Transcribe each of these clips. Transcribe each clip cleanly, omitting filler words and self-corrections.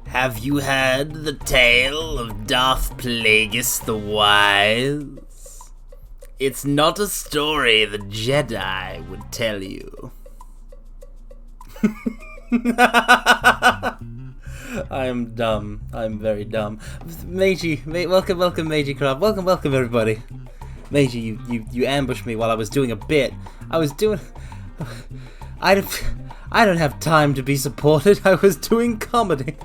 Have you heard the tale of Darth Plagueis the Wise? It's not a story the Jedi would tell you. I am dumb. I'm very dumb. Meiji, welcome Meiji Craft. Welcome everybody. Meiji, you ambushed me while I was doing a bit. I don't have time to be supported. I was doing comedy.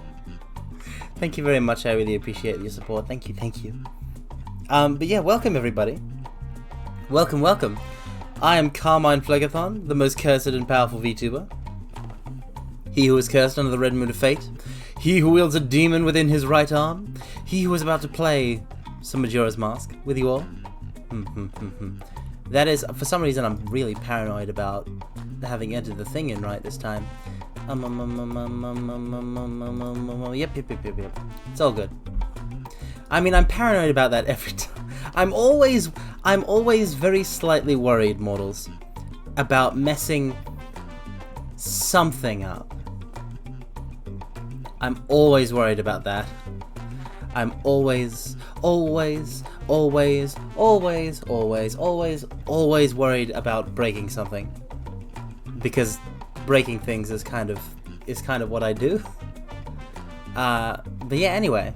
Thank you very much. I really appreciate your support. Thank you. But yeah, welcome everybody. Welcome. I am Carmine Phlegathon, the most cursed and powerful VTuber. He who is cursed under the red moon of fate. He who wields a demon within his right arm. He who is about to play some Majora's Mask with you all. That is, for some reason, I'm really paranoid about having entered the thing in right this time. Yep. It's all good. I mean, I'm paranoid about that every time. I'm always very slightly worried, mortals, about messing something up. I'm always worried about that. I'm always worried about breaking something. Because breaking things is kind of what I do. But yeah, anyway.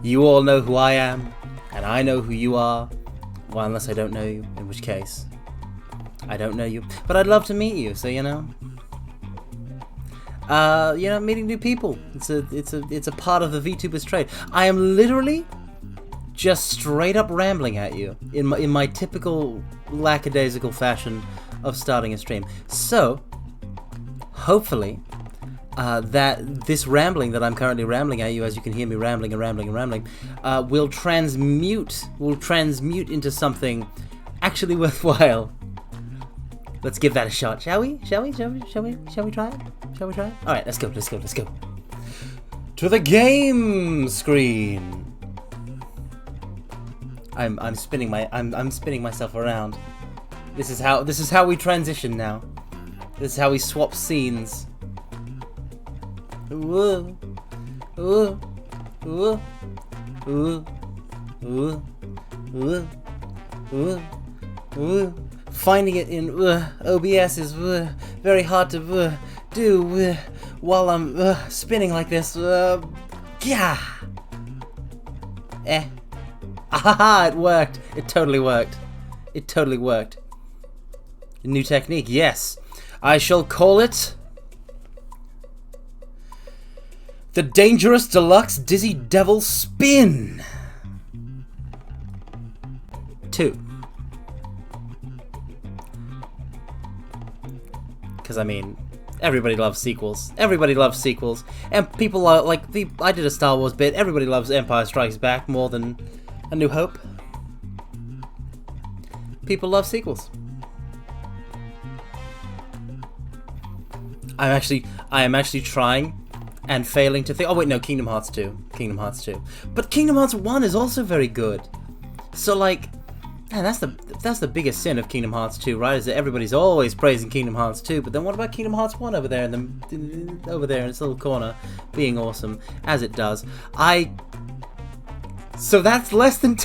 You all know who I am, and I know who you are. Well, unless I don't know you, in which case I don't know you. But I'd love to meet you, so you know, meeting new people. It's a part of the VTuber's trade. I am literally just straight up rambling at you in my typical lackadaisical fashion of starting a stream. So hopefully that this rambling that I'm currently rambling at you, as you can hear me rambling, will transmute into something actually worthwhile. Let's give that a shot, shall we? Shall we try it? All right, let's go. To the game screen. I'm spinning myself around. This is how we transition now. This is how we swap scenes. Ooh. Finding it in OBS is very hard to do while I'm spinning like this. Yeah. Aha! It worked. It totally worked. It totally worked. New technique, yes. I shall call it the Dangerous Deluxe Dizzy Devil Spin. 2. Because, I mean, everybody loves sequels. Everybody loves sequels. And people are, like, I did a Star Wars bit. Everybody loves Empire Strikes Back more than A New Hope. People love sequels. I am actually trying and failing to think. Oh wait, no, Kingdom Hearts 2. Kingdom Hearts 2. But Kingdom Hearts 1 is also very good. So like, man, that's the biggest sin of Kingdom Hearts 2, right? Is that everybody's always praising Kingdom Hearts 2, but then what about Kingdom Hearts 1 over there in its little corner, being awesome as it does? So that's less than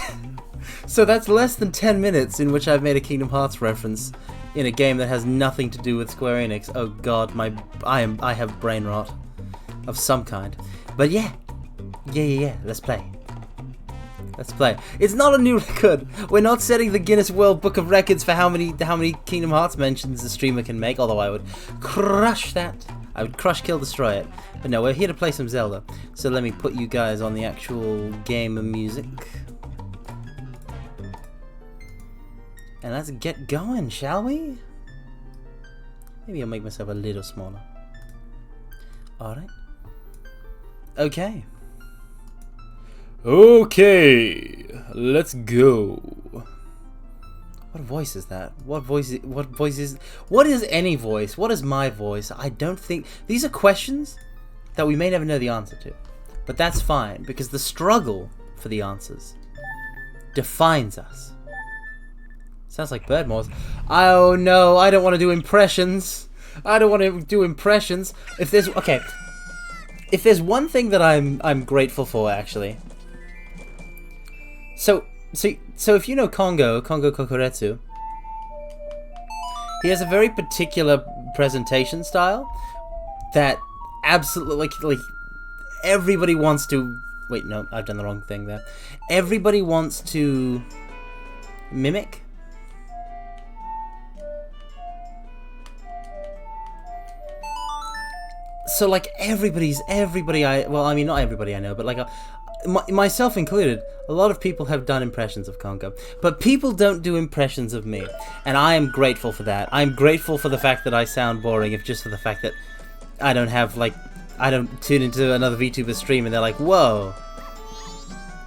10 minutes in which I've made a Kingdom Hearts reference in a game that has nothing to do with Square Enix. Oh god, I have brain rot of some kind. But yeah, let's play. Let's play. It's not a new record. We're not setting the Guinness World Book of Records for how many Kingdom Hearts mentions the streamer can make, although I would crush that. I would crush, kill, destroy it. But no, we're here to play some Zelda. So let me put you guys on the actual game of music. And let's get going, shall we? Maybe I'll make myself a little smaller. Alright. Okay. Okay, let's go. What voice is that? What is any voice? What is my voice? I don't think... These are questions that we may never know the answer to. But that's fine, because the struggle for the answers defines us. Sounds like Birdmores. Oh no, I don't want to do impressions. I don't want to do impressions. If there's... Okay. If there's one thing that I'm grateful for, actually... So if you know Kongo Kokoretsu, he has a very particular presentation style that absolutely, like everybody wants to... Wait, no, I've done the wrong thing there. Everybody wants to mimic. So like everybody well, I mean, not everybody I know, but like myself included, a lot of people have done impressions of Kongo, but people don't do impressions of me, and I am grateful for that. I'm grateful for the fact that I sound boring, if just for the fact that I don't have, like, I don't tune into another VTuber stream and they're like, whoa,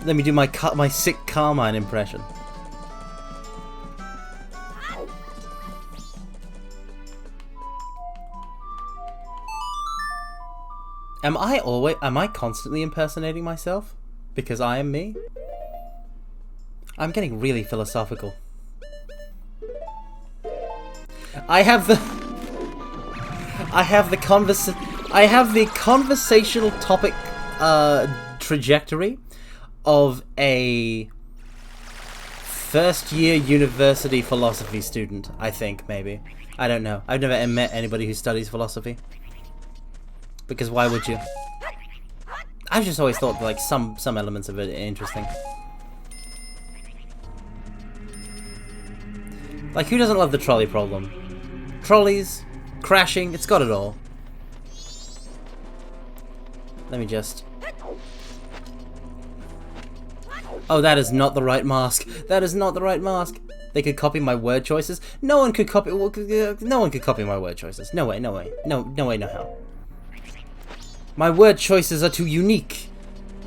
let me do my sick Carmine impression. Am I constantly impersonating myself? Because I am me? I'm getting really philosophical. I have the conversational topic trajectory of a first-year university philosophy student, I think, maybe. I don't know. I've never met anybody who studies philosophy. Because why would you? I've just always thought like some elements of it are interesting. Like, who doesn't love the trolley problem? Trolleys, crashing, it's got it all. Let me just... Oh, that is not the right mask. That is not the right mask. They could copy my word choices. No one could copy. No one could copy my word choices. No way. No way. No way. No how. My word choices are too unique,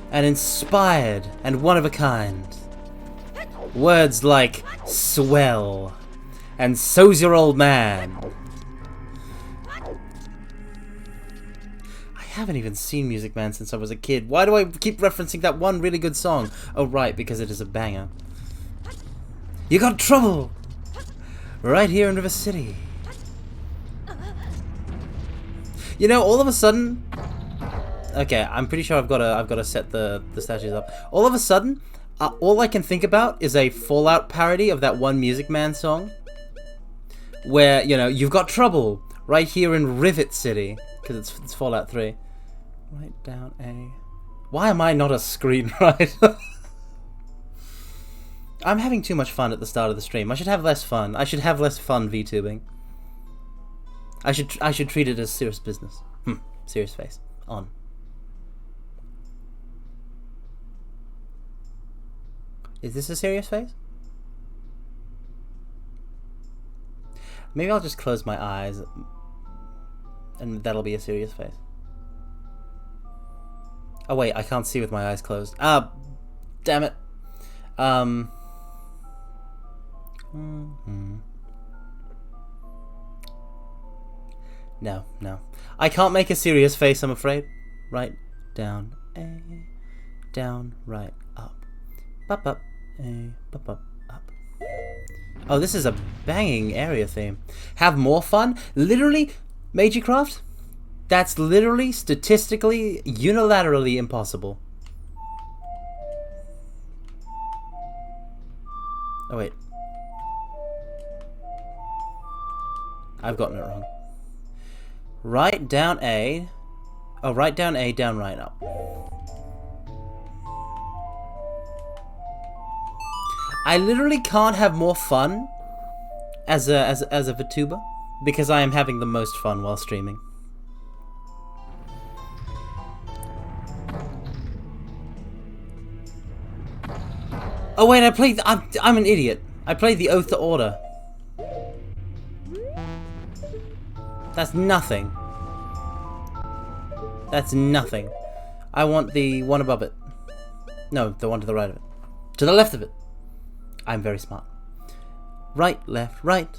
and inspired, and one of a kind. Words like swell, and so's your old man. I haven't even seen Music Man since I was a kid. Why do I keep referencing that one really good song? Oh right, because it is a banger. You got trouble! Right here in River City. You know, all of a sudden... Okay, I'm pretty sure I've got to set the statues up. All of a sudden, all I can think about is a Fallout parody of that one Music Man song, where, you know, you've got trouble right here in Rivet City, because it's Fallout 3. Write down a... Why am I not a screenwriter? I'm having too much fun at the start of the stream. I should have less fun. I should have less fun VTubing. I should treat it as serious business. Serious face. On. Is this a serious face? Maybe I'll just close my eyes and that'll be a serious face. Oh wait, I can't see with my eyes closed. Ah, damn it. No. I can't make a serious face, I'm afraid. Right, down, A, down, right, up. Up, up, A, up, up, up. Oh, this is a banging area theme. Have more fun? Literally, Magecraft? That's literally, statistically, unilaterally impossible. Oh, wait. I've gotten it wrong. Right down A. Oh, right down A, down right up. I literally can't have more fun as a VTuber because I am having the most fun while streaming. Oh wait, I'm an idiot. I played the Oath to Order. That's nothing. That's nothing. I want the one above it. No, the one to the right of it. To the left of it. I'm very smart. Right, left, right,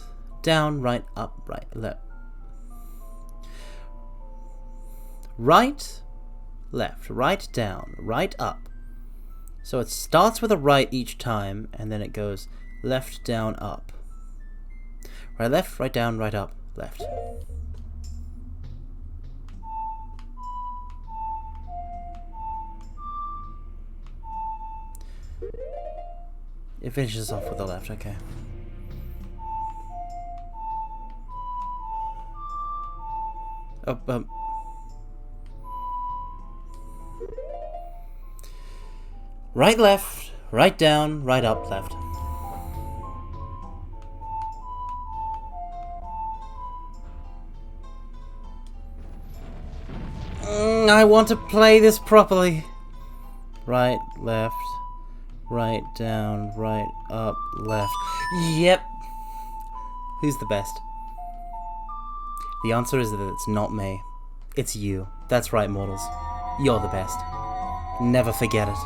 down, right, up, right, left. Right, left, right, down, right, up. So it starts with a right each time, and then it goes left, down, up. Right, left, right, down, right, up, left. It finishes off with the left, okay. Oh, right, left, right down, right up, left. I want to play this properly. Right, left, right, down, right, up, left. Yep. Who's the best? The answer is that it's not me. It's you. That's right, mortals. You're the best. Never forget it.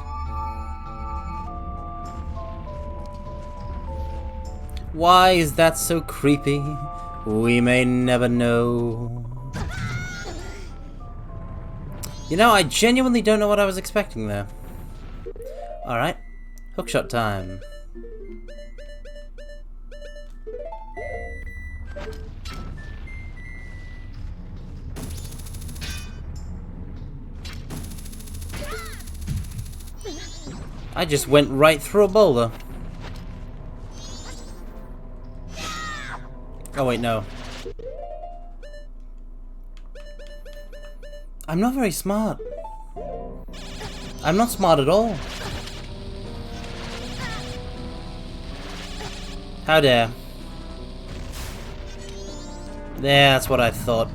Why is that so creepy? We may never know. You know, I genuinely don't know what I was expecting there. Alright. Hookshot time. I just went right through a boulder. Oh wait, no. I'm not very smart. I'm not smart at all. How dare. Yeah, that's what I thought.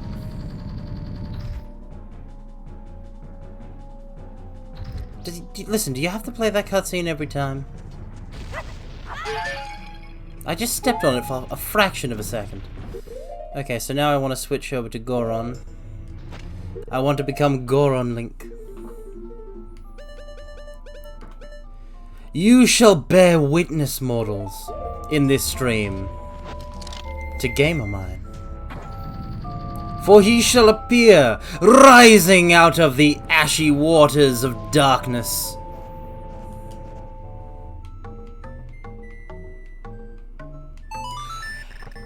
Listen, do you have to play that cutscene every time? I just stepped on it for a fraction of a second. Okay, so now I want to switch over to Goron. I want to become Goron Link. You shall bear witness, mortals, in this stream, to Gamer Mine. For he shall appear, rising out of the ashy waters of darkness.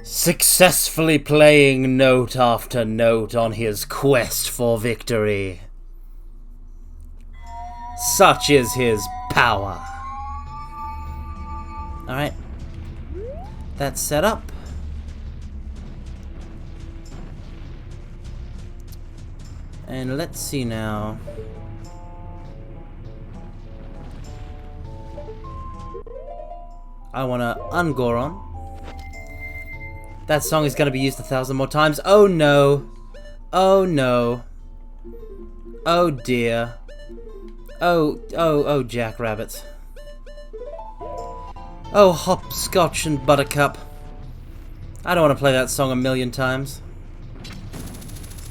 Successfully playing note after note on his quest for victory. Such is his power. Alright. That's set up. And let's see now. I want to Ungoron. That song is going to be used 1,000 more times. Oh no. Oh no. Oh dear. Oh, jackrabbits. Oh, hopscotch and buttercup. I don't want to play that song 1,000,000 times.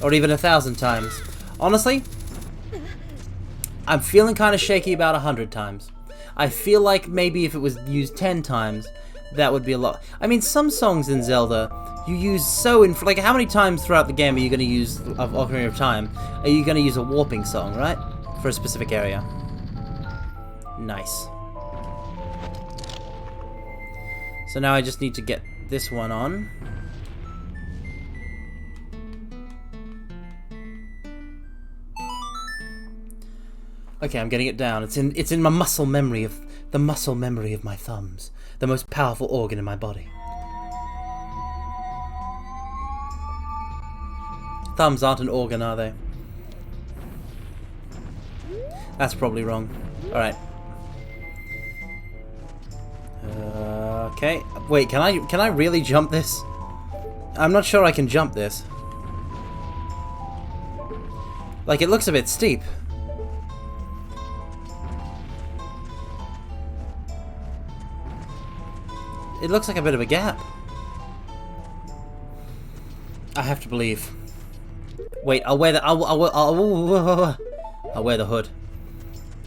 Or even 1,000 times. Honestly, I'm feeling kind of shaky about 100 times. I feel like maybe if it was used 10 times, that would be a lot. I mean, some songs in Zelda, you use so like, how many times throughout the game are you going to use, of Ocarina of Time, are you going to use a warping song, right? For a specific area. Nice. So now I just need to get this one on. Okay, I'm getting it down. It's in my muscle memory of the muscle memory of my thumbs, the most powerful organ in my body. Thumbs aren't an organ, are they? That's probably wrong. All right. Okay. Wait, can I really jump this? I'm not sure I can jump this. Like, it looks a bit steep. It looks like a bit of a gap. I have to believe. Wait, I'll wear the I'll wear the hood,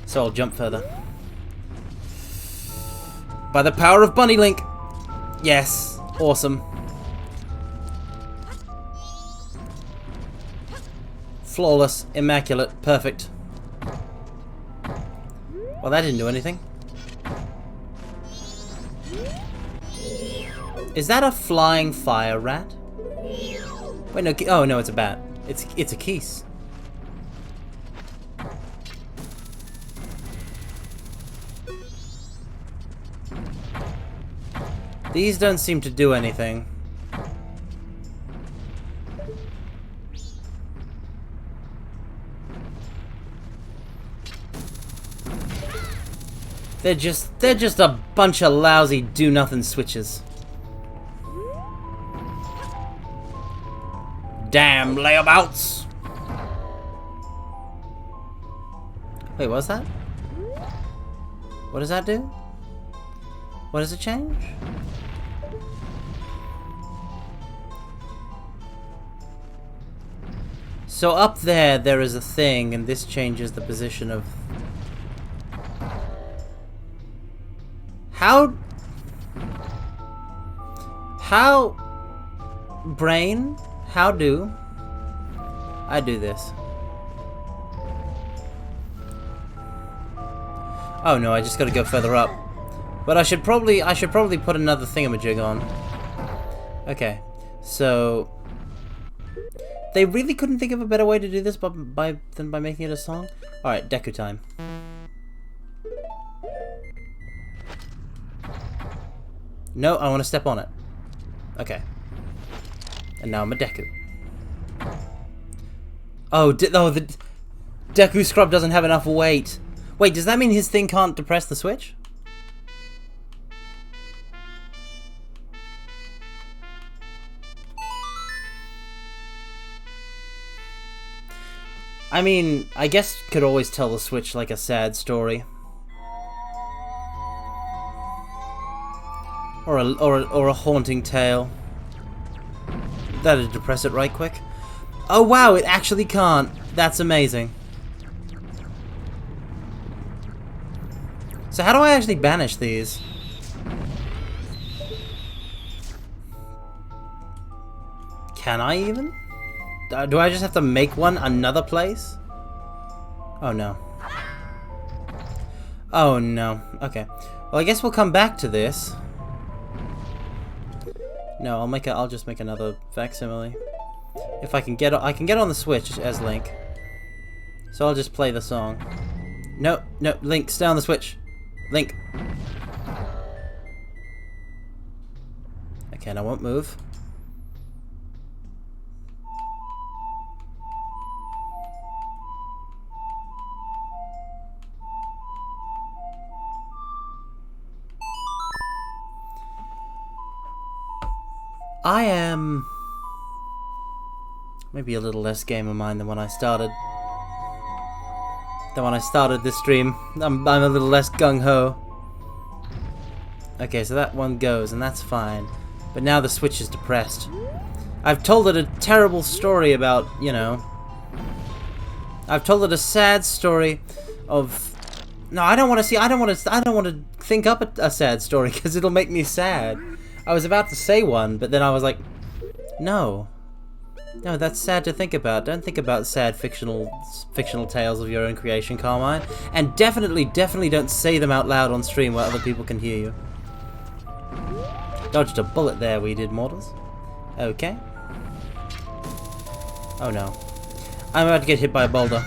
so I'll jump further. By the power of Bunny Link. Yes, awesome. Flawless, immaculate, perfect. Well, that didn't do anything. Is that a flying fire rat? Wait, no. Oh no, it's a bat. It's a keese. These don't seem to do anything. They're just a bunch of lousy do-nothing switches. Damn layabouts! Wait, what's that? What does that do? What does it change? So up there is a thing, and this changes the position of... How... Brain? How do I do this? Oh no, I just gotta go further up. But I should probably put another thingamajig on. Okay, so they really couldn't think of a better way to do this than by making it a song? Alright, Deku time. No, I want to step on it. Okay. And now I'm a Deku. Oh, the Deku Scrub doesn't have enough weight. Wait, does that mean his thing can't depress the switch? I mean, I guess could always tell the Switch like a sad story. Or a haunting tale. That'd depress it right quick. Oh wow, it actually can't. That's amazing. So how do I actually banish these? Can I even? Do I just have to make one another place? Oh no. Oh no. Okay. Well, I guess we'll come back to this. No, I'll just make another facsimile. If I can get on the Switch as Link. So I'll just play the song. No, Link, stay on the Switch. Link. Okay, and I won't move. I am maybe a little less game of mine than when I started. This stream. I'm a little less gung-ho. Okay, so that one goes, and that's fine. But now the switch is depressed. I've told it a terrible story about, you know... I've told it a sad story of... No, I don't want to think up a sad story, because it'll make me sad. I was about to say one, but then I was like... No. No, that's sad to think about. Don't think about sad fictional tales of your own creation, Carmine. And definitely don't say them out loud on stream where other people can hear you. Dodged a bullet there, we did, mortals. Okay. Oh no. I'm about to get hit by a boulder.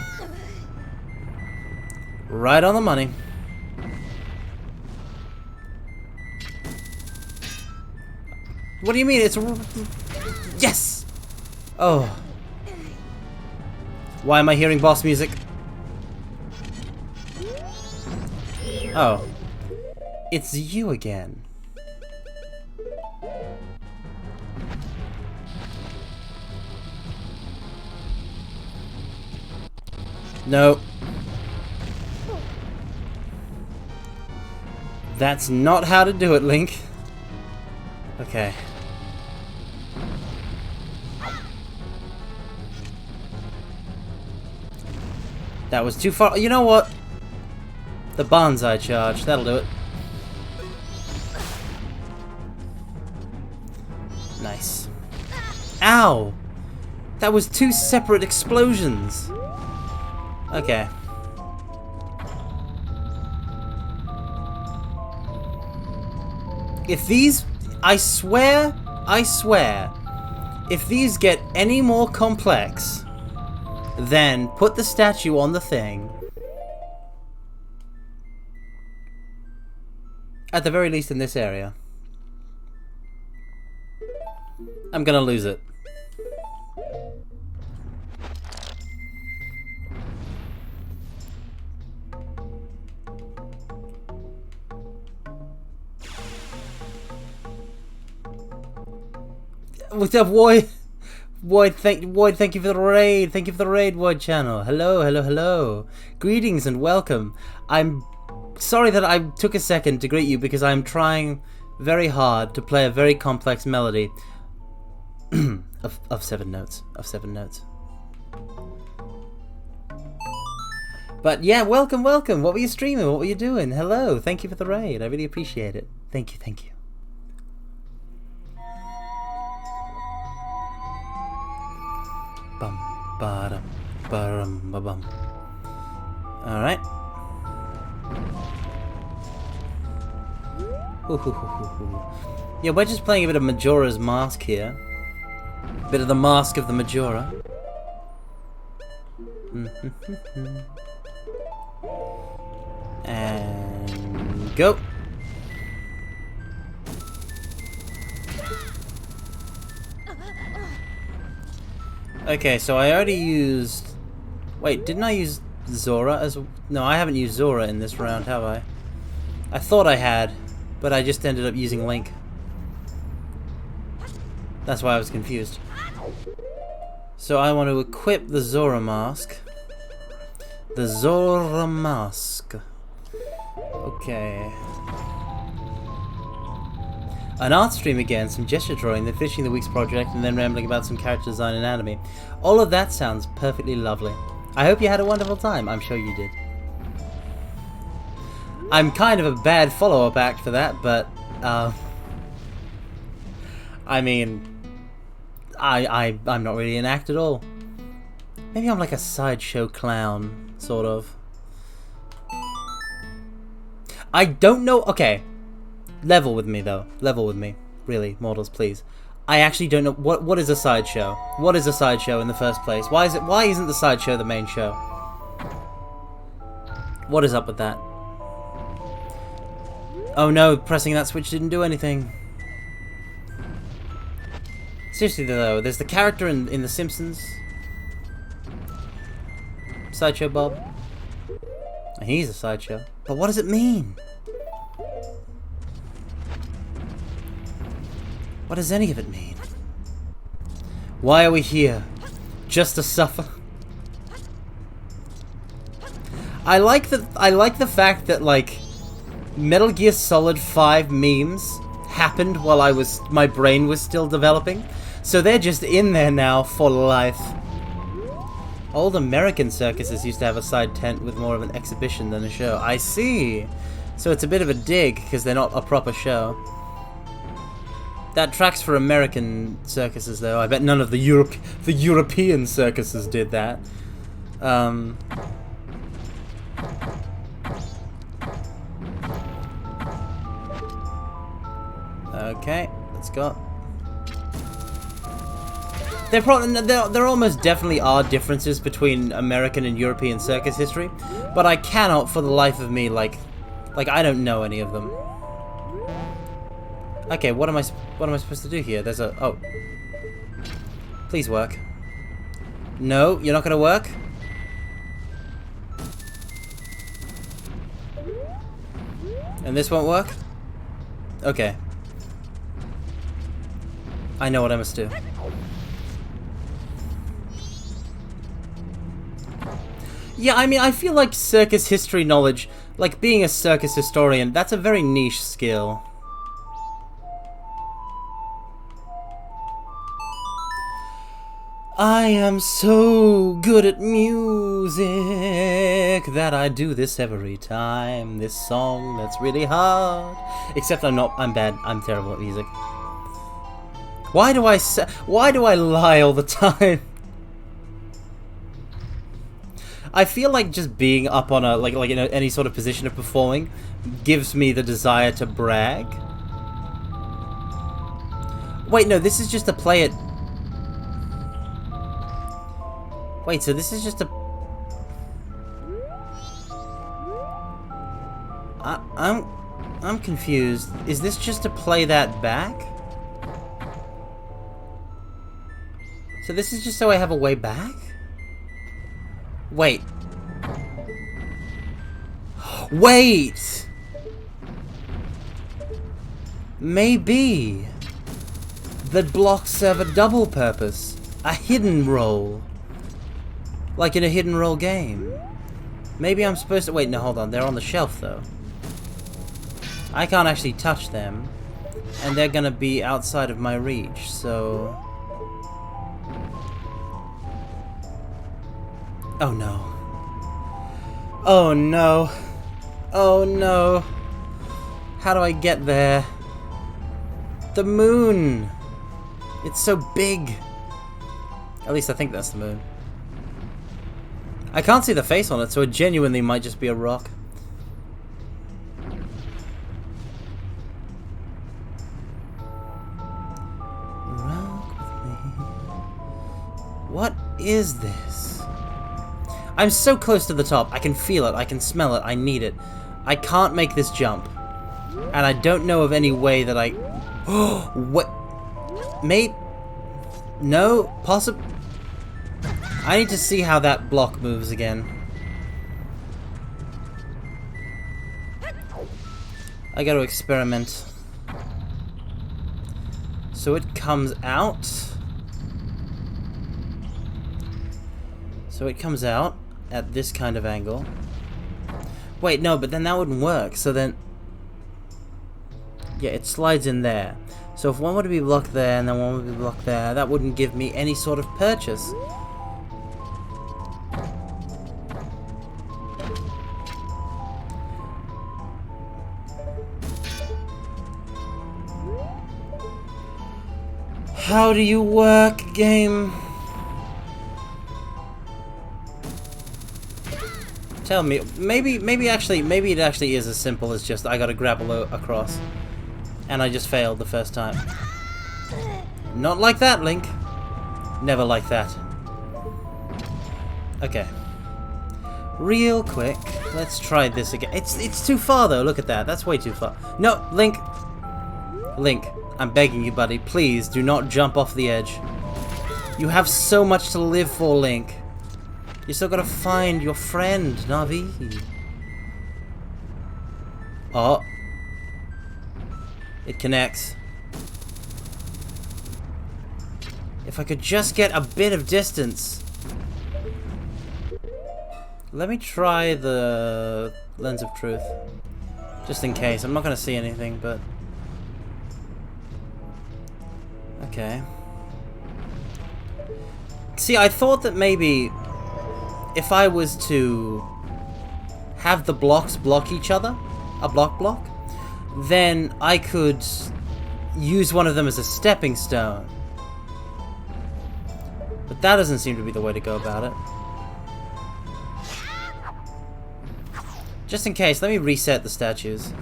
Right on the money. What do you mean? It's... Yes! Oh. Why am I hearing boss music? Oh. It's you again. No. That's not how to do it, Link. Okay. That was too far. You know what? The bonsai charge. That'll do it. Nice. Ow! That was two separate explosions. Okay. If these... I swear, if these get any more complex, then put the statue on the thing. At the very least in this area. I'm gonna lose it. What's up, Void? Void, thank you for the raid. Thank you for the raid, Void channel. Hello. Greetings and welcome. I'm sorry that I took a second to greet you because I'm trying very hard to play a very complex melody of 7 notes. But yeah, welcome. What were you streaming? What were you doing? Hello. Thank you for the raid. I really appreciate it. Thank you. Bum, ba-dum, ba-dum, ba-bum. Alright. Yeah, we're just playing a bit of Majora's Mask here. A bit of the Mask of the Majora. And go. Okay, so I already used... Wait, didn't I use Zora as... No, I haven't used Zora in this round, have I? I thought I had, but I just ended up using Link. That's why I was confused. So I want to equip the Zora mask. The Zora mask. Okay. An art stream again, some gesture drawing, then finishing the week's project, and then rambling about some character design and anime. All of that sounds perfectly lovely. I hope you had a wonderful time. I'm sure you did. I'm kind of a bad follow-up act for that, but, I mean, I'm not really an act at all. Maybe I'm like a sideshow clown, sort of. I don't know. Okay. Level with me, though. Level with me. Really, mortals, please. I actually don't know what is a sideshow. What is a sideshow in the first place? Why isn't the sideshow the main show? What is up with that? Oh no, pressing that switch didn't do anything. Seriously though, there's the character in The Simpsons. Sideshow Bob. He's a sideshow. But what does it mean? What does any of it mean? Why are we here? Just to suffer? I like the fact that, like, Metal Gear Solid 5 memes happened while my brain was still developing. So they're just in there now for life. Old American circuses used to have a side tent with more of an exhibition than a show. I see. So it's a bit of a dig, because they're not a proper show. That tracks for American circuses, though. I bet none of the European circuses did that. Okay, let's go. There almost definitely are differences between American and European circus history, but I cannot for the life of me, like I don't know any of them. Okay, what am I supposed to do here? There's a... oh. Please work. No, you're not gonna work? And this won't work? Okay. I know what I must do. Yeah, I mean, I feel like circus history knowledge, like being a circus historian, that's a very niche skill. I am so good at music that I do this every time. This song that's really hard. Except I'm not. I'm bad. I'm terrible at music. Why do I lie all the time? I feel like just being up on a like in any sort of position of performing gives me the desire to brag. Wait, no, this is just to play it. Wait, so this is just a... I'm confused. Is this just to play that back? So this is just so I have a way back? Wait. Wait! Maybe the blocks serve a double purpose. A hidden role. Like in a hidden role game. Maybe I'm supposed to... wait, no, hold on. They're on the shelf, though. I can't actually touch them. And they're gonna be outside of my reach, so... oh, no. Oh, no. Oh, no. How do I get there? The moon! It's so big. At least I think that's the moon. I can't see the face on it, so it genuinely might just be a rock. Rock with me. What is this? I'm so close to the top. I can feel it. I can smell it. I need it. I can't make this jump. And I don't know of any way that I... oh, what? Mate? No? Possible? I need to see how that block moves again. I gotta experiment. So it comes out. So it comes out at this kind of angle. Wait, no, but then that wouldn't work. So then... yeah, it slides in there. So if one were to be blocked there and then one would be blocked there, that wouldn't give me any sort of purchase. How do you work, game? Tell me. Maybe it actually is as simple as just I gotta grapple across. And I just failed the first time. Not like that, Link. Never like that. Okay. Real quick. Let's try this again. It's too far though, look at that. That's way too far. No, Link. Link. I'm begging you, buddy, please do not jump off the edge. You have so much to live for, Link. You still gotta find your friend, Navi. Oh. It connects. If I could just get a bit of distance. Let me try the lens of truth. Just in case. I'm not going to see anything, but... Okay. See, I thought that maybe if I was to have the blocks block each other, a block, then I could use one of them as a stepping stone. But that doesn't seem to be the way to go about it. Just in case, let me reset the statues.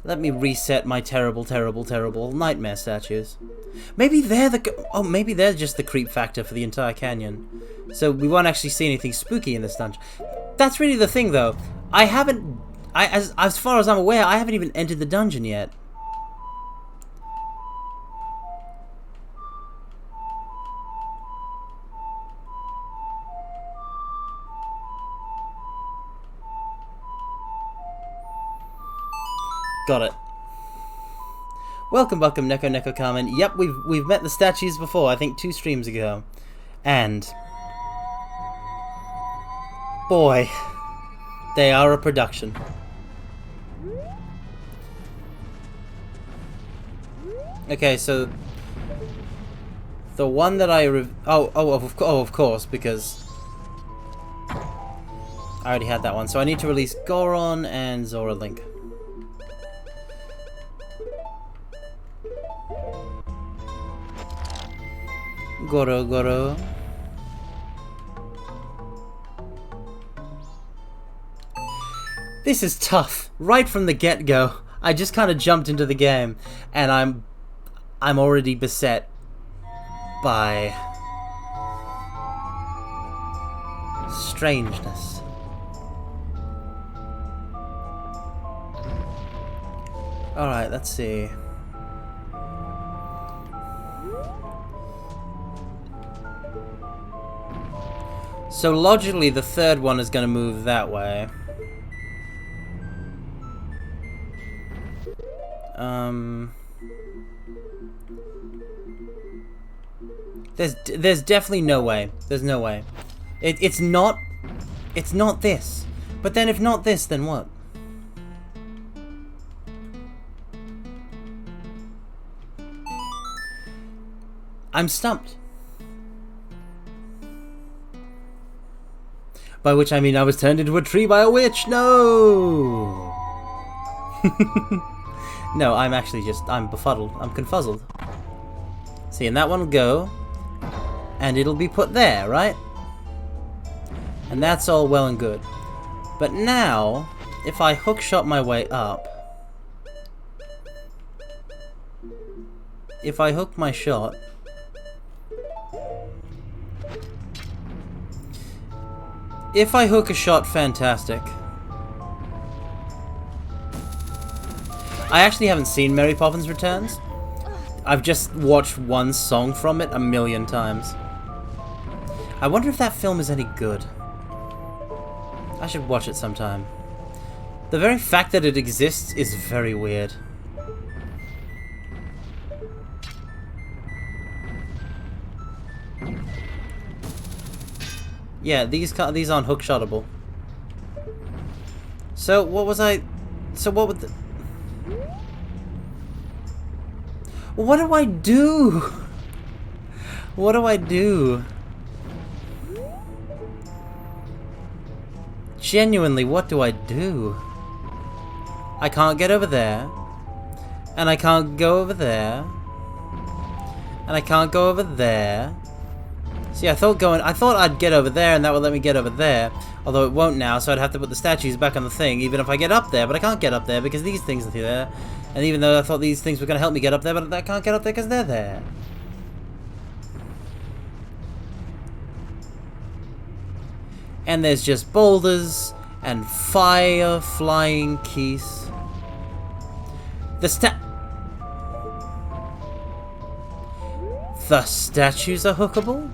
Let me reset my terrible, terrible, terrible nightmare statues. Maybe they're maybe they're just the creep factor for the entire canyon. So we won't actually see anything spooky in this dungeon. That's really the thing, though. As far as I'm aware, I haven't even entered the dungeon yet. Got it. Welcome, Neko Carmen. Yep, we've met the statues before. I think 2 streams ago, and boy, they are a production. Okay, so the one that of course, because I already had that one. So I need to release Goron and Zora Link. Goro. This is tough. Right from the get-go. I just kind of jumped into the game, and I'm already beset by strangeness. Alright, let's see. So logically, the third one is going to move that way. There's definitely no way. There's no way. It's not this. But then if not this, then what? I'm stumped. By which I mean I was turned into a tree by a witch. No! No, I'm befuddled. I'm confuzzled. See, and that one will go, and it'll be put there, right? And that's all well and good. But now, if I hookshot my way up, if I hook my shot, if I hook a shot, fantastic. I actually haven't seen Mary Poppins Returns. I've just watched one song from it 1,000,000 times. I wonder if that film is any good. I should watch it sometime. The very fact that it exists is very weird. Yeah, these aren't hookshotable. So what was I? So what would the? What do I do? What do I do? Genuinely, what do I do? I can't get over there, and I can't go over there, and I can't go over there. See, I thought I'd get over there and that would let me get over there. Although it won't now, so I'd have to put the statues back on the thing, even if I get up there. But I can't get up there because these things are there. And even though I thought these things were going to help me get up there, but I can't get up there because they're there. And there's just boulders and fire flying keys. The statues are hookable?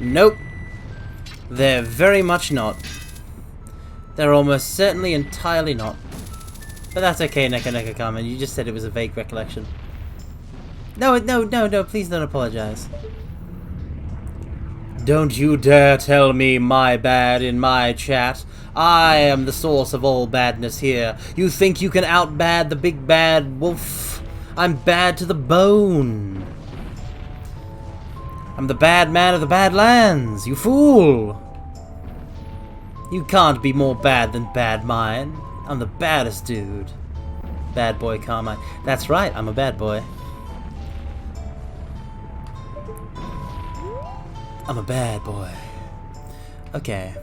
Nope. They're very much not. They're almost certainly entirely not. But that's okay, Neko Neko Carmen. You just said it was a vague recollection. No, please don't apologize. Don't you dare tell me my bad in my chat. I am the source of all badness here. You think you can out-bad the big bad wolf? I'm bad to the bone. I'm the bad man of the Badlands, you fool! You can't be more bad than Bad Mine. I'm the baddest dude. Bad boy Carmine. That's right, I'm a bad boy. I'm a bad boy. Okay.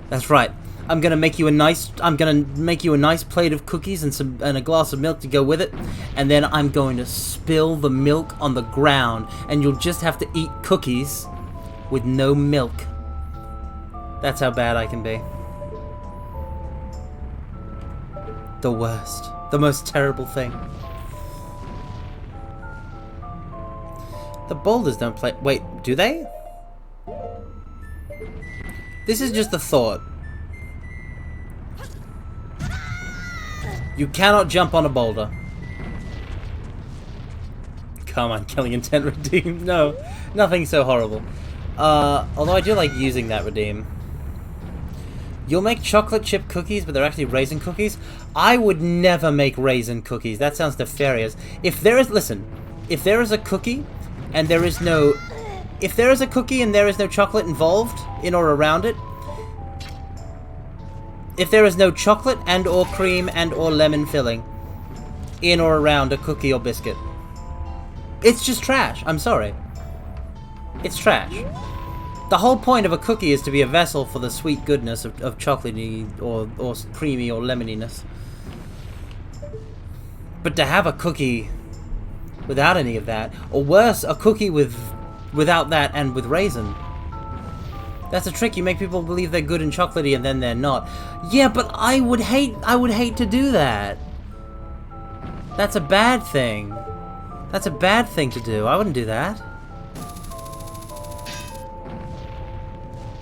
That's right. I'm gonna make you a nice plate of cookies and a glass of milk to go with it, and then I'm going to spill the milk on the ground, and you'll just have to eat cookies with no milk. That's how bad I can be. The worst. The most terrible thing. The boulders don't play. Wait, do they? This is just a thought. You cannot jump on a boulder. Come on, killing intent redeem. No, nothing so horrible. Although I do like using that redeem. You'll make chocolate chip cookies, but they're actually raisin cookies? I would never make raisin cookies. That sounds nefarious. If there is, listen, if there is a cookie and there is no, chocolate involved in or around it, if there is no chocolate and or cream and or lemon filling in or around a cookie or biscuit, it's just trash. I'm sorry. It's trash. The whole point of a cookie is to be a vessel for the sweet goodness of chocolatey or creamy or lemoniness. But to have a cookie without any of that, or worse, a cookie without that and with raisin. That's a trick. You make people believe they're good and chocolatey and then they're not. Yeah, but I would hate to do that. That's a bad thing. That's a bad thing to do. I wouldn't do that.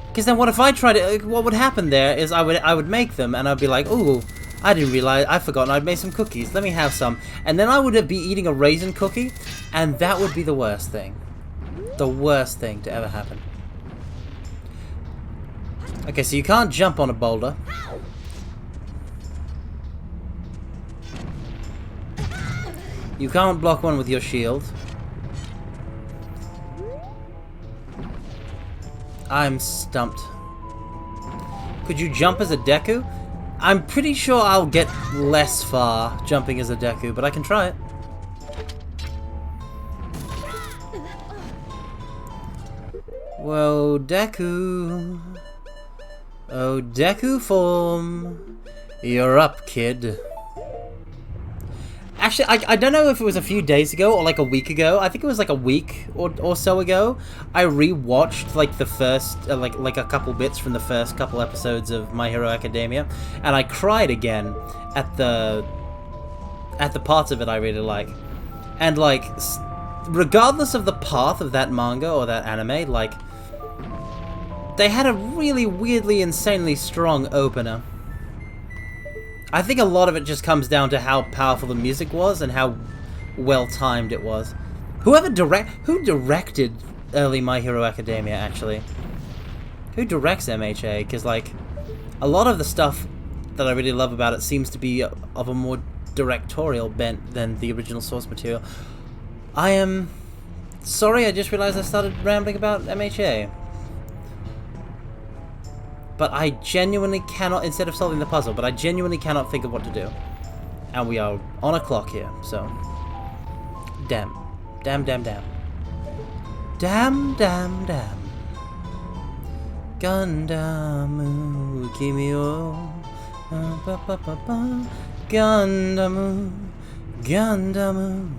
Because then what if I tried to... What would happen there is I would make them and I'd be like, ooh, I didn't realize... I've forgotten I'd made some cookies. Let me have some. And then I would be eating a raisin cookie, and that would be the worst thing. The worst thing to ever happen. Okay, so you can't jump on a boulder. You can't block one with your shield. I'm stumped. Could you jump as a Deku? I'm pretty sure I'll get less far jumping as a Deku, but I can try it. Whoa, Deku. Oh, Deku form. You're up, kid. Actually, I don't know if it was a few days ago or like a week ago. I think it was like a week or so ago. I rewatched like the first, like a couple bits from the first couple episodes of My Hero Academia, and I cried again at the parts of it I really like. And like, regardless of the path of that manga or that anime, like, they had a really weirdly, insanely strong opener. I think a lot of it just comes down to how powerful the music was and how well timed it was. Who directed early My Hero Academia, actually? Who directs MHA? Because, like, a lot of the stuff that I really love about it seems to be of a more directorial bent than the original source material. I am sorry, I just realized I started rambling about MHA. But I genuinely cannot, instead of solving the puzzle, but I genuinely cannot think of what to do. And we are on a clock here, so... Damn. Damn, damn, damn. Damn, damn, damn. Gandamu, kimi o... Gandamu, Gandamu...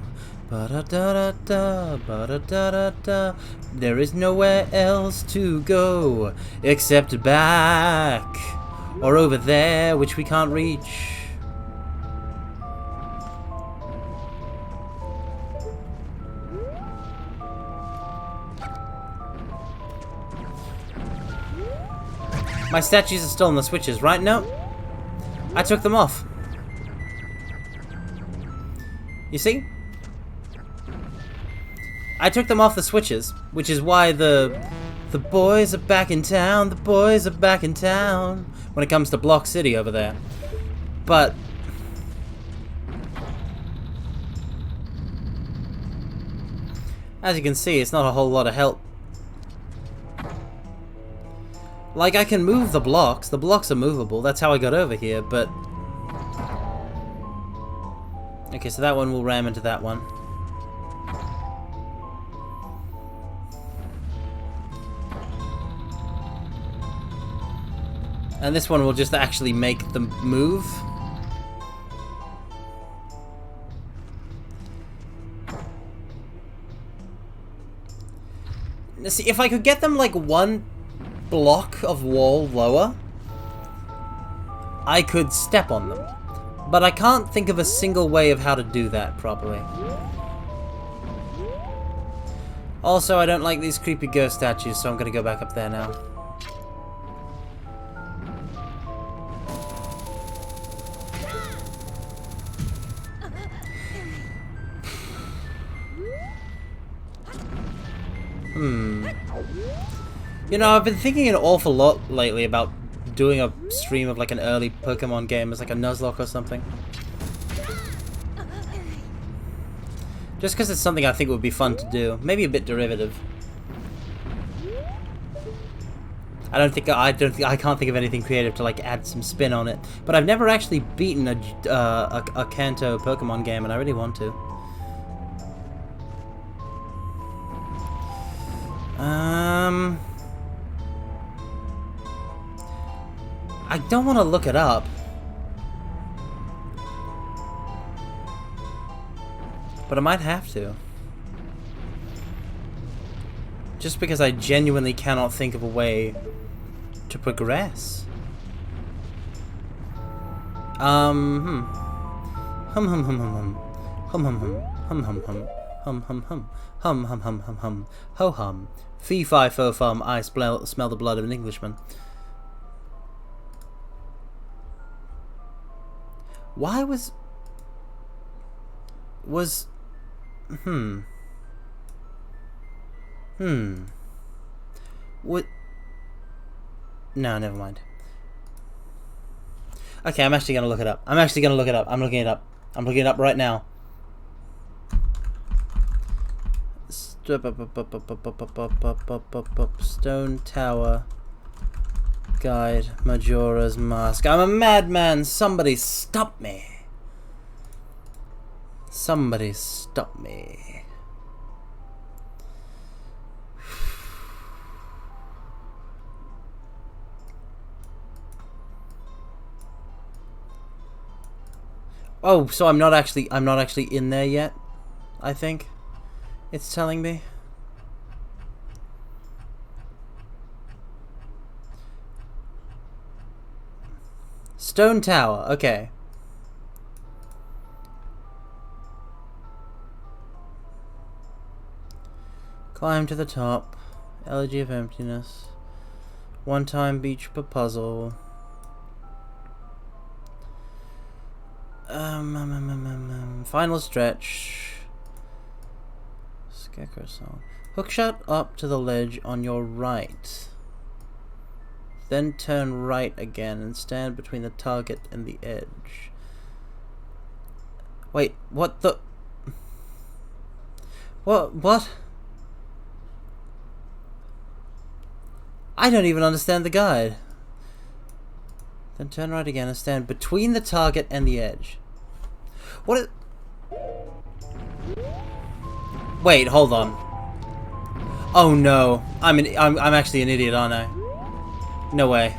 Ba-da-da-da-da, ba-da-da-da-da. There is nowhere else to go except back or over there, which we can't reach. My statues are still on the switches, right? No. I took them off. You see? I took them off the switches, which is why the boys are back in town, the boys are back in town, when it comes to Block City over there. But as you can see, it's not a whole lot of help. Like, I can move the blocks are movable, that's how I got over here, but... Okay, so that one will ram into that one. And this one will just actually make them move. See, if I could get them like one block of wall lower, I could step on them. But I can't think of a single way of how to do that properly. Also, I don't like these creepy ghost statues, so I'm gonna go back up there now. You know, I've been thinking an awful lot lately about doing a stream of like an early Pokemon game as like a Nuzlocke or something. Just because it's something I think would be fun to do. Maybe a bit derivative. I can't think of anything creative to like add some spin on it. But I've never actually beaten a Kanto Pokemon game, and I really want to. I don't want to look it up. But I might have to. Just because I genuinely cannot think of a way to progress. Hum hum hum hum hum hum hum hum hum hum hum hum hum hum hum hum hum hum hum ho hum fee fi fo fum. I smell the blood of an Englishman. Why was what? No, never mind. Okay, I'm actually gonna look it up. I'm looking it up. I'm looking it up right now. Stone Tower Guide, Majora's Mask. I'm a madman. Somebody stop me. Somebody stop me. Oh, so I'm not actually in there yet, I think. It's telling me. Stone Tower, okay. Climb to the top. Elegy of Emptiness. One-time beach per puzzle. Final stretch. Scarecrow song. Hookshot up to the ledge on your right. Then turn right again and stand between the target and the edge. Wait, what the... What? I don't even understand the guide. Then turn right again and stand between the target and the edge. What is... Wait, hold on. Oh no. I'm actually an idiot, aren't I? No way.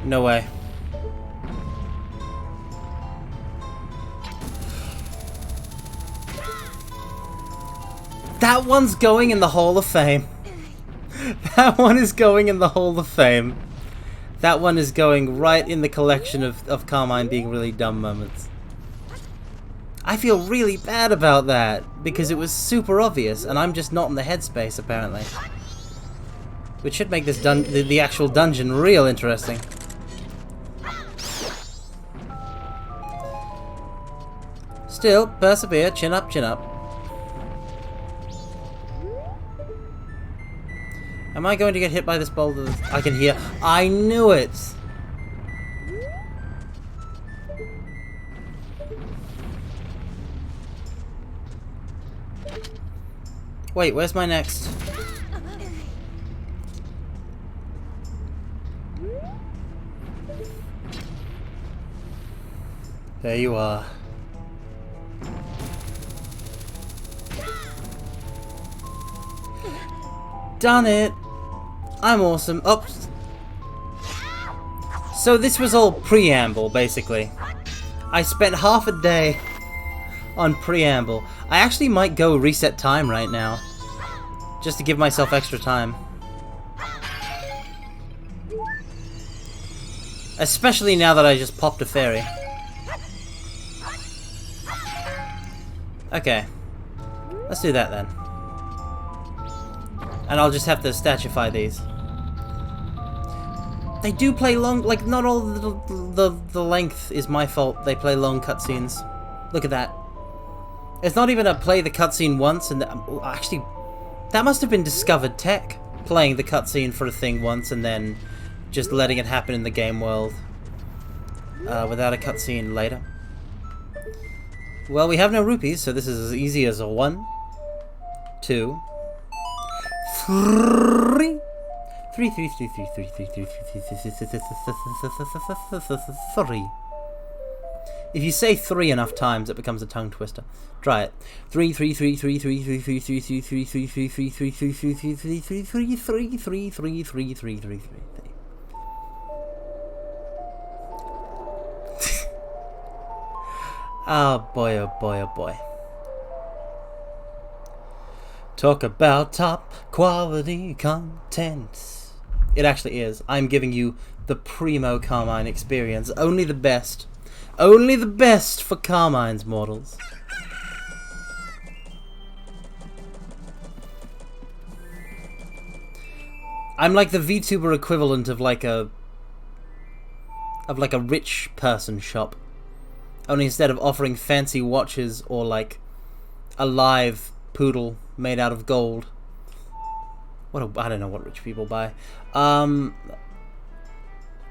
No way. That one's going in the Hall of Fame. That one is going in the Hall of Fame. That one is going right in the collection of Carmine being really dumb moments. I feel really bad about that, because it was super obvious, and I'm just not in the headspace, apparently. Which should make this the actual dungeon real interesting. Still, persevere, chin up, chin up. Am I going to get hit by this boulder? I can hear. I knew it! Wait, where's my next? There you are. Done it! I'm awesome. Oops. So this was all preamble, basically. I spent half a day on preamble. I actually might go reset time right now, just to give myself extra time. Especially now that I just popped a fairy. Okay. Let's do that then. And I'll just have to statuify these. They do play long, like, not all the length is my fault. They play long cutscenes. Look at that. It's not even a play the cutscene once and actually, that must have been discovered tech. Playing the cutscene for a thing once and then just letting it happen in the game world. Without a cutscene later. Well, we have no rupees, so this is as easy as a 1, 2, 3. 3. If you say 3 enough times, it becomes a tongue twister. Try it. 3. Oh boy, oh boy, oh boy. Talk about top quality content. It actually is. I'm giving you the primo Carmine experience. Only the best. Only the best for Carmine's mortals. I'm like the VTuber equivalent of like a rich person shop. Only instead of offering fancy watches or like a live poodle made out of gold. I don't know what rich people buy. I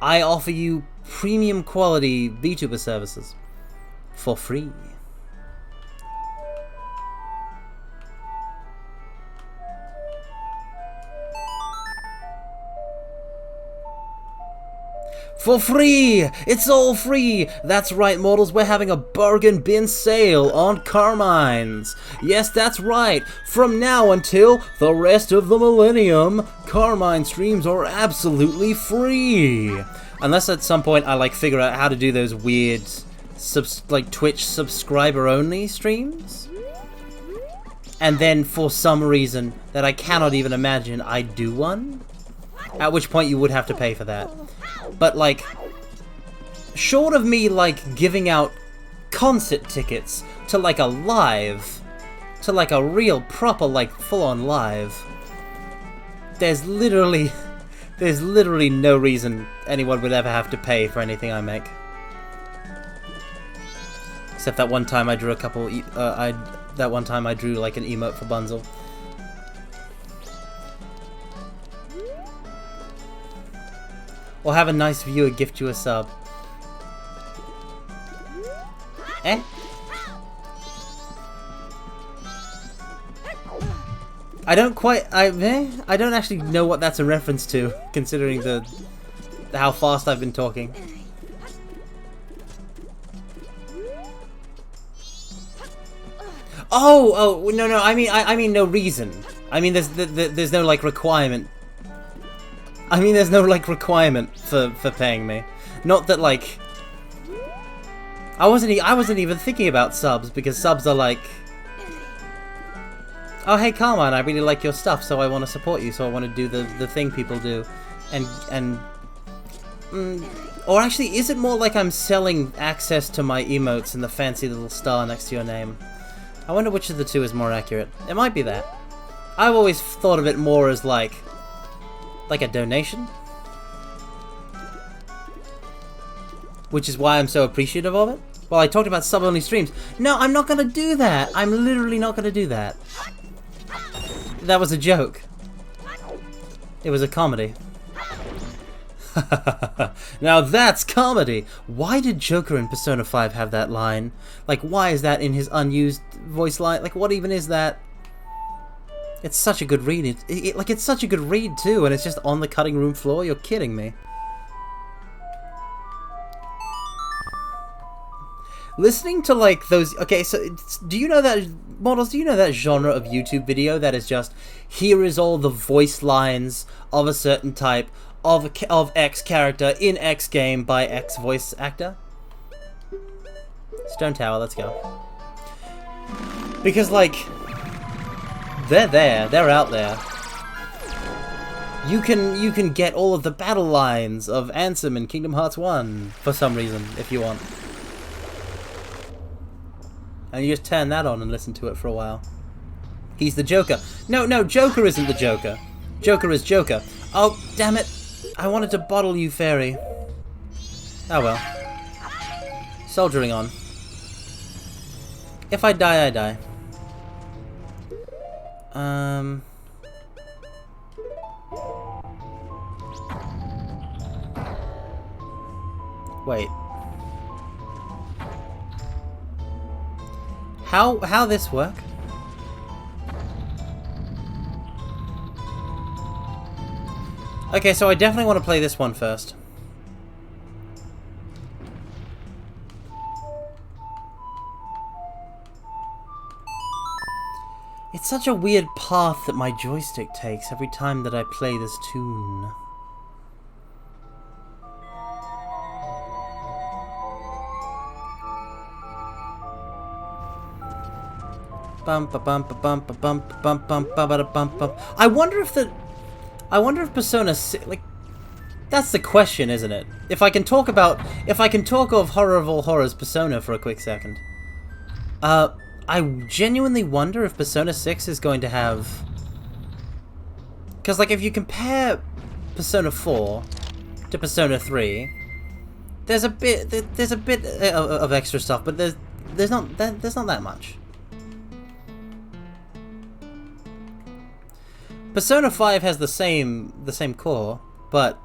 offer you premium quality VTuber services for free. For free! It's all free! That's right, mortals, we're having a bargain bin sale on Carmines. Yes, that's right. From now until the rest of the millennium, Carmine streams are absolutely free. Unless at some point I like figure out how to do those weird like Twitch subscriber only streams. And then for some reason that I cannot even imagine, I do one. At which point you would have to pay for that. But, like, short of me, like, giving out concert tickets to, like, a live, to, like, a real, proper, like, full-on live, there's literally no reason anyone would ever have to pay for anything I make. Except that one time I drew a couple, that one time I drew, like, an emote for Bunzel. Or have a nice viewer gift you a sub. Eh? I don't actually know what that's a reference to, considering how fast I've been talking. Oh, no, I mean no reason. I mean there's no like requirement. I mean, there's no, like, requirement for paying me. Not that, like... I wasn't even thinking about subs, because subs are like... Oh, hey, Carmine, I really like your stuff, so I want to support you, so I want to do the thing people do. Or actually, is it more like I'm selling access to my emotes and the fancy little star next to your name? I wonder which of the two is more accurate. It might be that. I've always thought of it more as, like... Like a donation? Which is why I'm so appreciative of it? Well, I talked about sub-only streams. No, I'm not gonna do that! I'm literally not gonna do that. That was a joke. It was a comedy. Now that's comedy! Why did Joker in Persona 5 have that line? Like, why is that in his unused voice line? Like, what even is that? It's such a good read. It's such a good read, too, and it's just on the cutting room floor? You're kidding me. Listening to, like, those... Okay, so, do you know that... Models, do you know that genre of YouTube video that is just... Here is all the voice lines of a certain type of X character in X game by X voice actor? Stone Tower, let's go. Because, like... They're there. They're out there. You can get all of the battle lines of Ansem in Kingdom Hearts 1 for some reason, if you want. And you just turn that on and listen to it for a while. He's the Joker. No, Joker isn't the Joker. Joker is Joker. Oh, damn it. I wanted to bottle you, fairy. Oh well. Soldiering on. If I die, I die. Wait. How this work? Okay, so I definitely want to play this one first. It's such a weird path that my joystick takes every time that I play this tune. I wonder if Persona 6, like, that's the question, isn't it? If I can talk of horror of all horrors, Persona for a quick second. I genuinely wonder if Persona 6 is going to have... Because, like, if you compare Persona 4 to Persona 3, there's a bit of extra stuff, but there's not that much. Persona 5 has the same core, but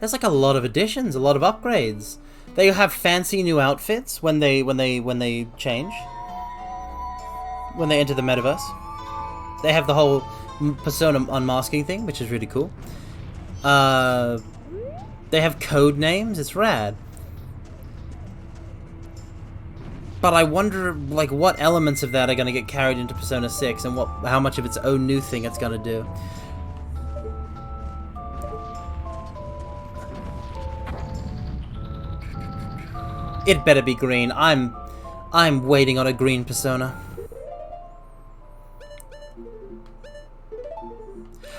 there's like a lot of additions, a lot of upgrades. They have fancy new outfits when they change. When they enter the metaverse. They have the whole Persona unmasking thing, which is really cool. They have code names, it's rad. But I wonder, like, what elements of that are going to get carried into Persona 6 and how much of its own new thing it's going to do. It better be green. I'm waiting on a green Persona.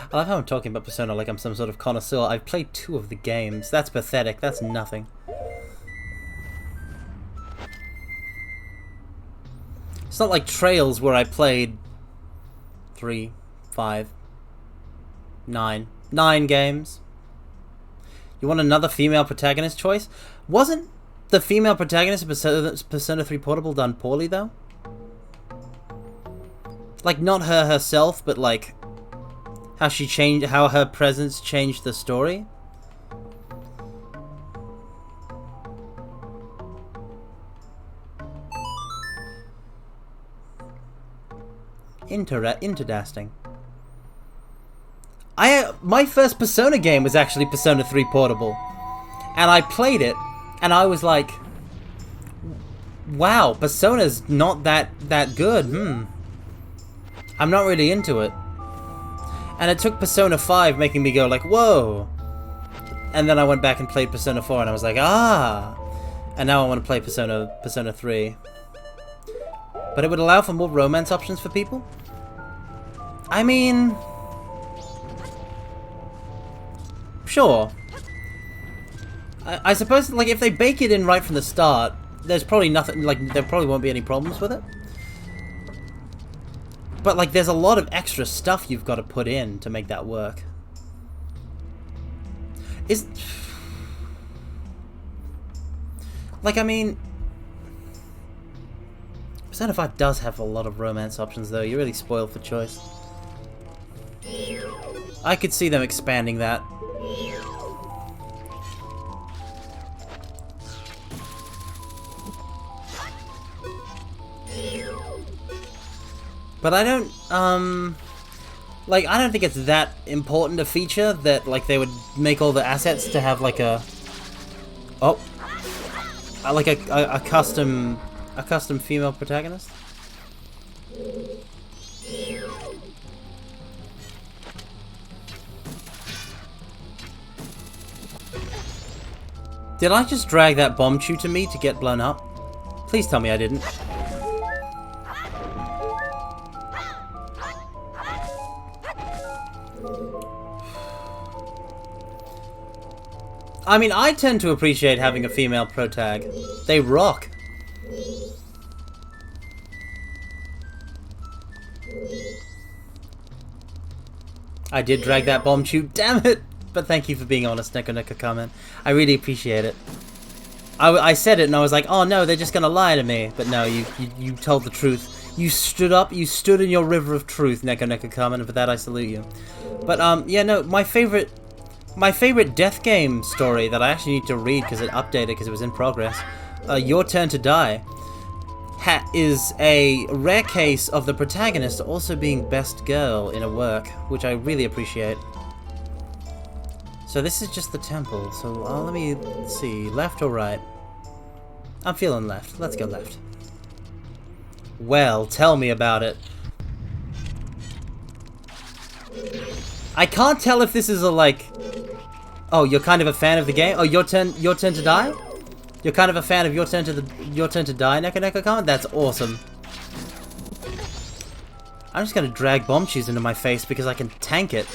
I love how I'm talking about Persona like I'm some sort of connoisseur. I've played 2 of the games. That's pathetic. That's nothing. It's not like Trails where I played 3, 5, 9 games. You want another female protagonist choice? Wasn't the female protagonist of Persona 3 Portable done poorly, though? Like, not her herself, but like how her presence changed the story? Interesting. My first Persona game was actually Persona 3 Portable. And I played it, and I was like, wow, Persona's not that good, I'm not really into it. And it took Persona 5 making me go like, whoa. And then I went back and played Persona 4, and I was like, ah. And now I want to play Persona 3. But it would allow for more romance options for people? I mean... Sure. I suppose, like, if they bake it in right from the start, there's probably nothing, like, there probably won't be any problems with it. But, like, there's a lot of extra stuff you've got to put in to make that work. Like, I mean... Persona 5 does have a lot of romance options, though. You're really spoiled for choice. I could see them expanding that. But I don't, like, I don't think it's that important a feature that, like, they would make all the assets to have, like, a... Oh. Like, a custom female protagonist? Did I just drag that bomb chew to me to get blown up? Please tell me I didn't. I mean, I tend to appreciate having a female protag. They rock. I did drag that bomb tube, damn it! But thank you for being honest, Neko comment. I really appreciate it. I said it and I was like, oh no, they're just gonna lie to me. But no, you told the truth. You stood up, you stood in your river of truth, Neko comment, and for that I salute you. But yeah, no, my favorite death game story that I actually need to read because it updated because it was in progress, Your Turn to Die, is a rare case of the protagonist also being best girl in a work, which I really appreciate. So this is just the temple, so let me see, left or right? I'm feeling left. Let's go left. Well, tell me about it. I can't tell if this is a, like... Oh, you're kind of a fan of the game? Oh, Your Turn to Die? You're kind of a fan of Your Turn to Die, Neko comment? That's awesome. I'm just gonna drag bomb chews into my face because I can tank it.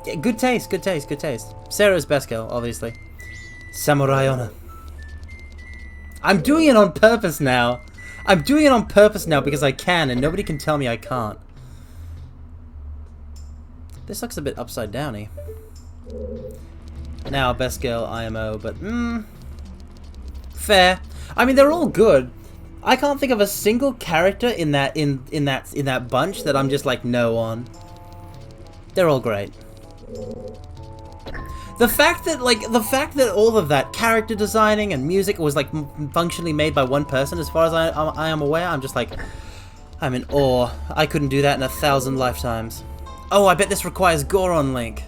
Yeah, good taste, good taste, good taste. Sarah's best girl, obviously. Samurai Honor. I'm doing it on purpose now. I'm doing it on purpose now because I can, and nobody can tell me I can't. This looks a bit upside downy. Now, best girl IMO, but fair. I mean, they're all good. I can't think of a single character in that bunch that I'm just like no on. They're all great. The fact that all of that character designing and music was like functionally made by one person, as far as I am aware, I'm just like, I'm in awe. I couldn't do that in 1,000 lifetimes. Oh, I bet this requires Goron Link.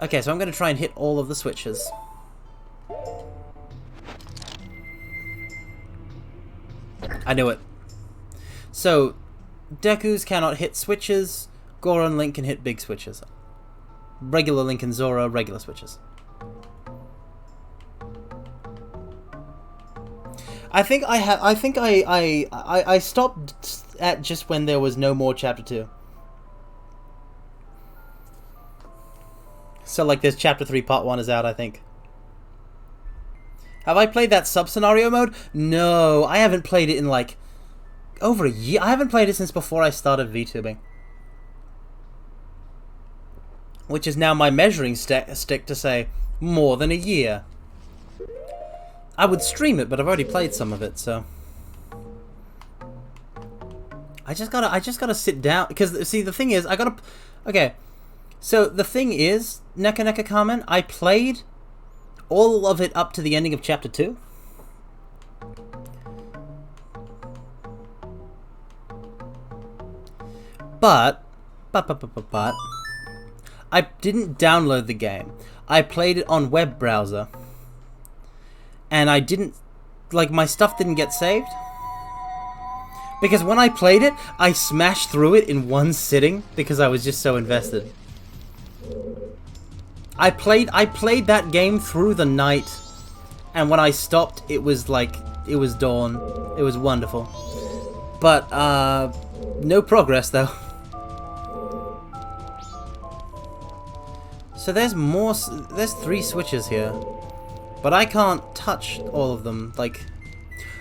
Okay, so I'm going to try and hit all of the switches. I knew it. So, Deku's cannot hit switches. Goron Link can hit big switches. Regular Link and Zora, regular switches. I think I stopped at just when there was no more Chapter 2. So, like, there's Chapter 3, Part 1 is out, I think. Have I played that sub-scenario mode? No, I haven't played it in, like, over a year. I haven't played it since before I started VTubing. Which is now my measuring stick to say, more than a year. I would stream it, but I've already played some of it, so... I just gotta sit down, because, see, the thing is, okay... So, the thing is, Neko comment, I played all of it up to the ending of Chapter 2. But, I didn't download the game. I played it on web browser. And I didn't, like, my stuff didn't get saved. Because when I played it, I smashed through it in one sitting because I was just so invested. I played that game through the night, and when I stopped, it was like, it was dawn. It was wonderful. But, no progress, though. So there's 3 switches here, but I can't touch all of them, like...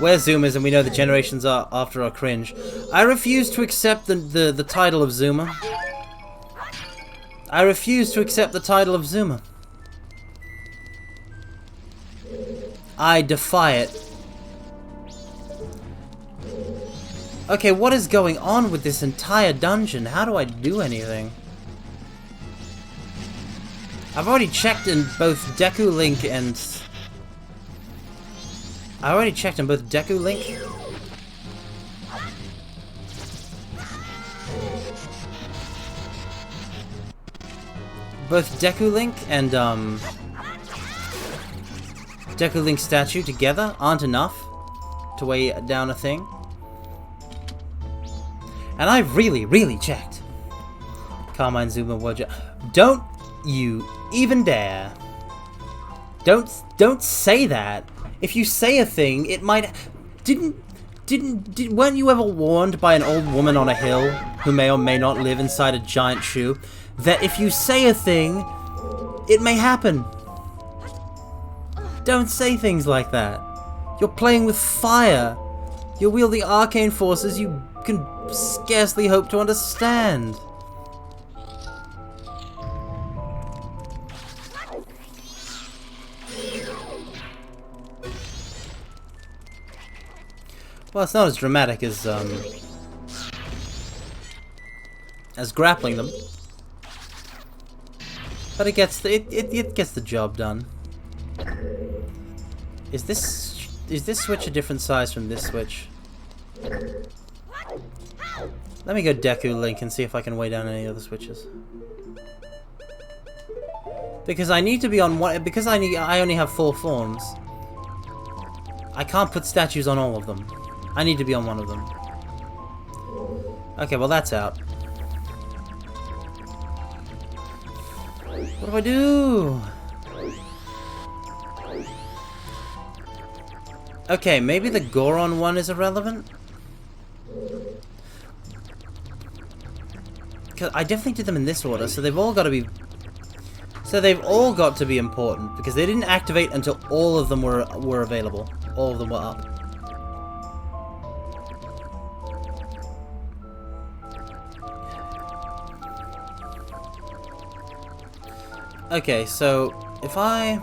We're Zoomers and we know the generations are after our cringe. I refuse to accept the title of Zoomer. I refuse to accept the title of Zoomer. I defy it. Okay, what is going on with this entire dungeon? How do I do anything? I've already checked in both Deku Link and... I already checked in both Deku Link... Both Deku Link and, Deku Link statue together aren't enough to weigh down a thing. And I've really checked. Carmine Zuma Wodja. Don't you even dare. Don't say that. If you say a thing, it might... Weren't you ever warned by an old woman on a hill, who may or may not live inside a giant shoe, that if you say a thing, it may happen? Don't say things like that. You're playing with fire. You're wielding arcane forces you can scarcely hope to understand. Well, it's not as dramatic as grappling them, but it gets the job done. Is this switch a different size from this switch? Let me go Deku Link and see if I can weigh down any other switches. Because I need to be on one. Because I only have 4 forms. I can't put statues on all of them. I need to be on one of them. Okay, well that's out. What do I do? Okay, maybe the Goron one is irrelevant? Cause I definitely did them in this order, so they've all got to be... So they've all got to be important, because they didn't activate until all of them were available. All of them were up. Okay, so if I...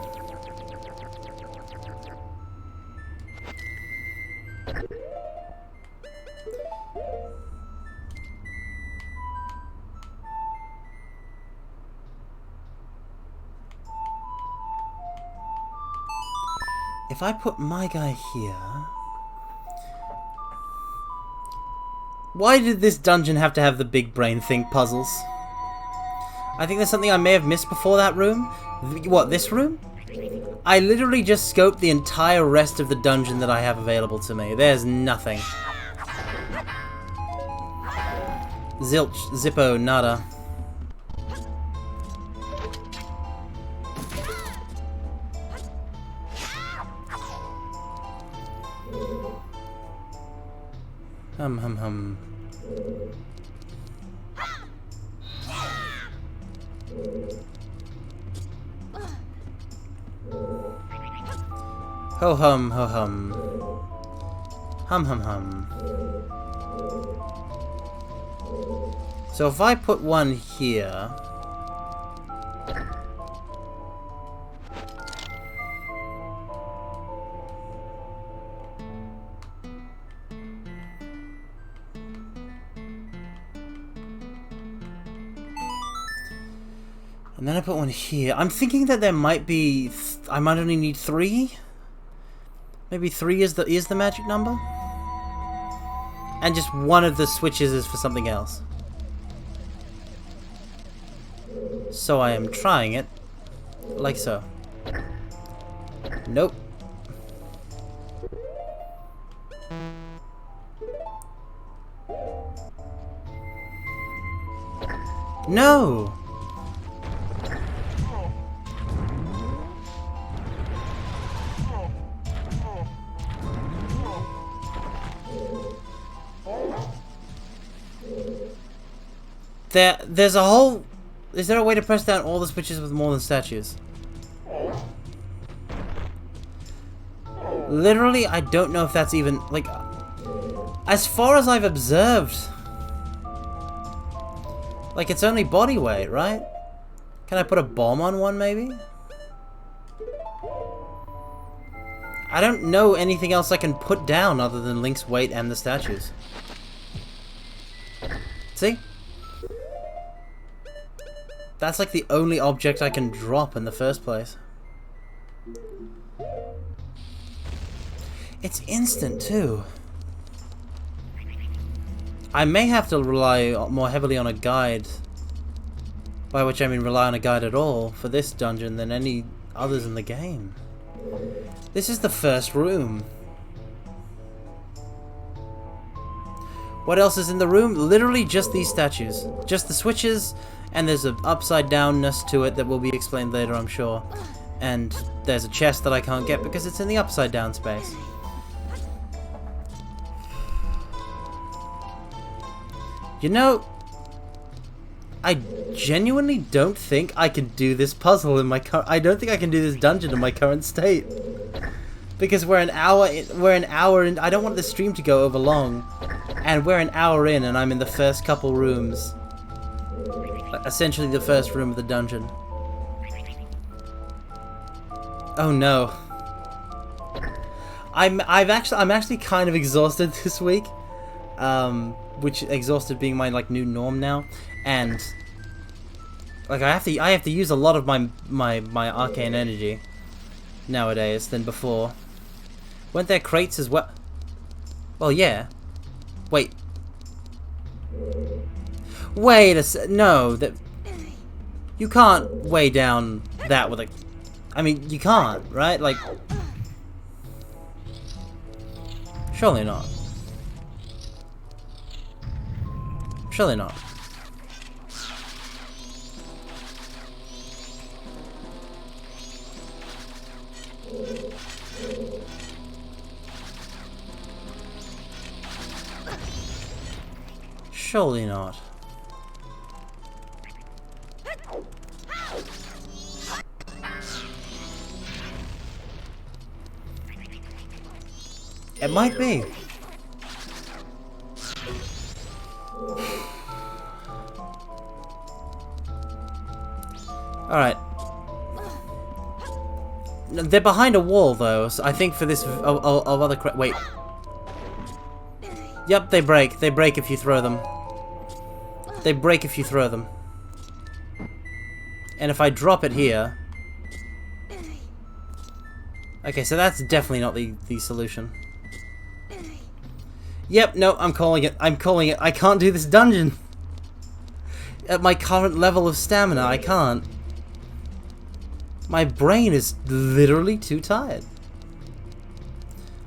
If I put my guy here... Why did this dungeon have to have the big brain think puzzles? I think there's something I may have missed before that room. What, this room? I literally just scoped the entire rest of the dungeon that I have available to me. There's nothing. Zilch, Zippo, nada. Hum. Ho hum, ho hum. Hum hum hum. So if I put one here... And then I put one here. I'm thinking that there might be... I might only need 3? Maybe 3 is the magic number? And just one of the switches is for something else. So I am trying it. Like so. Nope. No! There's a whole... Is there a way to press down all the switches with more than statues? Literally, I don't know if that's even, like, as far as I've observed, like, it's only body weight, right? Can I put a bomb on one, maybe? I don't know anything else I can put down other than Link's weight and the statues. See? That's like the only object I can drop in the first place. It's instant, too. I may have to rely more heavily on a guide, by which I mean rely on a guide at all, for this dungeon than any others in the game. This is the first room. What else is in the room? Literally just these statues. Just the switches, and there's an upside downness to it that will be explained later, I'm sure. And there's a chest that I can't get because it's in the upside down space. You know, I genuinely don't think I can do this puzzle in my I don't think I can do this dungeon in my current state. Because we're an hour in, I don't want the stream to go over long. And we're an hour in and I'm in the first couple rooms. Essentially the first room of the dungeon. Oh no. I'm actually kind of exhausted this week. Which exhausted being my like new norm now, and like I have to use a lot of my arcane energy nowadays than before. Weren't there crates as well? Well, yeah. Wait no, that you can't weigh down that with a. I mean, you can't, right? Like, surely not. Surely not. Surely not. It might be. Alright. They're behind a wall, though, so I think for this of other wait. Yep, they break. They break if you throw them. They break if you throw them. And if I drop it here... Okay, so that's definitely not the solution. Yep, no, I'm calling it. I'm calling it. I can't do this dungeon. At my current level of stamina, I can't. My brain is literally too tired.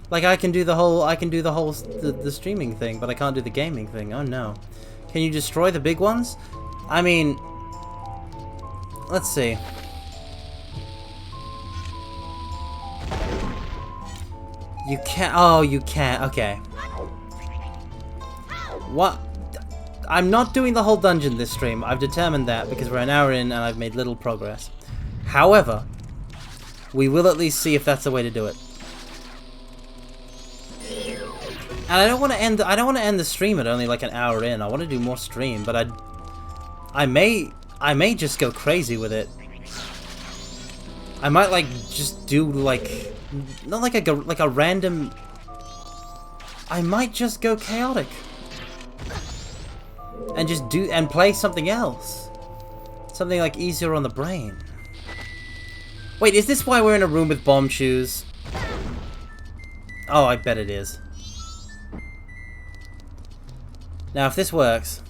Like I can do the whole the streaming thing, but I can't do the gaming thing. Oh no. Can you destroy the big ones? I mean, let's see. You can't. Oh, you can't. Okay. What? I'm not doing the whole dungeon this stream. I've determined that because we're an hour in and I've made little progress. However, we will at least see if that's the way to do it. And I don't want to end the stream at only like an hour in. I want to do more stream, but I may just go crazy with it. I might like just do like not like a random. I might just go chaotic and just do and play something else, something like easier on the brain. Wait, is this why we're in a room with bomb shoes? Oh, I bet it is. Now, if this works...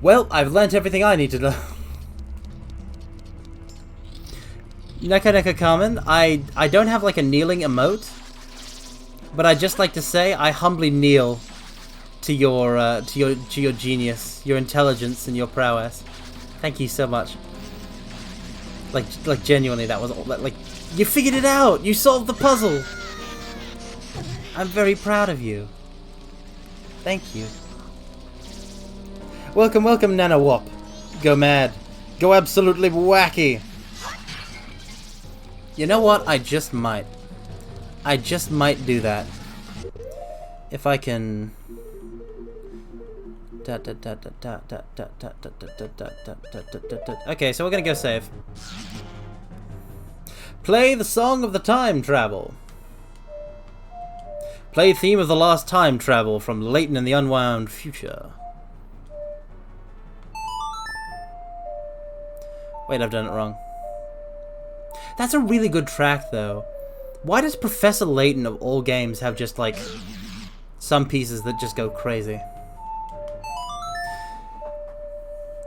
Well, I've learnt everything I need to know. Neka Neka Carmen, I don't have like a kneeling emote, but I'd just like to say I humbly kneel to your genius, your intelligence, and your prowess. Thank you so much. Like genuinely, that was like you figured it out. You solved the puzzle. I'm very proud of you. Thank you. Welcome, welcome, Nana Wop. Go mad. Go absolutely wacky. You know what? I just might do that. If I can... Okay, so we're gonna go save. Play the Song of the Time Travel. Play theme of the Last Time Travel from Leighton in the Unwound Future. Wait, I've done it wrong. That's a really good track, though. Why does Professor Layton of all games have just, like, some pieces that just go crazy?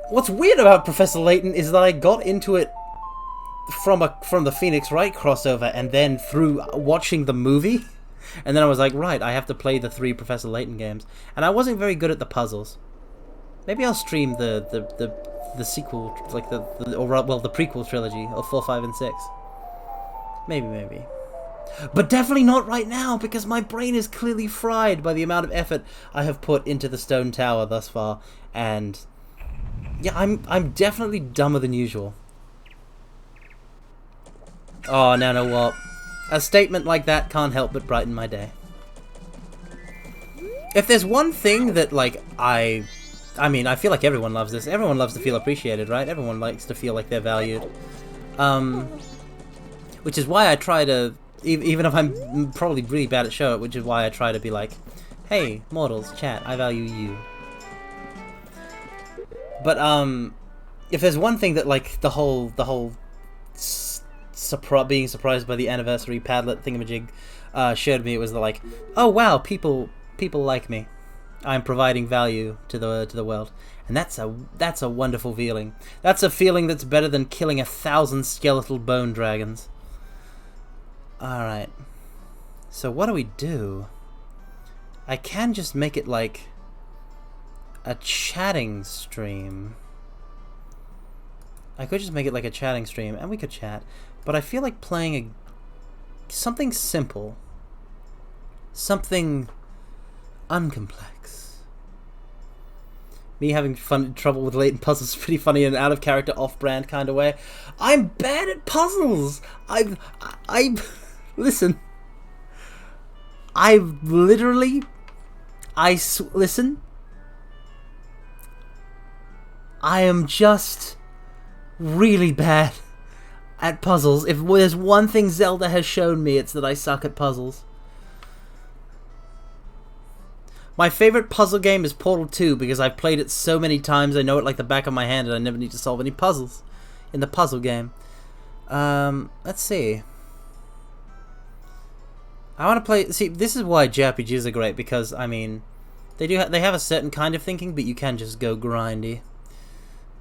What's weird about Professor Layton is that I got into it from the Phoenix Wright crossover, and then through watching the movie, and then I was like, right, I have to play the 3 Professor Layton games, and I wasn't very good at the puzzles. Maybe I'll stream the sequel, like the prequel trilogy of 4, 5, and 6. Maybe. But definitely not right now, because my brain is clearly fried by the amount of effort I have put into the Stone Tower thus far, and yeah, I'm definitely dumber than usual. Oh, no, what? A statement like that can't help but brighten my day. If there's one thing that, like, I mean, I feel like everyone loves this. Everyone loves to feel appreciated, right? Everyone likes to feel like they're valued. Which is why I try to, even if I'm probably really bad at show it, which is why I try to be like, hey, mortals, chat, I value you. But, if there's one thing that, like, the whole being surprised by the anniversary Padlet thingamajig showed me, it was like, oh wow, people like me. I'm providing value to the world, and that's a wonderful feeling. That's a feeling that's better than killing 1,000 skeletal bone dragons. All right. So what do we do? I can just make it like a chatting stream. I could just make it like a chatting stream, and we could chat. But I feel like playing something simple, something uncomplex. Me having trouble with latent puzzles is pretty funny in an out of character, off brand kind of way. I'm bad at puzzles. Listen. Listen. I am just really bad at puzzles. If there's one thing Zelda has shown me, it's that I suck at puzzles. My favorite puzzle game is Portal 2 because I've played it so many times, I know it like the back of my hand, and I never need to solve any puzzles in the puzzle game. Let's see. I want to play... See, this is why JRPGs are great, because, I mean, they have a certain kind of thinking, but you can just go grindy.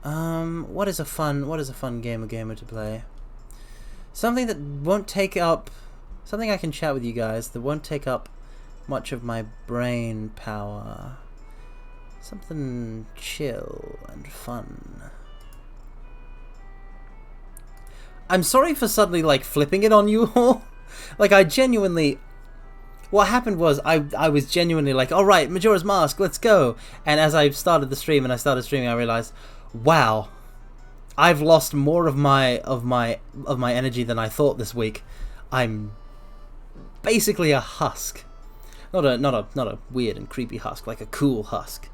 What is a fun gamer to play? Something that won't take up... Something I can chat with you guys that won't take up much of my brain power. Something chill and fun. I'm sorry for suddenly, like, flipping it on you all. Like, I genuinely... What happened was, I was genuinely like, alright, Majora's Mask, let's go! And as I started the stream and I started streaming, I realized, wow, I've lost more of my energy than I thought this week. I'm basically a husk. Not a weird and creepy husk, like a cool husk.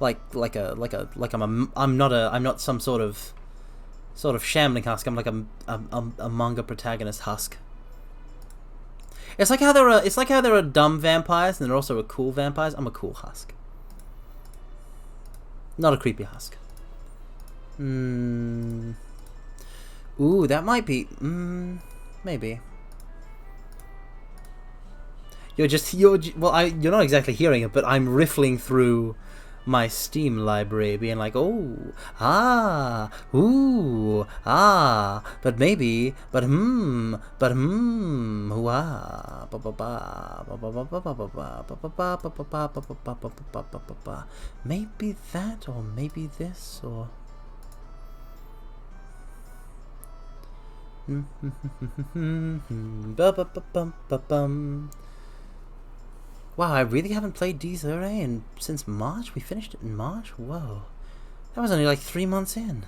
I'm not some sort of shambling husk. I'm like a manga protagonist husk. It's like how there are dumb vampires and there are also cool vampires. I'm a cool husk. Not a creepy husk. Ooh, that might be maybe. You're not exactly hearing it, but I'm riffling through my Steam library, being like, oh, ah, ooh, ah, but maybe, but ooh, ah, ba ba ba, ba ba ba ba ba ba ba ba ba ba ba ba ba ba ba. Maybe that, or maybe this, or. Ba ba ba bum ba bum. Wow, I really haven't played D-Zure since March? We finished it in March? Whoa. That was only like 3 months in.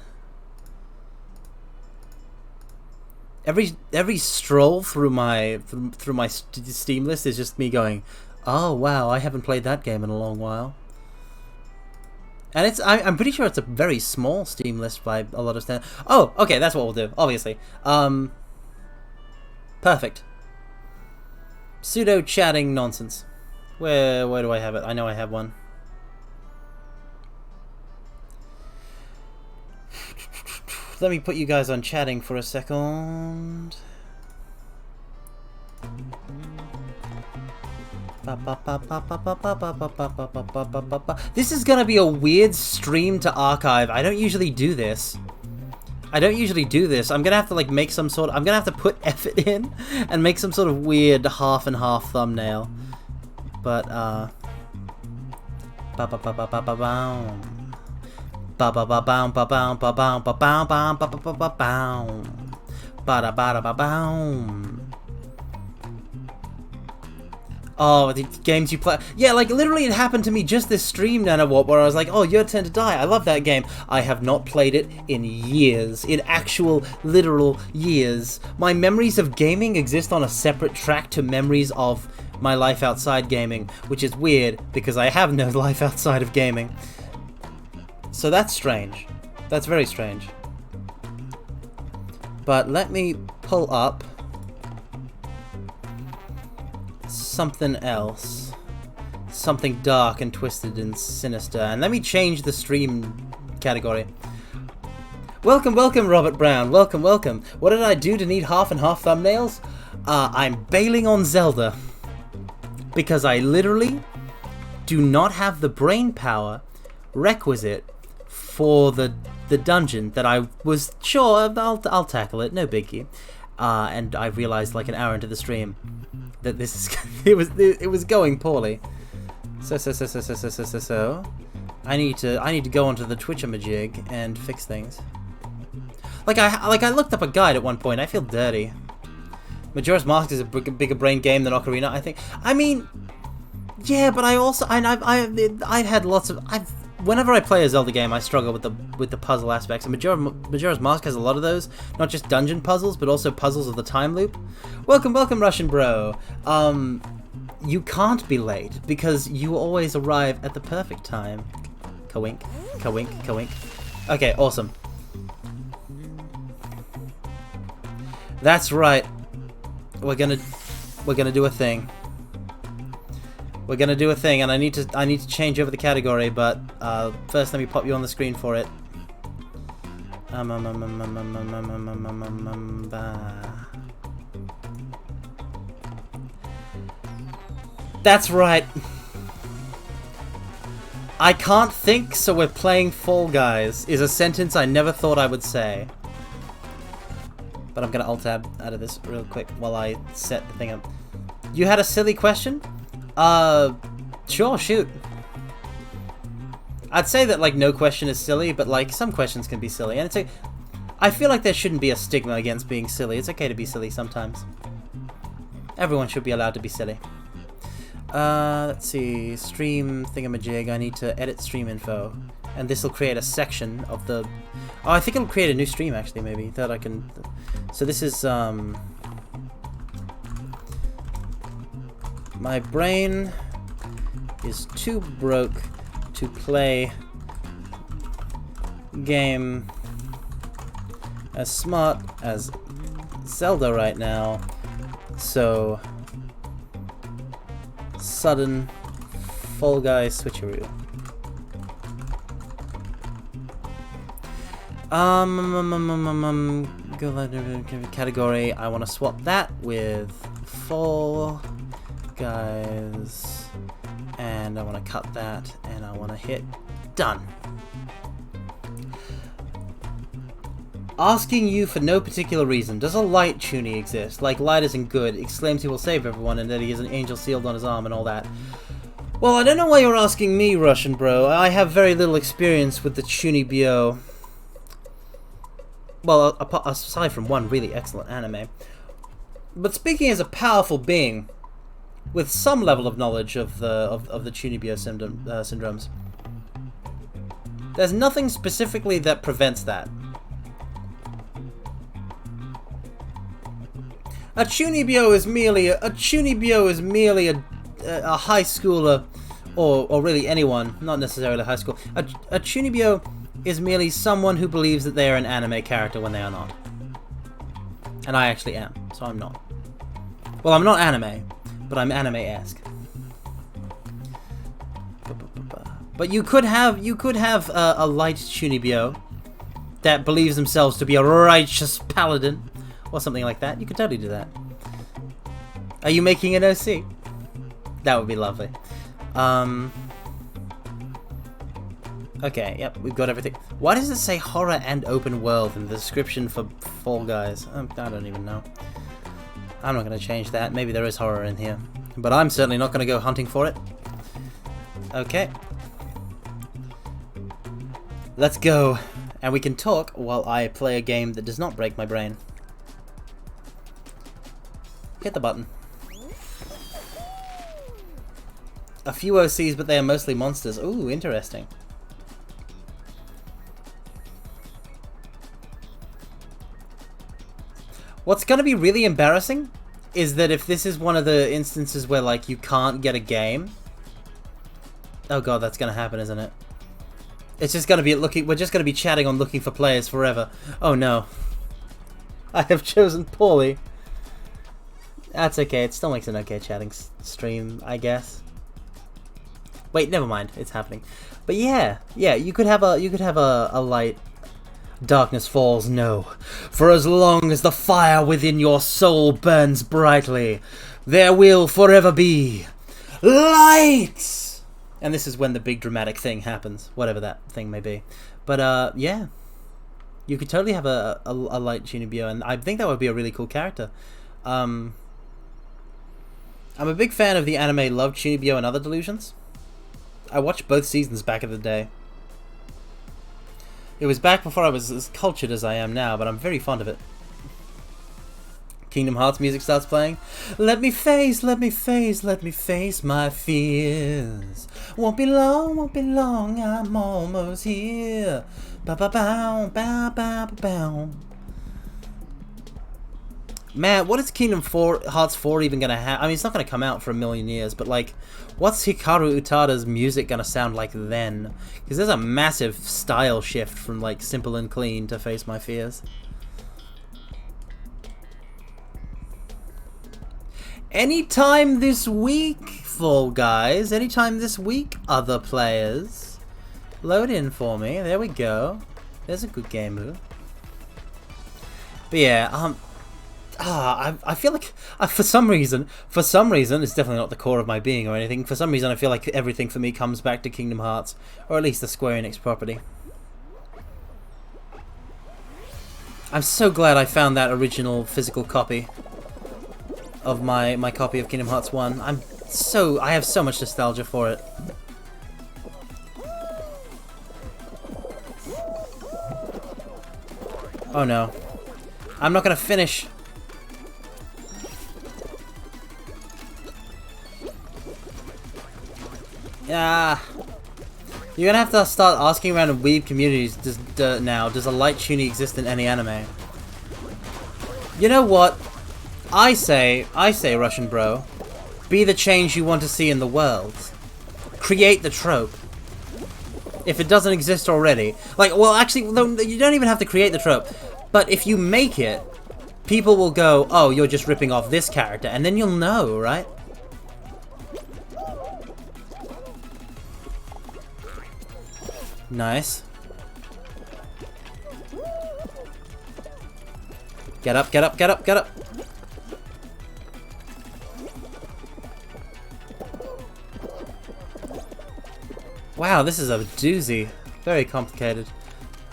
every stroll through my Steam list is just me going, oh wow, I haven't played that game in a long while. And I'm pretty sure it's a very small Steam list by a lot of standards. Oh, okay, that's what we'll do, obviously. Perfect. Pseudo chatting nonsense. Where do I have it? I know I have one. Let me put you guys on chatting for a second. This is gonna be a weird stream to archive. I don't usually do this. I'm gonna have to like make some sort of, I'm gonna have to put effort in and make some sort of weird half and half thumbnail. But oh, the games you play. Yeah, like literally it happened to me just this stream, Nanowart, where I was like, oh, Your Turn to Die. I love that game. I have not played it in years. In actual, literal years. My memories of gaming exist on a separate track to memories of my life outside gaming, which is weird because I have no life outside of gaming. So that's strange. That's very strange. But let me pull up something else. Something dark and twisted and sinister. And let me change the stream category. Welcome, welcome, Robert Brown. Welcome, welcome. What did I do to need half and half thumbnails? I'm bailing on Zelda. Because I literally do not have the brain power requisite for the dungeon that I was sure I'll tackle it, no biggie. And I realized like an hour into the stream that this is it was going poorly. So I need to go onto the Twitch-a-majig and fix things. Like I looked up a guide at one point. I feel dirty. Majora's Mask is a bigger brain game than Ocarina, I think. I mean, yeah, but I've had lots of whenever I play a Zelda game, I struggle with the puzzle aspects. And Majora's Mask has a lot of those, not just dungeon puzzles, but also puzzles of the time loop. Welcome, welcome, Russian bro. You can't be late because you always arrive at the perfect time. Ka-wink, ka-wink, ka-wink. Okay, awesome. That's right. We're gonna do a thing. We're gonna do a thing, and I need to change over the category, but first let me pop you on the screen for it. That's right. I can't think, so we're playing Fall Guys is a sentence I never thought I would say. But I'm gonna alt-tab out of this real quick while I set the thing up. You had a silly question? Sure, shoot. I'd say that, like, no question is silly, but, like, some questions can be silly. And it's like, I feel like there shouldn't be a stigma against being silly. It's okay to be silly sometimes. Everyone should be allowed to be silly. Let's see. Stream thingamajig. I need to edit stream info. And this will create a section of the... Oh, I think it'll create a new stream, actually, maybe. That I can... So this is, my brain is too broke to play game as smart as Zelda right now, so sudden Fall Guys switcheroo. Go category. I want to swap that with Fall Guys, and I want to cut that, and I want to hit done. Asking you for no particular reason. Does a light Chuny exist? Like light isn't good. Exclaims he will save everyone and that he has an angel sealed on his arm and all that. Well, I don't know why you're asking me, Russian bro. I have very little experience with the Chuny Bio. Well, aside from one really excellent anime. But speaking as a powerful being with some level of knowledge of the Chunibyo syndromes, there's nothing specifically that prevents that. A Chunibyo is merely a high schooler, or really anyone, not necessarily high school. A Chunibyo is merely someone who believes that they are an anime character when they are not. And I actually am, so I'm not. Well, I'm not anime, but I'm anime-esque. But you could have a light Chunibyo that believes themselves to be a righteous paladin, or something like that. You could totally do that. Are you making an OC? That would be lovely. Okay, yep, we've got everything. Why does it say horror and open world in the description for Fall Guys? I don't even know. I'm not going to change that. Maybe there is horror in here. But I'm certainly not going to go hunting for it. Okay. Let's go. And we can talk while I play a game that does not break my brain. Hit the button. A few OCs, but they are mostly monsters. Ooh, interesting. What's going to be really embarrassing is that if this is one of the instances where, like, you can't get a game... Oh god, that's going to happen, isn't it? It's just going to be we're just going to be chatting on looking for players forever. Oh no. I have chosen poorly. That's okay, it still makes an okay chatting stream, I guess. Wait, never mind, it's happening. But yeah, you could have a light... Darkness falls, no. For as long as the fire within your soul burns brightly, there will forever be light! And this is when the big dramatic thing happens, whatever that thing may be. But, yeah. You could totally have a light Chunibyo, and I think that would be a really cool character. I'm a big fan of the anime Love Chunibyo and Other Delusions. I watched both seasons back in the day. It was back before I was as cultured as I am now, but I'm very fond of it. Kingdom Hearts music starts playing. Let me face my fears. Won't be long, I'm almost here. Ba-ba-bow, bow-bow-bow. Man, what is Kingdom Hearts 4 even gonna have? I mean, it's not gonna come out for a million years, but like, what's Hikaru Utada's music gonna sound like then? Because there's a massive style shift from like Simple and Clean to Face My Fears. Anytime this week, Fall Guys. Anytime this week, other players. Load in for me. There we go. There's a good game move. But yeah, I feel like for some reason it's definitely not the core of my being or anything. For some reason I feel like everything for me comes back to Kingdom Hearts, or at least the Square Enix property. I'm so glad I found that original physical copy of my copy of Kingdom Hearts 1. I have so much nostalgia for it. Oh no. I'm not gonna finish. Yeah, you're gonna have to start asking around in weeb communities now. Does a light Chuni exist in any anime? You know what? I say, Russian bro, be the change you want to see in the world. Create the trope. If it doesn't exist already, like, well, actually, you don't even have to create the trope. But if you make it, people will go, "Oh, you're just ripping off this character," and then you'll know, right? Nice. Get up, get up, get up, get up. Wow, this is a doozy. Very complicated.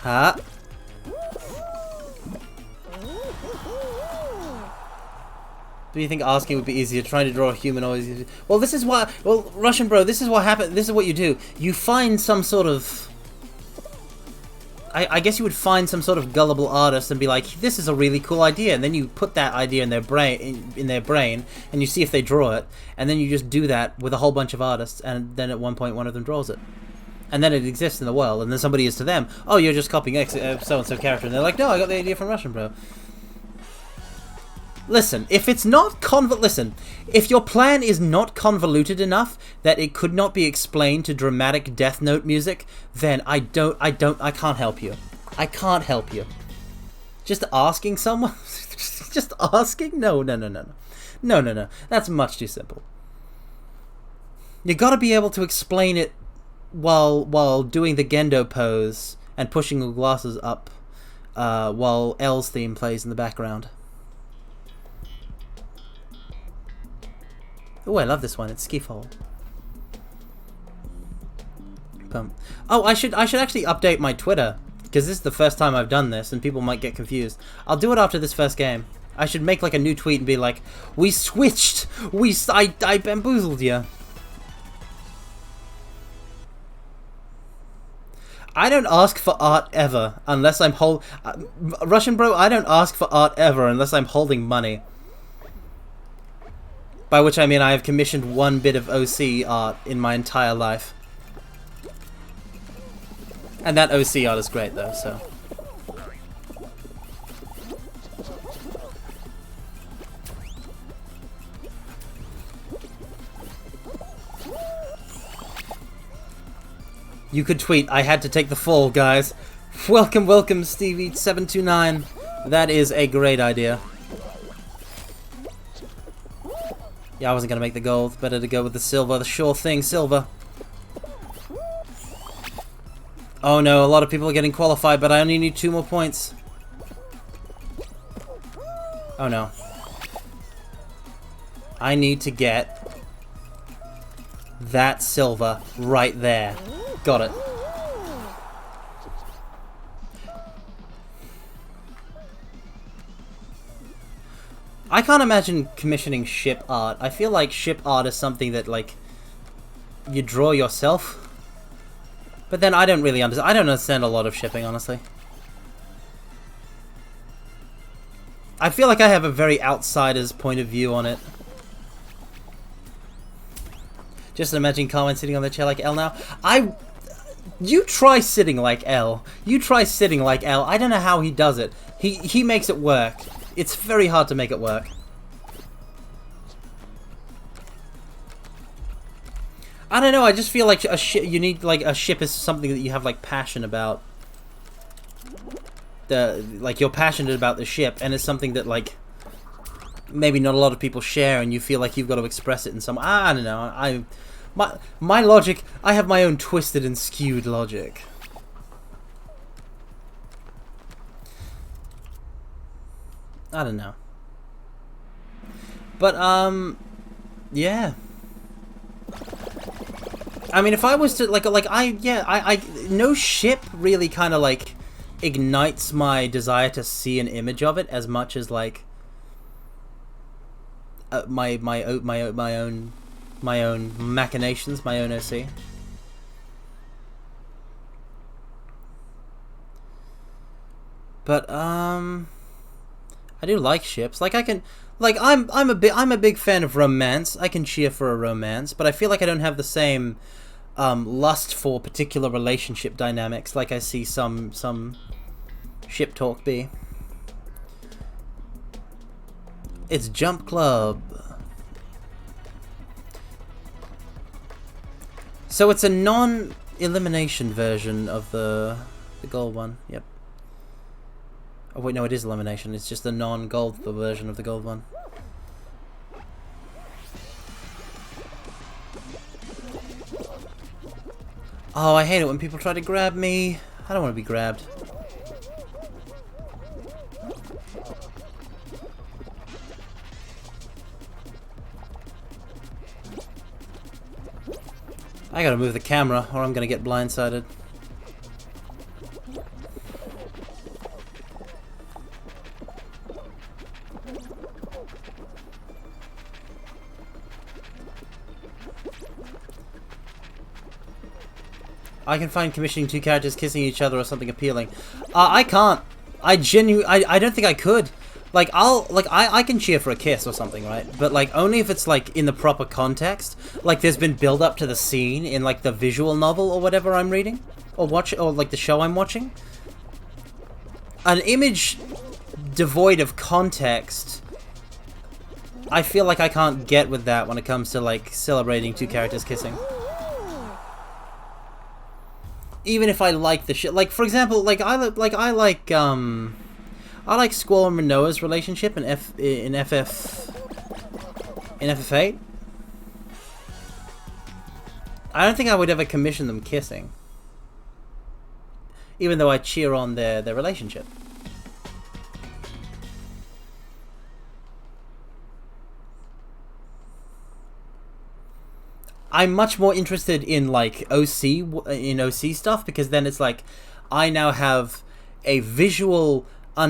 Ha. Do you think asking would be easier? Trying to draw a humanoid? Well, this is why. Well, Russian bro, this is what happened. This is what you do. You find some sort of. I guess you would find some sort of gullible artist and be like, "This is a really cool idea," and then you put that idea in their brain, and you see if they draw it, and then you just do that with a whole bunch of artists, and then at one point one of them draws it, and then it exists in the world, and then somebody is to them, "Oh, you're just copying X so and so character," and they're like, "No, I got the idea from Russian bro." Listen, if it's not listen, if your plan is not convoluted enough that it could not be explained to dramatic Death Note music, then I can't help you. I can't help you. Just asking someone? Just asking? No. No. That's much too simple. You gotta be able to explain it while doing the Gendo pose and pushing your glasses up while L's theme plays in the background. Oh, I love this one. It's Skiffle. Oh, I should actually update my Twitter, because this is the first time I've done this, and people might get confused. I'll do it after this first game. I should make like a new tweet and be like, "We switched. I bamboozled you." I don't ask for art ever unless I'm Russian bro, I don't ask for art ever unless I'm holding money. By which I mean I have commissioned one bit of OC art in my entire life. And that OC art is great though, so. You could tweet, "I had to take the fall, guys." Welcome, Stevie729. That is a great idea. Yeah, I wasn't gonna make the gold. Better to go with the silver. The sure thing, silver. Oh no, a lot of people are getting qualified, but I only need 2 more points. Oh no. I need to get that silver right there. Got it. I can't imagine commissioning ship art. I feel like ship art is something that, like, you draw yourself. But then I don't really understand. I don't understand a lot of shipping, honestly. I feel like I have a very outsider's point of view on it. Just imagine Carmen sitting on the chair like L now. You try sitting like L. You try sitting like L. I don't know how he does it. He makes it work. It's very hard to make it work. I don't know, I just feel like you need, like, a ship is something that you have, like, passion about. Like, you're passionate about the ship, and it's something that, like, maybe not a lot of people share, and you feel like you've got to express it in some... I don't know, my logic... I have my own twisted and skewed logic. I don't know. But, yeah. I mean, if I was to, no ship really kind of, like, ignites my desire to see an image of it as much as, like, my own machinations, my own OC. But, I do like ships. Like, I can... Like, I'm a big fan of romance. I can cheer for a romance, but I feel like I don't have the same lust for particular relationship dynamics like I see some ship talk be. It's Jump Club. So it's a non-elimination version of the gold one. Yep. Oh wait, no, it is elimination. It's just the non-gold version of the gold one. Oh, I hate it when people try to grab me. I don't want to be grabbed. I gotta move the camera or I'm gonna get blindsided. I can find commissioning 2 characters kissing each other or something appealing. I can't. I don't think I could. Like, I can cheer for a kiss or something, right? But, like, only if it's, like, in the proper context. Like, there's been build-up to the scene in, like, the visual novel or whatever I'm reading. Or like, the show I'm watching. An image devoid of context I feel like I can't get with that when it comes to like celebrating two characters kissing. Even if I like the shit, like for example, like I like Squall and Manoa's relationship in FF8. I don't think I would ever commission them kissing, even though I cheer on their relationship. I'm much more interested in like OC stuff, because then it's like I now have a visual I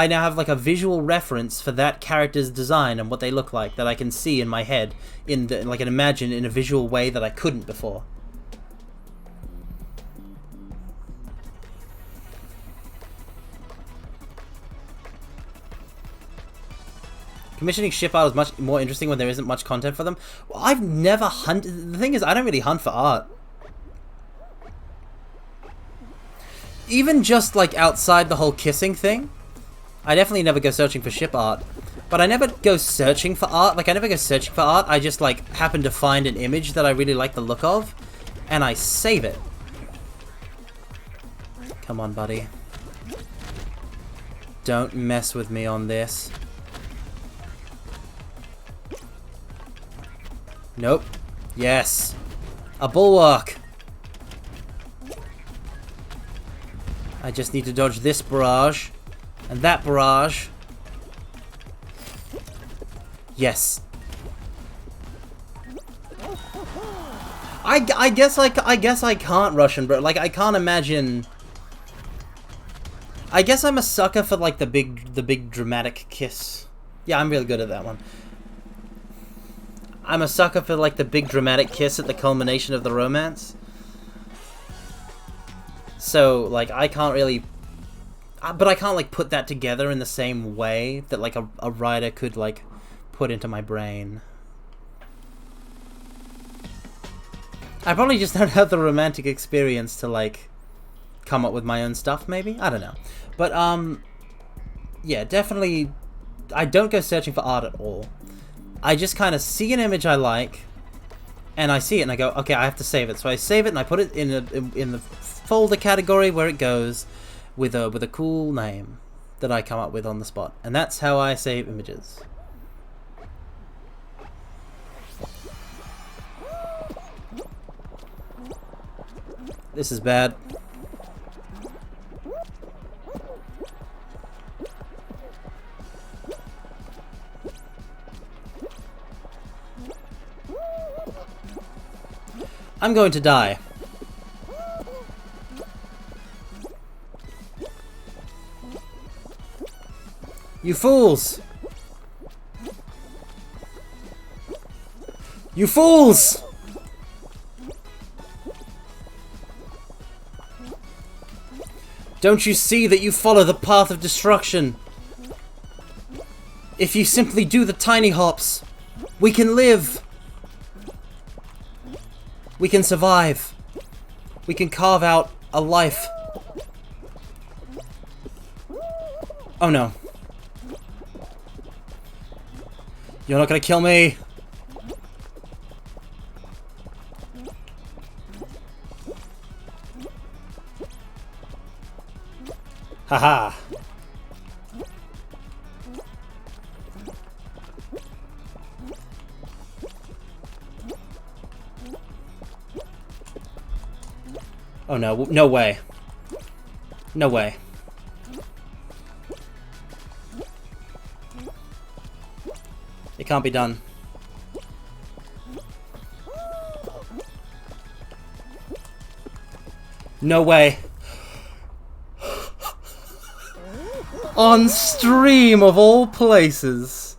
now have like a visual reference for that character's design and what they look like that I can see in my head like imagine in a visual way that I couldn't before. Commissioning ship art is much more interesting when there isn't much content for them. Well, I've never hunted. The thing is, I don't really hunt for art. Even just like outside the whole kissing thing, I definitely never go searching for ship art. But I never go searching for art. Like, I never go searching for art. I just like happen to find an image that I really like the look of, and I save it. Come on, buddy. Don't mess with me on this. Nope. Yes. A bulwark. I just need to dodge this barrage. And that barrage. Yes. I guess I can't Russian, but like I can't imagine. I guess I'm a sucker for like the big dramatic kiss. Yeah, I'm really good at that one. I'm a sucker for like the big dramatic kiss at the culmination of the romance. So like I can't really, but I can't like put that together in the same way that like a writer could like put into my brain. I probably just don't have the romantic experience to like come up with my own stuff, maybe? I don't know. But yeah, definitely I don't go searching for art at all. I just kind of see an image I like, and I see it and I go, okay, I have to save it. So I save it and I put it in the folder category where it goes with a cool name that I come up with on the spot. And that's how I save images. This is bad. I'm going to die. You fools! You fools! Don't you see that you follow the path of destruction? If you simply do the tiny hops, we can live. We can survive. We can carve out a life. Oh no. You're not gonna kill me. Haha. Oh no, no way. No way. It can't be done. No way. On stream of all places.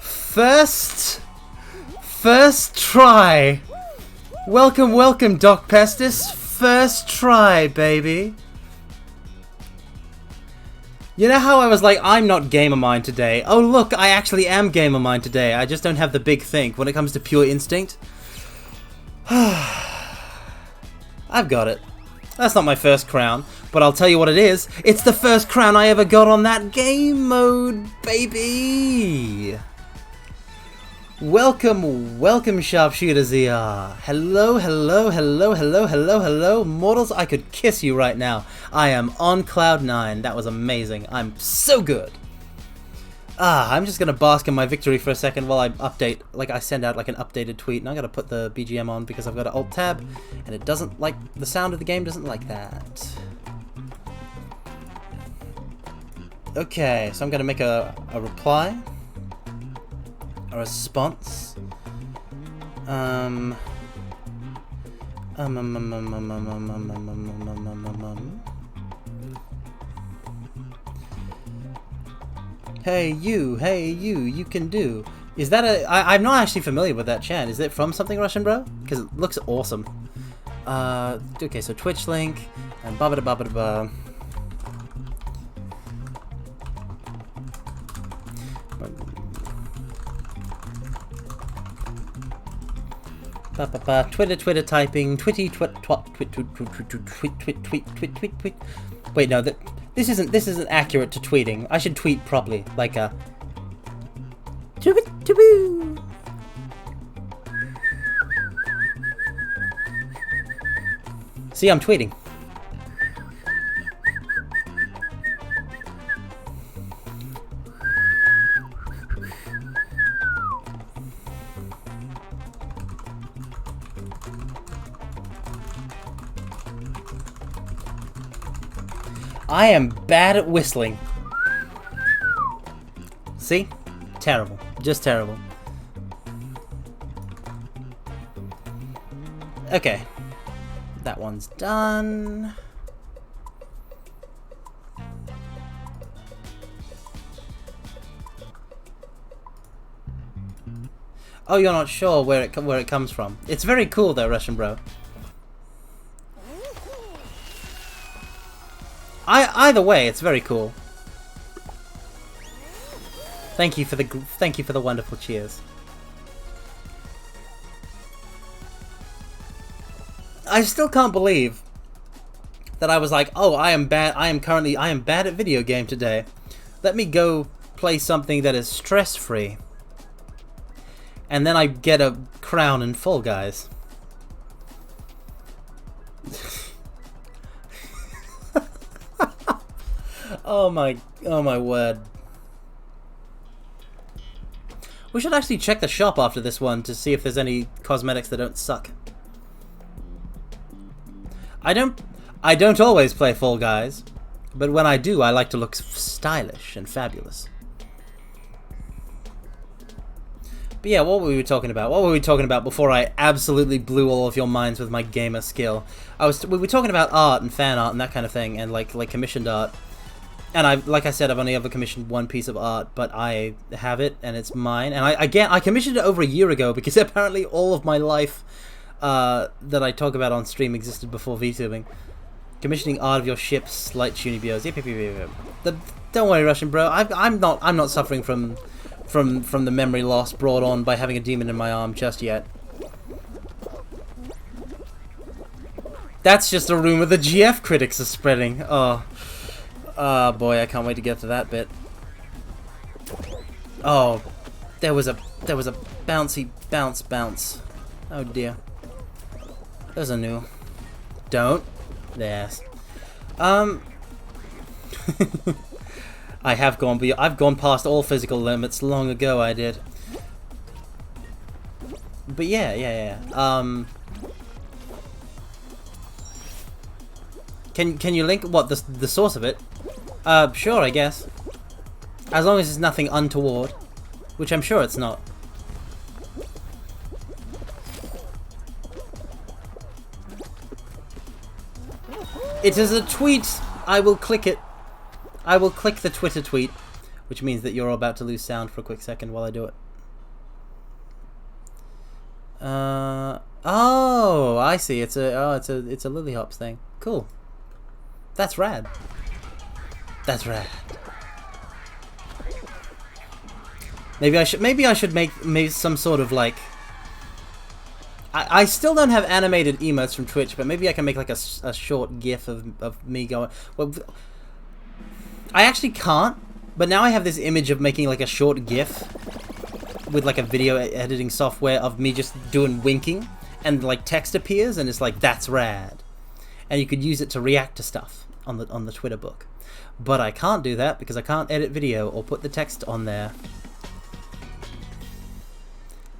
First try. Welcome, welcome, Doc Pestis. First try, baby. You know how I was like, I'm not Gamer Mind today. Oh look, I actually am Gamer Mind today. I just don't have the big think when it comes to pure instinct. I've got it. That's not my first crown, but I'll tell you what it is. It's the first crown I ever got on that game mode, baby! Welcome, sharpshooters ER. Hello, mortals. I could kiss you right now. I am on cloud 9. That was amazing. I'm so good. I'm just gonna bask in my victory for a second while I update, like I send out like an updated tweet, and I gotta put the BGM on because I've got an alt tab, and it doesn't like, the sound of the game doesn't like that. Okay, so I'm gonna make a reply. A response. Hey you, you can do. Is that a... I'm not actually familiar with that chant. Is it from something Russian, bro? Because it looks awesome. Okay, so Twitch link, and ba-ba-da-ba-ba-da-ba. Twitter typing, tweet. Wait, no, this isn't accurate to tweeting. I should tweet properly, like a. See, I'm tweeting. I am bad at whistling. See? Terrible. Just terrible. Okay. That one's done. Oh, you're not sure where it comes from. It's very cool though, Russian bro. Either way, it's very cool. Thank you for the wonderful cheers. I still can't believe that I was like, oh, I am bad at video game today. Let me go play something that is stress-free. And then I get a crown in Fall Guys. Oh my word. We should actually check the shop after this one to see if there's any cosmetics that don't suck. I don't always play Fall Guys, but when I do, I like to look stylish and fabulous. But yeah, what were we talking about? What were we talking about before I absolutely blew all of your minds with my gamer skill? We were talking about art and fan art and that kind of thing, and like commissioned art. And like I said, I've only ever commissioned one piece of art, but I have it and it's mine. And I commissioned it over a year ago because apparently all of my life that I talk about on stream existed before VTubing. Commissioning art of your ships, light Chunibios. Yep. Don't worry, Russian bro. I'm not suffering from the memory loss brought on by having a demon in my arm just yet. That's just a rumor the GF critics are spreading. Oh boy, I can't wait to get to that bit. Oh, there was a bouncy bounce. Oh dear. There's a new. Don't. Yes. I've gone past all physical limits long ago. I did. But yeah. Can you link what the source of it? Sure, I guess. As long as it's nothing untoward, which I'm sure it's not. It is a tweet. I will click it. I will click the Twitter tweet, which means that you're about to lose sound for a quick second while I do it. Oh, I see. It's a Lily Hops thing. Cool. That's rad. That's rad. Maybe I should make some sort of like I still don't have animated emotes from Twitch, but maybe I can make like a short GIF of me going. Well, I actually can't, but now I have this image of making like a short GIF with like a video editing software of me just doing winking, and like text appears, and it's like, that's rad, and you could use it to react to stuff on the Twitter book. But I can't do that because I can't edit video or put the text on there.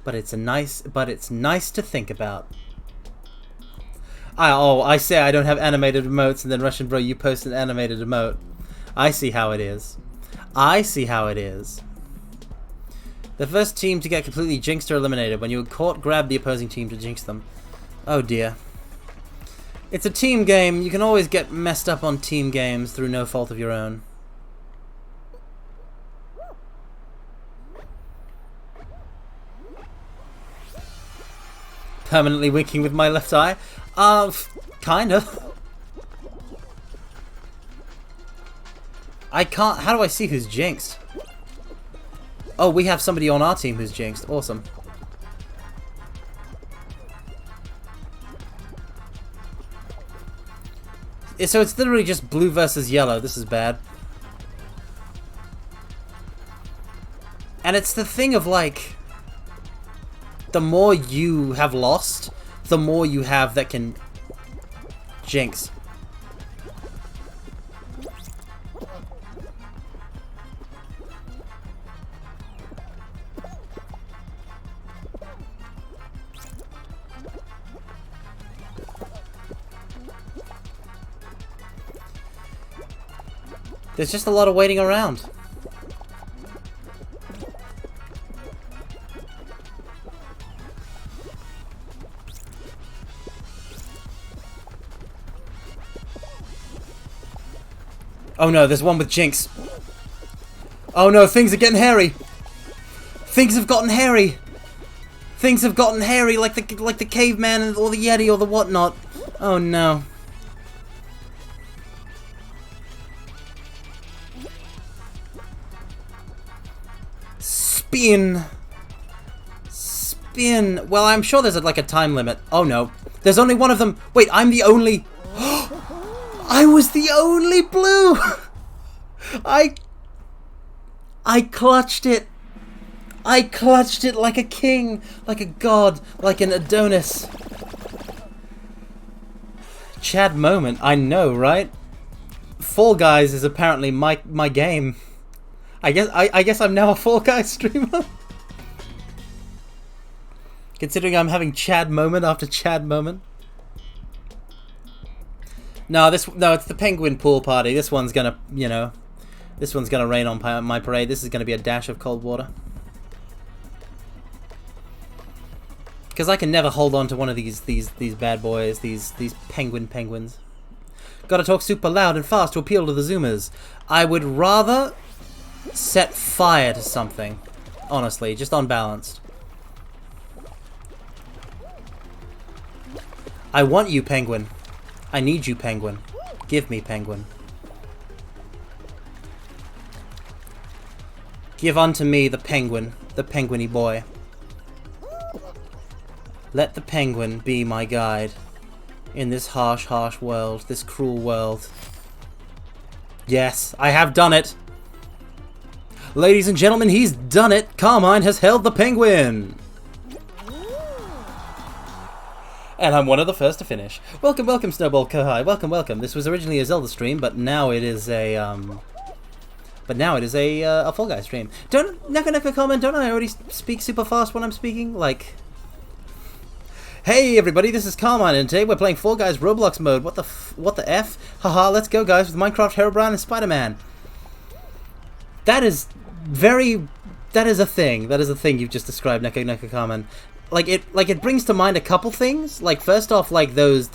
But it's nice to think about. I say I don't have animated emotes, and then Russian Bro, you post an animated emote. I see how it is. I see how it is. The first team to get completely jinxed or eliminated. When you are caught, grab the opposing team to jinx them. Oh dear. It's a team game. You can always get messed up on team games through no fault of your own. Permanently winking with my left eye? Kind of. I can't... How do I see who's jinxed? Oh, we have somebody on our team who's jinxed. Awesome. So it's literally just blue versus yellow. This is bad. And it's the thing of like... The more you have lost, the more you have that can jinx. There's just a lot of waiting around. Oh no, there's one with Jinx. Oh no, things are getting hairy. Things have gotten hairy. Things have gotten hairy like the caveman or the Yeti or the whatnot. Oh no. Spin. Spin. Well, I'm sure there's like a time limit. Oh no. There's only one of them. Wait, I'm the only... I was the only blue! I clutched it. I clutched it like a king, like a god, like an Adonis. Chad moment, I know, right? Fall Guys is apparently my game. I guess I'm now a Fall Guys streamer. Considering I'm having Chad moment after Chad moment. No, it's the penguin pool party. This one's gonna, you know, this one's gonna rain on my parade. This is gonna be a dash of cold water. Because I can never hold on to one of these bad boys, these penguins. Gotta talk super loud and fast to appeal to the Zoomers. I would rather set fire to something, honestly, just unbalanced. I want you, penguin. I need you, penguin. Give me, penguin. Give unto me the penguin, the penguiny boy. Let the penguin be my guide in this harsh, harsh world, this cruel world. Yes, I have done it. Ladies and gentlemen, he's done it. Carmine has held the penguin. And I'm one of the first to finish. Welcome, welcome, Snowball Kohai. Welcome, welcome. This was originally a Zelda stream, but now it is a Fall Guys stream. Don't Naka comment. Don't I already speak super fast when I'm speaking? Like, hey everybody, this is Carmine, and today we're playing Fall Guys Roblox mode. What the f? Haha, let's go, guys, with Minecraft, Herobrine, and Spider-Man. That is a thing. That is a thing you've just described, Naka Carmine. Like it brings to mind a couple things. Like, first off, like those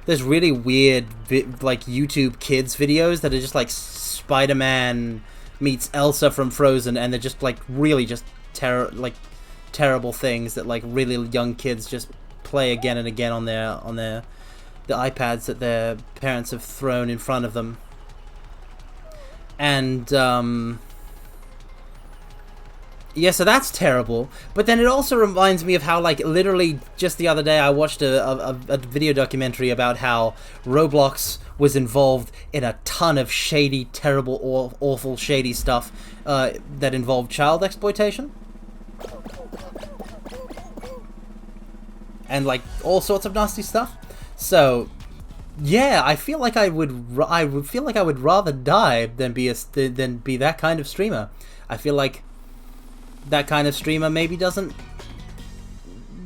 really weird like YouTube kids videos that are just like Spider-Man meets Elsa from Frozen, and they're just like really just terrible things that like really young kids just play again and again on the iPads that their parents have thrown in front of them. And Yeah, so that's terrible. But then it also reminds me of how, like, literally just the other day I watched a video documentary about how Roblox was involved in a ton of shady, terrible, awful, shady stuff that involved child exploitation. And, like, all sorts of nasty stuff. So, yeah, I feel like I would feel like I would rather die than be that kind of streamer. I feel like that kind of streamer maybe doesn't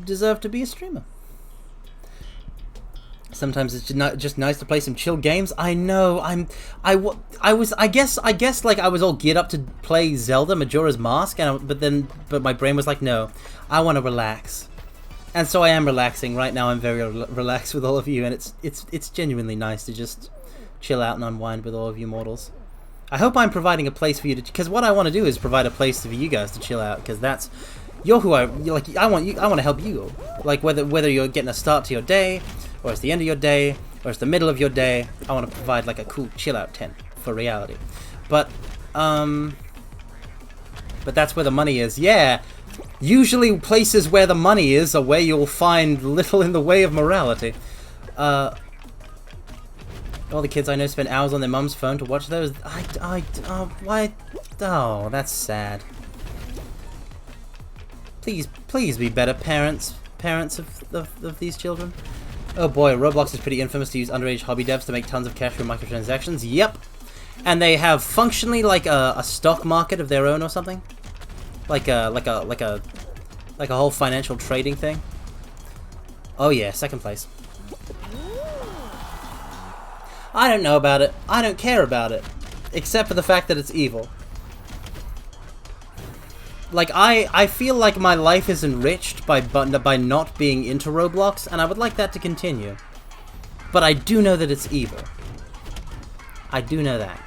deserve to be a streamer. Sometimes it's just nice to play some chill games. I know. I guess like I was all geared up to play Zelda Majora's Mask, but my brain was like, no, I want to relax. And so I am relaxing right now. I'm very relaxed with all of you, and it's genuinely nice to just chill out and unwind with all of you mortals. I hope I'm providing a place for you to, because what I want to do is provide a place for you guys to chill out, because you're like, I want to help you, like whether you're getting a start to your day, or it's the end of your day, or it's the middle of your day. I want to provide like a cool chill out tent for reality, but that's where the money is. Yeah, usually places where the money is are where you'll find little in the way of morality. All the kids I know spend hours on their mum's phone to watch those. Why? Oh, that's sad. Please be better parents of these children. Oh boy, Roblox is pretty infamous to use underage hobby devs to make tons of cash from microtransactions. Yep, and they have functionally like a stock market of their own or something, like a whole financial trading thing. Oh yeah, second place. I don't know about it. I don't care about it. Except for the fact that it's evil. Like, I feel like my life is enriched by not being into Roblox, and I would like that to continue. But I do know that it's evil. I do know that.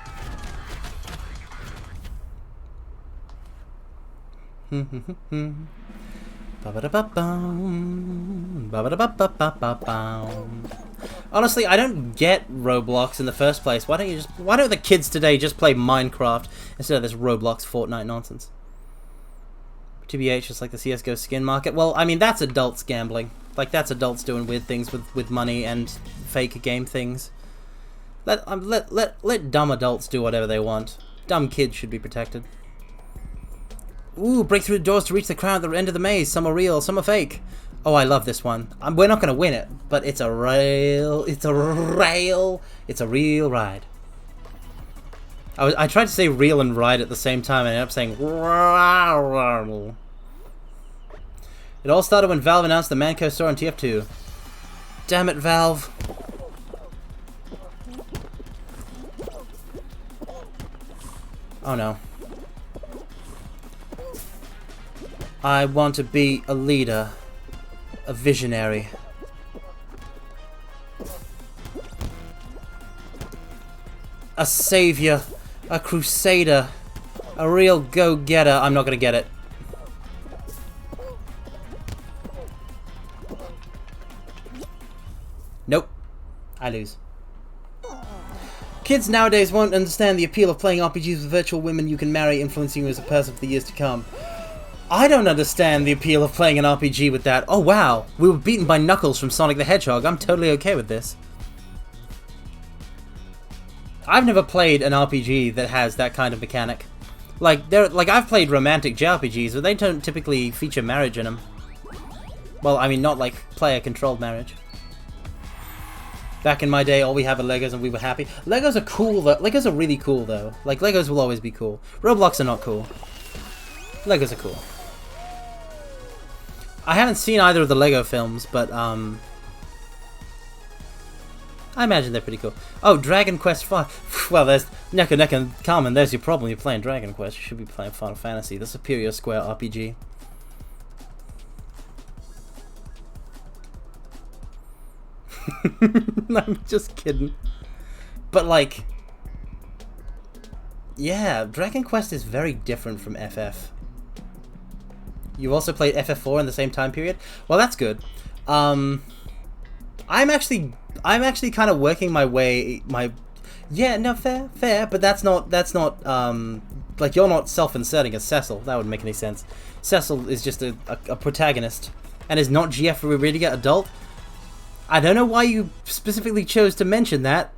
Honestly, I don't get Roblox in the first place. Why don't the kids today just play Minecraft instead of this Roblox Fortnite nonsense? TBH, just like the CSGO skin market. Well, I mean, that's adults gambling. Like, that's adults doing weird things with money and fake game things. Let dumb adults do whatever they want. Dumb kids should be protected. Ooh, break through the doors to reach the crown at the end of the maze. Some are real, some are fake. Oh, I love this one. We're not going to win it, but it's a real ride. I tried to say real and ride at the same time, and I ended up saying It all started when Valve announced the Manco store on TF2. Damn it, Valve. Oh no. I want to be a leader. A visionary. A savior. A crusader. A real go-getter. I'm not gonna get it. Nope. I lose. Kids nowadays won't understand the appeal of playing RPGs with virtual women you can marry, influencing you as a person for the years to come. I don't understand the appeal of playing an RPG with that. Oh wow, we were beaten by Knuckles from Sonic the Hedgehog. I'm totally okay with this. I've never played an RPG that has that kind of mechanic. Like I've played romantic JRPGs, but they don't typically feature marriage in them. Well, I mean, not like player-controlled marriage. Back in my day, all we have are Legos and we were happy. Legos are cool, though. Legos are really cool, though. Like, Legos will always be cool. Roblox are not cool. Legos are cool. I haven't seen either of the Lego films, but, I imagine they're pretty cool. Oh, Dragon Quest V. Well, there's Neko and Carmen, there's your problem. You're playing Dragon Quest. You should be playing Final Fantasy, the superior Square RPG. I'm just kidding. But, like, yeah, Dragon Quest is very different from FF. You also played FF4 in the same time period? Well, that's good. I'm actually kind of working my way. Yeah, no, fair, but that's not Like, you're not self-inserting as Cecil. That wouldn't make any sense. Cecil is just a protagonist, and is not GF Iridia adult. I don't know why you specifically chose to mention that.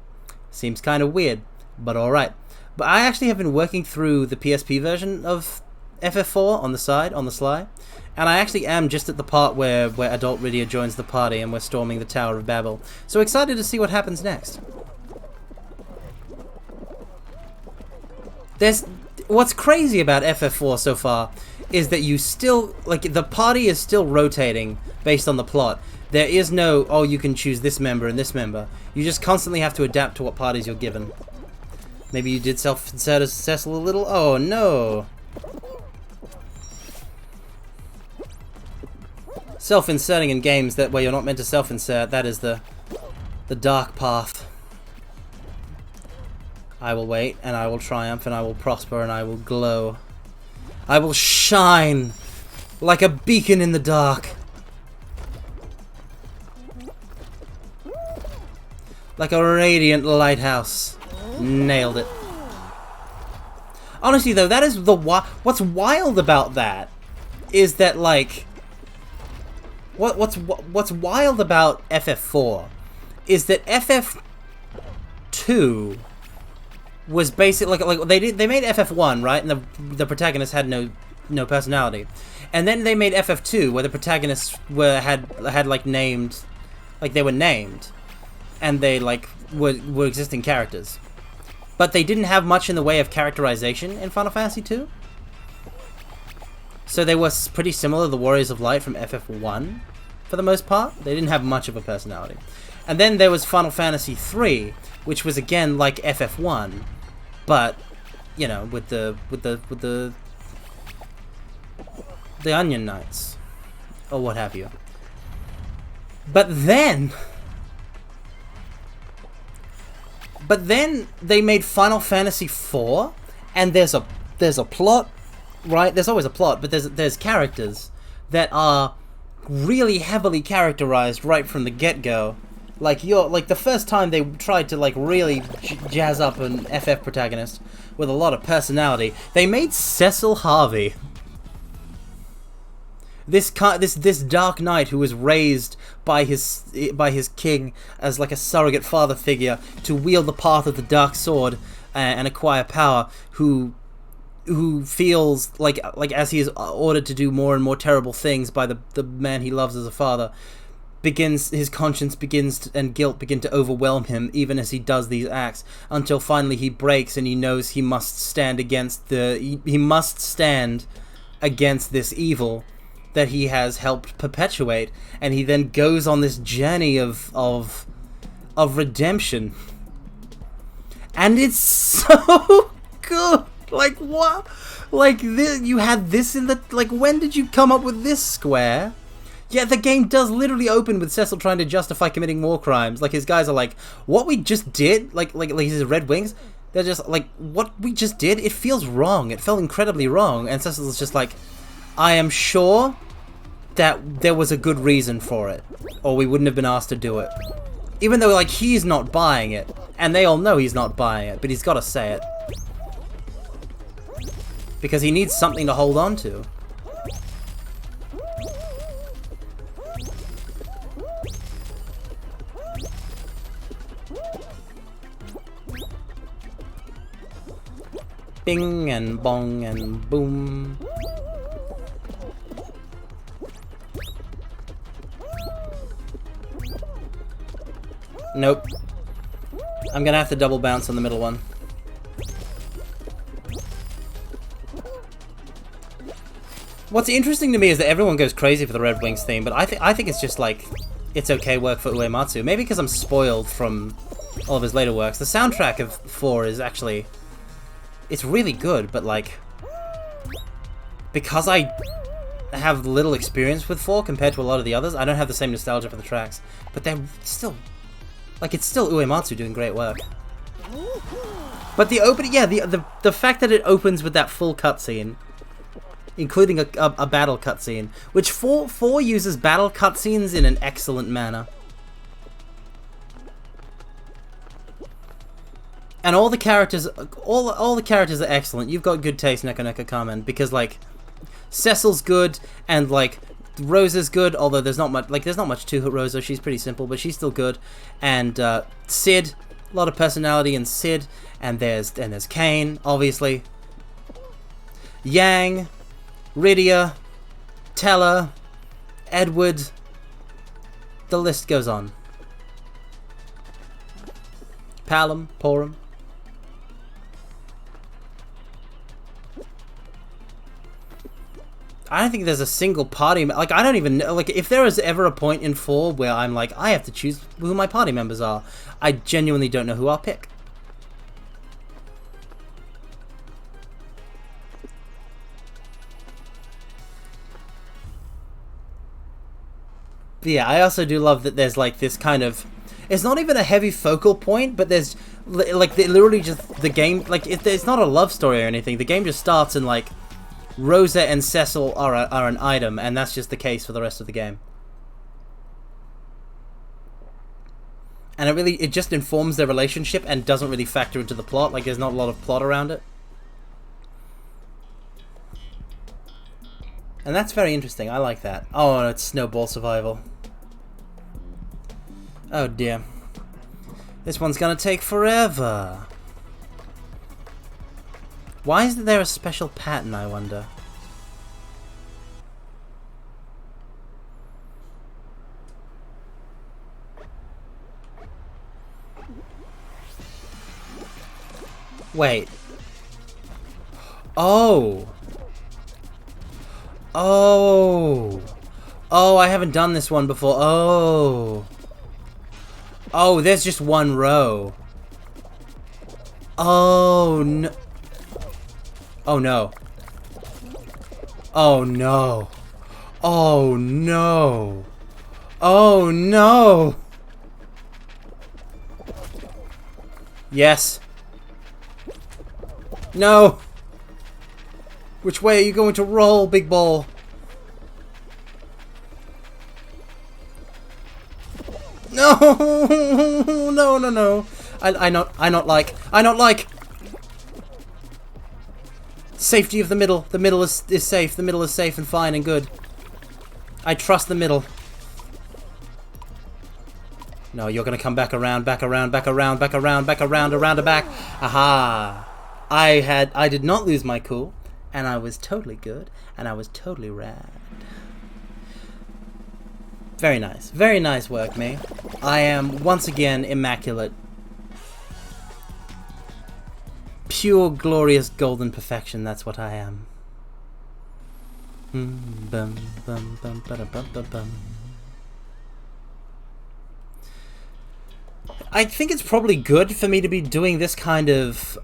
Seems kind of weird, but alright. But I actually have been working through the PSP version of FF4 on the sly, and I actually am just at the part where adult Rydia joins the party and we're storming the Tower of Babel. So excited to see what happens next. What's crazy about FF4 so far is that you still, like, the party is still rotating based on the plot. There is no, oh, you can choose this member and this member. You just constantly have to adapt to what parties you're given. Maybe you did self-insert as Cecil a little? Oh, no. Self-inserting in games where you're not meant to self-insert, that is the dark path. I will wait, and I will triumph, and I will prosper, and I will glow. I will shine like a beacon in the dark. Like a radiant lighthouse. Nailed it. Honestly, though, that is what's wild about that is that, like, what's wild about FF4 is that FF2 was basically like they made FF1, right, and the protagonist had no personality, and then they made FF2 where the protagonists had like named, like they were named, and they like were existing characters. But they didn't have much in the way of characterization in Final Fantasy II. So they were pretty similar to the Warriors of Light from FF1, for the most part. They didn't have much of a personality. And then there was Final Fantasy III, which was again like FF1, but you know, with the Onion Knights, or what have you. But then they made Final Fantasy IV, and there's a plot, right? There's always a plot, but there's characters that are really heavily characterized right from the get-go. Like the first time they tried to like really jazz up an FF protagonist with a lot of personality, they made Cecil Harvey. This Dark Knight who was raised by his king as like a surrogate father figure to wield the path of the dark sword and acquire power, who feels like as he is ordered to do more and more terrible things by the man he loves as a father, his conscience and guilt begin to overwhelm him even as he does these acts, until finally he breaks and he knows he must stand against this evil that he has helped perpetuate, and he then goes on this journey of redemption. And it's so good. Like, what? Like, you had this in the... Like, when did you come up with this, Square? Yeah, the game does literally open with Cecil trying to justify committing war crimes. Like, his guys are like, what we just did? Like his Red Wings? They're just like, what we just did? It feels wrong. It felt incredibly wrong. And Cecil's just like, I am sure that there was a good reason for it, or we wouldn't have been asked to do it. Even though, like, he's not buying it, and they all know he's not buying it, but he's got to say it. Because he needs something to hold on to. Bing and bong and boom. Nope. I'm gonna have to double bounce on the middle one. What's interesting to me is that everyone goes crazy for the Red Wings theme, but I think it's just like, it's okay work for Uematsu. Maybe because I'm spoiled from all of his later works. The soundtrack of 4 is actually, it's really good, but like, because I have little experience with 4 compared to a lot of the others, I don't have the same nostalgia for the tracks. But they're still, like, it's still Uematsu doing great work. But the opening, yeah, the fact that it opens with that full cutscene, including a battle cutscene, which 4 uses battle cutscenes in an excellent manner. And all the characters, all the characters are excellent. You've got good taste, Neko Neko Carmen, because like Cecil's good and like Rosa's good. Although there's not much to Rosa. She's pretty simple, but she's still good. And Sid, a lot of personality in Sid. And there's Kane, obviously. Yang, Rydia, Teller, Edward. The list goes on. Palom, Porum. I don't think there's a single party... Like, I don't even know... Like, if there is ever a point in 4 where I'm like, I have to choose who my party members are, I genuinely don't know who I'll pick. But yeah, I also do love that there's, like, this kind of... It's not even a heavy focal point, but there's, like, literally just the game... Like, it's not a love story or anything. The game just starts and, like... Rosa and Cecil are an item, and that's just the case for the rest of the game. And it just informs their relationship and doesn't really factor into the plot. Like, there's not a lot of plot around it. And that's very interesting. I like that. Oh, it's Snowball Survival. Oh dear. This one's gonna take forever. Why is there a special pattern, I wonder? Wait. Oh. Oh. Oh, I haven't done this one before. Oh. Oh, there's just one row. Oh, no. Oh no. Oh no. Oh no. Oh no. Yes. No. Which way are you going to roll, big ball? No. No, no, no. I not like. Safety of the middle. The middle is safe. The middle is safe and fine and good. I trust the middle. No, you're gonna come back around, back around, back around, back around, back around, around and back. Aha! I did not lose my cool, and I was totally good, and I was totally rad. Very nice. Very nice work, me. I am once again immaculate. Pure, glorious, golden perfection, that's what I am. Bum, bum, bum, bum, bum, bum. I think it's probably good for me to be doing this kind of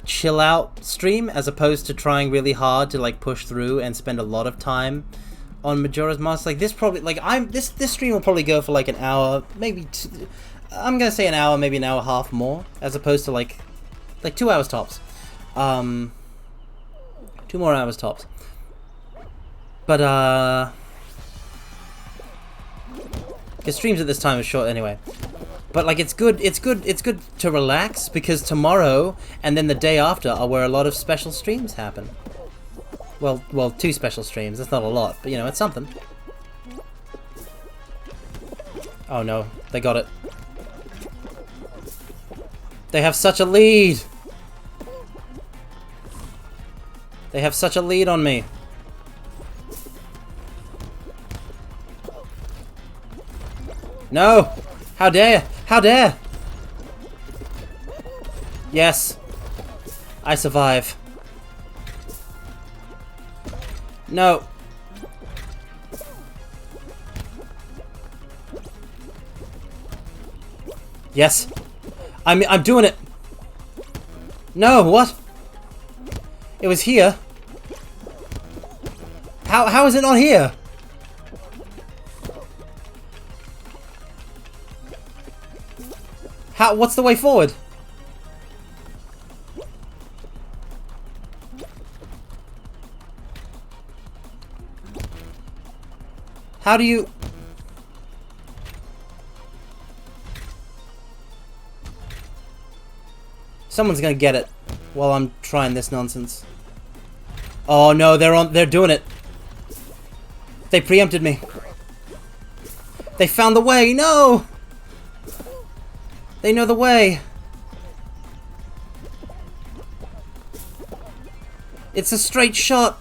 chill out stream as opposed to trying really hard to like push through and spend a lot of time on Majora's Mask. Like this probably this stream will probably go for like an hour, maybe I'm gonna say an hour, maybe an hour and a half more, as opposed to like 2 hours tops. 2 more hours tops. But because streams at this time are short anyway. But like it's good to relax because tomorrow and then the day after are where a lot of special streams happen. Well, 2 special streams. That's not a lot, but you know, it's something. Oh no, they got it. They have such a lead. They have such a lead on me. No! How dare! How dare! Yes. I survive. No. Yes. I'm doing it. No, what? It was here. How is it not here? What's the way forward? How do you... Someone's gonna get it while I'm trying this nonsense. Oh no, they're doing it. They preempted me. They found the way. No! They know the way. It's a straight shot.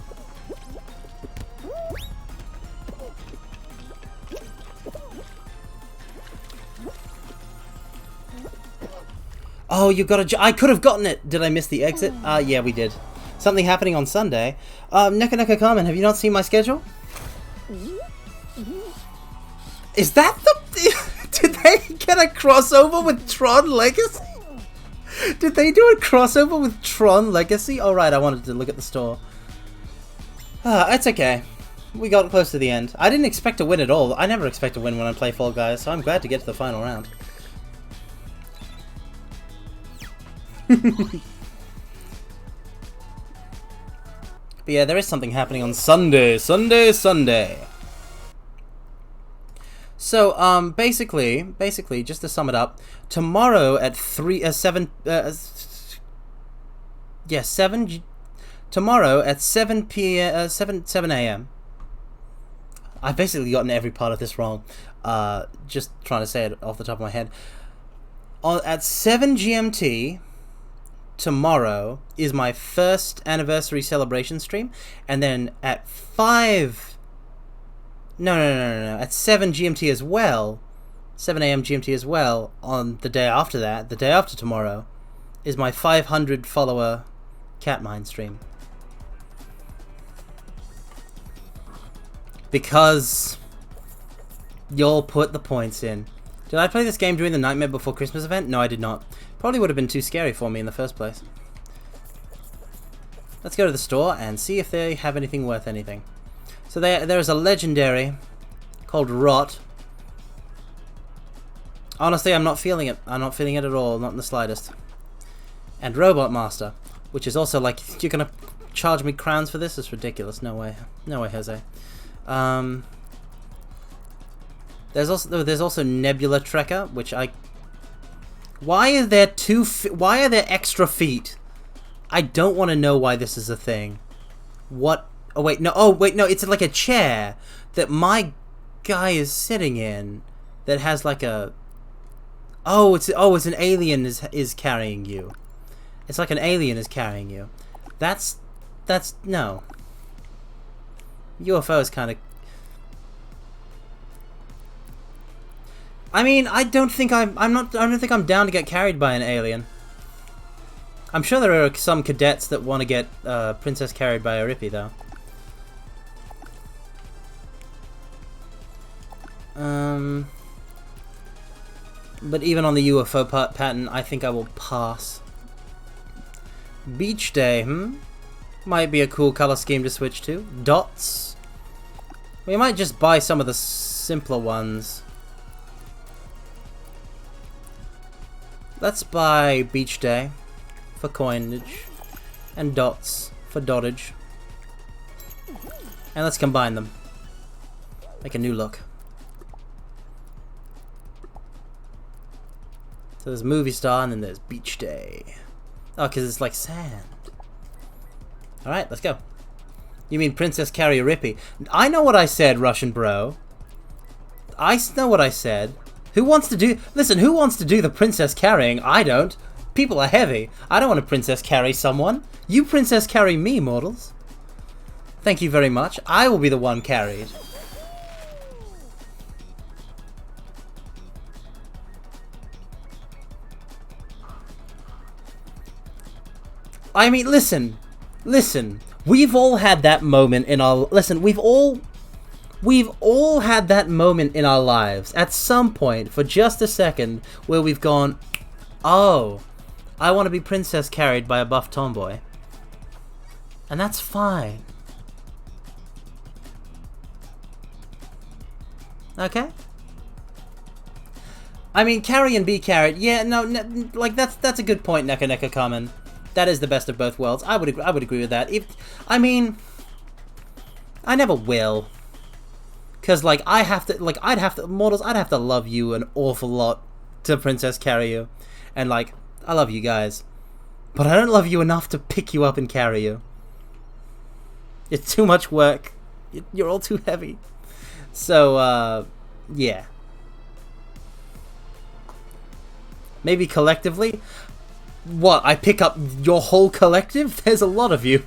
Oh, you got a... I could have gotten it. Did I miss the exit? Yeah, we did. Something happening on Sunday. Neka Carmen, have you not seen my schedule? Is that the... Did they get a crossover with Tron Legacy? Did they do a crossover with Tron Legacy? Oh, right, I wanted to look at the store. It's okay. We got close to the end. I didn't expect to win at all. I never expect to win when I play Fall Guys, so I'm glad to get to the final round. But yeah, there is something happening on Sunday. So, basically, just to sum it up, tomorrow at 7 tomorrow at 7 a.m. I've basically gotten every part of this wrong. Just trying to say it off the top of my head. At 7 GMT, tomorrow is my first anniversary celebration stream, and then at 5... No. At 7 GMT as well, 7 a.m. GMT as well, on the day after that, the day after tomorrow, is my 500 follower Catmine stream. Because y'all put the points in. Did I play this game during the Nightmare Before Christmas event? No, I did not. Probably would have been too scary for me in the first place. Let's go to the store and see if they have anything worth anything. So there is a legendary called Rot. Honestly, I'm not feeling it. I'm not feeling it at all, not in the slightest. And Robot Master, which is also like, you're gonna charge me crowns for this? It's ridiculous. No way. No way, Jose. There's also Nebula Trekker, which I... Why are there why are there extra feet? I don't want to know why this is a thing. What? Oh wait, no. Oh wait, no. It's like a chair that my guy is sitting in that has like a... it's an alien is carrying you. It's like an alien is carrying you. That's no. UFO is kind of... I mean, I don't think I don't think I'm down to get carried by an alien. I'm sure there are some cadets that want to get Princess carried by a Rippy, though. But even on the UFO pattern, I think I will pass. Beach Day, might be a cool color scheme to switch to. Dots. We might just buy some of the simpler ones. Let's buy Beach Day for coinage and Dots for dottage. And let's combine them. Make a new look. So there's Movie Star and then there's Beach Day. Oh, because it's like sand. Alright, let's go. You mean Princess Carry a Rippy? I know what I said, Russian bro. I know what I said. Who wants to do... Listen, who wants to do the princess carrying? I don't. People are heavy. I don't want to princess carry someone. You princess carry me, mortals. Thank you very much. I will be the one carried. I mean, listen. We've all had that moment in our... Listen, we've all had that moment in our lives at some point for just a second where we've gone, oh, I want to be princess carried by a buff tomboy. And that's fine. Okay? I mean, carry and be carried. Yeah, no, like that's a good point, Neka Carmen. That is the best of both worlds. I would agree with that. I mean, I never will. Cause like I'd have to love you an awful lot to princess carry you, and like I love you guys, but I don't love you enough to pick you up and carry you. It's too much work. You're all too heavy. So, yeah. Maybe collectively? What, I pick up your whole collective? There's a lot of you.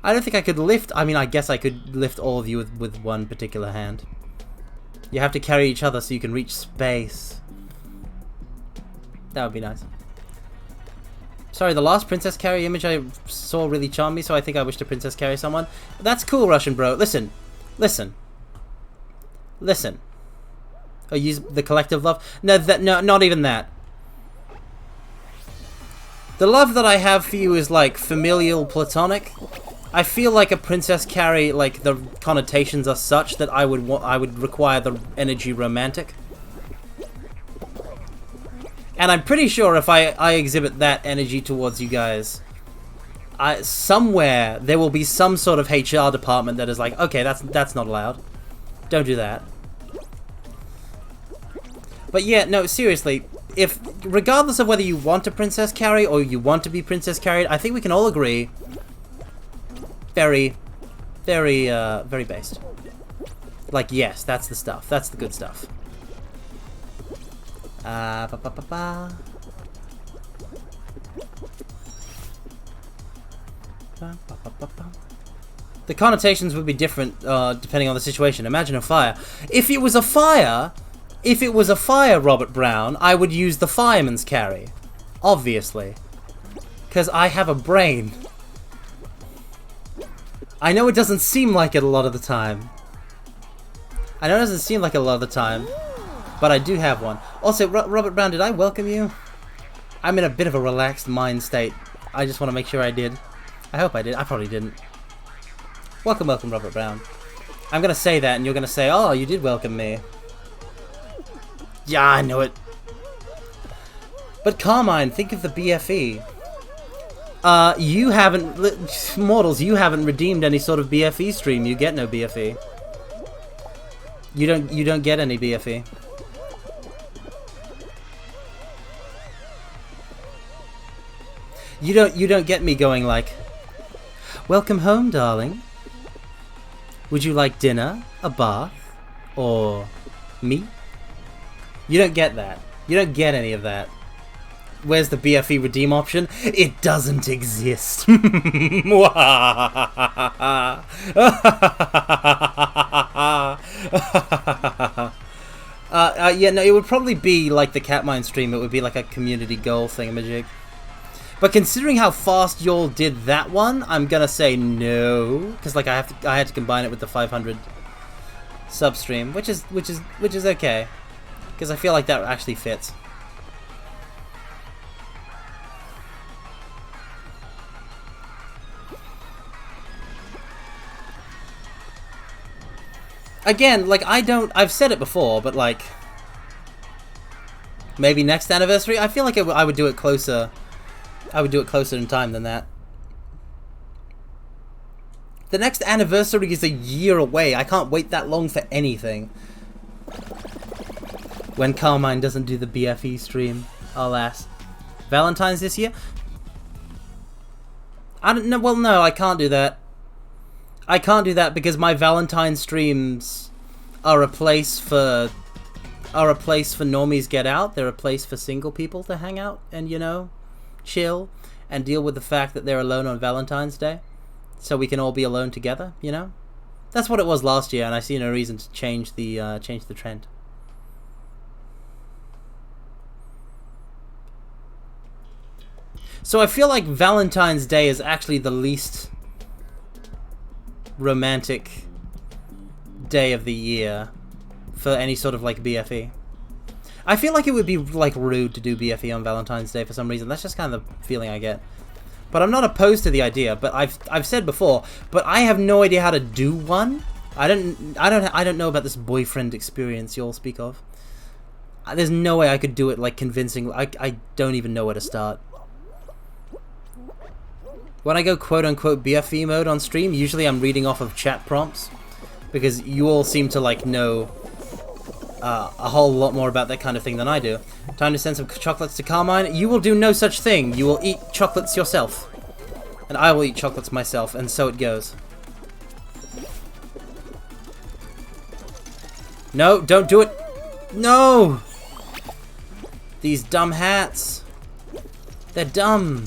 I don't think I could lift... I mean, I guess I could lift all of you with one particular hand. You have to carry each other so you can reach space. That would be nice. Sorry, the last princess carry image I saw really charmed me, so I think I wish to princess carry someone. That's cool, Russian bro. Listen. Listen. Listen. Oh, use the collective love? No, not even that. The love that I have for you is like familial, platonic. I feel like a princess carry, like the connotations are such that I would require the energy romantic. And I'm pretty sure if I exhibit that energy towards you guys, somewhere there will be some sort of HR department that is like, okay, that's not allowed. Don't do that. But yeah, no, seriously, if regardless of whether you want to princess carry or you want to be princess carried, I think we can all agree, very based. Like, yes, that's the stuff. That's the good stuff. The connotations would be different depending on the situation. Imagine a fire. If it was a fire, Robert Brown, I would use the fireman's carry. Obviously. Because I have a brain. I know it doesn't seem like it a lot of the time. I know it doesn't seem like it a lot of the time. But I do have one. Also, Robert Brown, did I welcome you? I'm in a bit of a relaxed mind state. I just want to make sure I did. I hope I did. I probably didn't. Welcome, welcome, Robert Brown. I'm going to say that, and you're going to say, oh, you did welcome me. Yeah, I know it. But Carmine, think of the BFE. You haven't... Mortals, you haven't redeemed any sort of BFE stream. You get no BFE. You don't get any BFE. You don't get me going like, welcome home, darling. Would you like dinner, a bath, or me? You don't get that. You don't get any of that. Where's the BFE redeem option? It doesn't exist. Yeah, no, it would probably be like the Catmine stream. It would be like a community goal thingamajig. But considering how fast y'all did that one, I'm gonna say no, because like I had to combine it with the 500 sub stream, which is okay, because I feel like that actually fits. Again, like I've said it before, but like maybe next anniversary. I feel like I would do it closer. I would do it closer in time than that. The next anniversary is a year away. I can't wait that long for anything. When Carmine doesn't do the BFE stream, alas. Valentine's this year? I don't know. Well, no, I can't do that. I can't do that because my Valentine streams are a place for normies get out. They're a place for single people to hang out and, you know, chill and deal with the fact that they're alone on Valentine's Day, so we can all be alone together, you know? That's what it was last year, and I see no reason to change the trend. So I feel like Valentine's Day is actually the least romantic day of the year for any sort of like BFE. I feel like it would be like rude to do BFE on Valentine's Day for some reason. That's just kind of the feeling I get. But I'm not opposed to the idea. But I've said before, but I have no idea how to do one. I don't know about this boyfriend experience you all speak of. There's no way I could do it like convincing. I don't even know where to start. When I go quote-unquote BFE mode on stream, usually I'm reading off of chat prompts, because you all seem to like know a whole lot more about that kind of thing than I do. Time to send some chocolates to Carmine. You will do no such thing. You will eat chocolates yourself. And I will eat chocolates myself, and so it goes. No, don't do it. No! These dumb hats. They're dumb.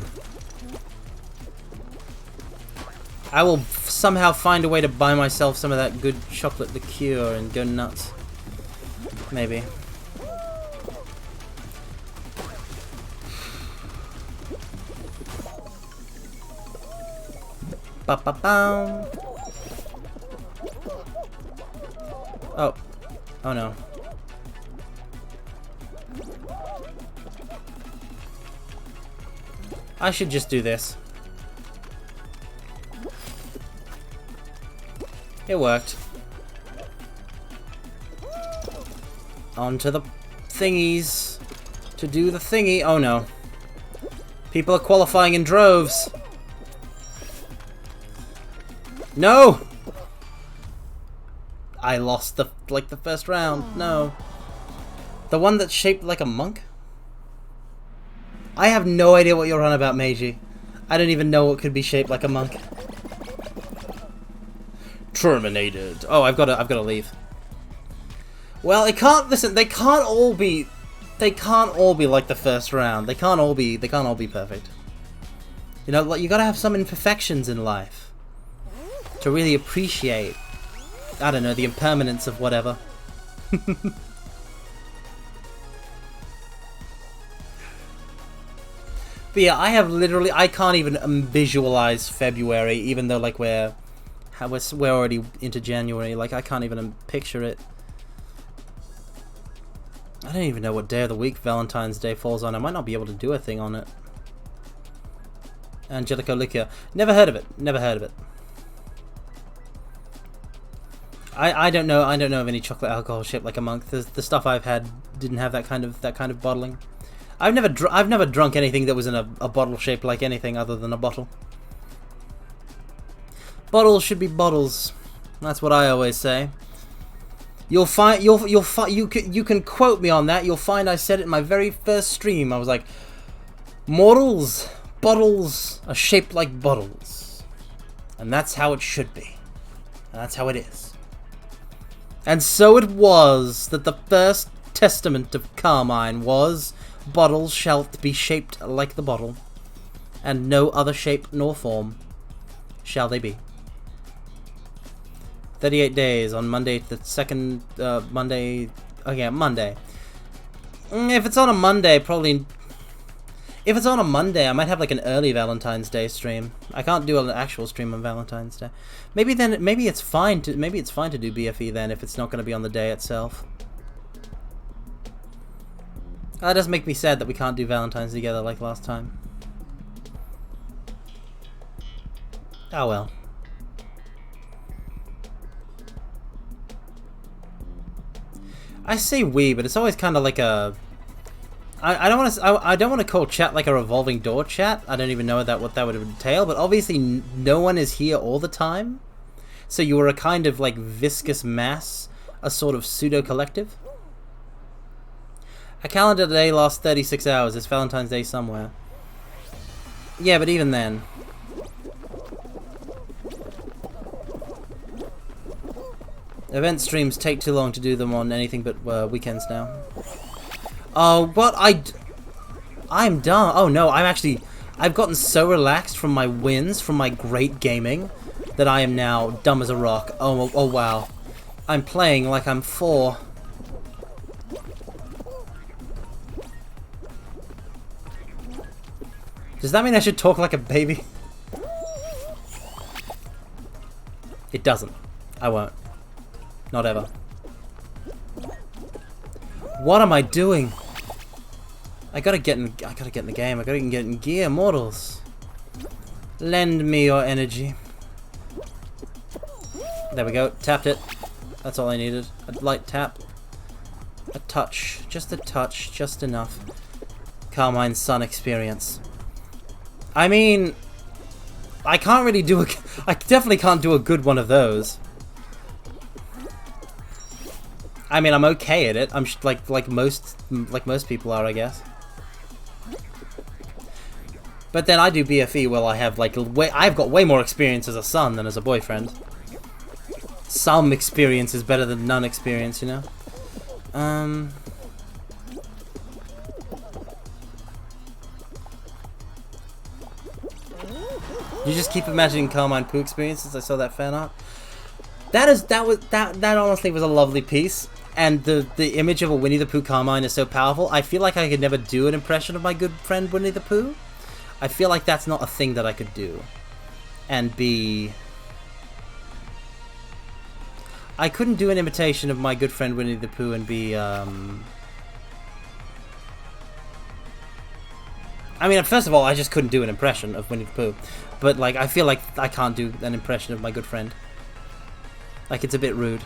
I will somehow find a way to buy myself some of that good chocolate liqueur and go nuts. Maybe. Ba-ba-bam. Oh. Oh no. I should just do this. It worked. Onto the thingies. To do the thingy. Oh no. People are qualifying in droves. No! I lost the first round. No. The one that's shaped like a monk? I have no idea what you're on about, Meiji. I don't even know what could be shaped like a monk. Terminated. Oh, I've got to leave. Well, it can't. Listen, they can't all be like the first round. They can't all be perfect. You know, like, you got to have some imperfections in life to really appreciate, I don't know, the impermanence of whatever. But yeah, I can't even visualize February, even though like we're already into January. Like, I can't even picture it. I don't even know what day of the week Valentine's Day falls on. I might not be able to do a thing on it. Angelico Liquor. Never heard of it. Never heard of it. I don't know of any chocolate alcohol shaped like a monk. The stuff I've had didn't have that kind of bottling. I've never drunk anything that was in a bottle shaped like anything other than a bottle. Bottles should be bottles. That's what I always say. You can quote me on that. You'll find I said it in my very first stream. I was like, mortals, bottles are shaped like bottles. And that's how it should be. And that's how it is. And so it was that the first testament of Carmine was, bottles shall be shaped like the bottle, and no other shape nor form shall they be. 38 days on Monday, the second Monday. Okay, Monday. If it's on a Monday, probably. If it's on a Monday, I might have like an early Valentine's Day stream. I can't do an actual stream on Valentine's Day. Maybe it's fine to do BFE then if it's not going to be on the day itself. That does make me sad that we can't do Valentine's together like last time. Oh well. I say we, but it's always kind of like a. I don't want to call chat like a revolving door chat. I don't even know what that would entail. But obviously, no one is here all the time, so you are a kind of like viscous mass, a sort of pseudo collective. A calendar day lasts 36 hours. It's Valentine's Day somewhere. Yeah, but even then. Event streams take too long to do them on anything but weekends now. Oh, what? I'm dumb. Oh no, I've gotten so relaxed from my wins, from my great gaming, that I am now dumb as a rock. Oh wow. I'm playing like I'm 4. Does that mean I should talk like a baby? It doesn't. I won't. Not ever. What am I doing? I gotta get in the game. I gotta get in gear, mortals. Lend me your energy. There we go. Tapped it. That's all I needed. A light tap. A touch. Just a touch. Just enough. Carmine's Sun experience. I mean, I can't really do I definitely can't do a good one of those. I mean, I'm okay at it. I'm like most people are, I guess. But then I do BFE, well, I have like I've got way more experience as a son than as a boyfriend. Some experience is better than none experience, you know. You just keep imagining Carmine Poo experiences. I saw that fan art. That honestly was a lovely piece, and the image of a Winnie the Pooh Carmine is so powerful. I feel like I could never do an impression of my good friend Winnie the Pooh. I feel like that's not a thing that I could do, and be. I couldn't do an imitation of my good friend Winnie the Pooh and be. I mean, first of all, I just couldn't do an impression of Winnie the Pooh, but like I feel like I can't do an impression of my good friend. Like, it's a bit rude.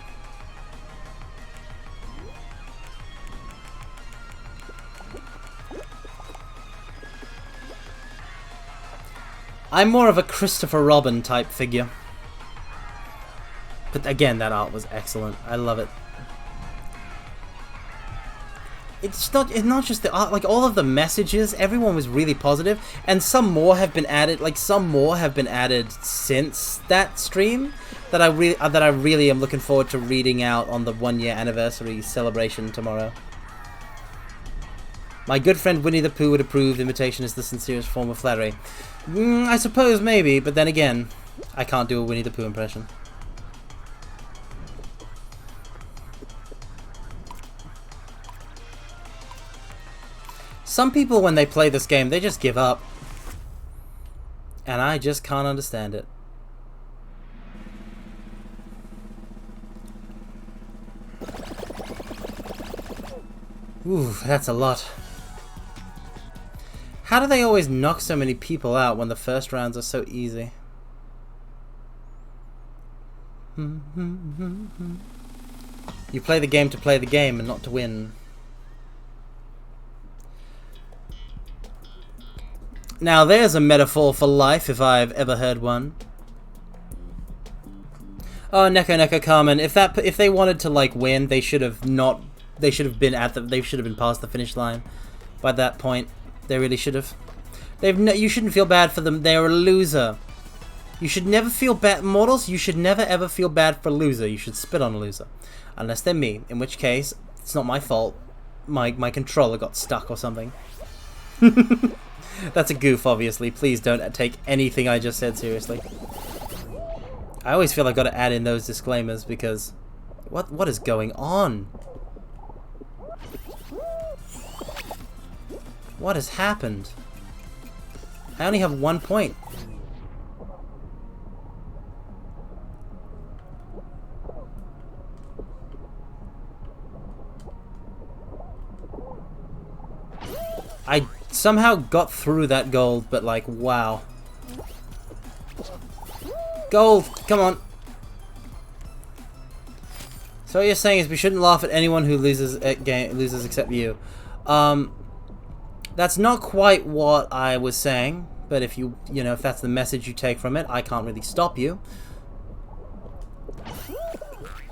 I'm more of a Christopher Robin type figure. But again, that art was excellent. I love it. It's not just the art, like all of the messages, everyone was really positive, and some more have been added, since that stream that I really am looking forward to reading out on the 1-year anniversary celebration tomorrow. My good friend Winnie the Pooh would approve. Imitation is the sincerest form of flattery. I suppose maybe, but then again, I can't do a Winnie the Pooh impression. Some people, when they play this game, they just give up. And I just can't understand it. Ooh, that's a lot. How do they always knock so many people out when the first rounds are so easy? You play the game to play the game and not to win. Now there's a metaphor for life if I've ever heard one. Oh, Neko Carmen, if they wanted to like win, they should have been past the finish line by that point. They really should have. You shouldn't feel bad for them. They're a loser. You should never feel bad, mortals. You should never ever feel bad for a loser. You should spit on a loser, unless they're me. In which case, it's not my fault. My controller got stuck or something. That's a goof, obviously. Please don't take anything I just said seriously. I always feel I've got to add in those disclaimers because what is going on? What has happened? I only have 1 point. I somehow got through that gold, but like, wow. Gold, come on. So what you're saying is we shouldn't laugh at anyone who loses except you. That's not quite what I was saying, but if if that's the message you take from it, I can't really stop you.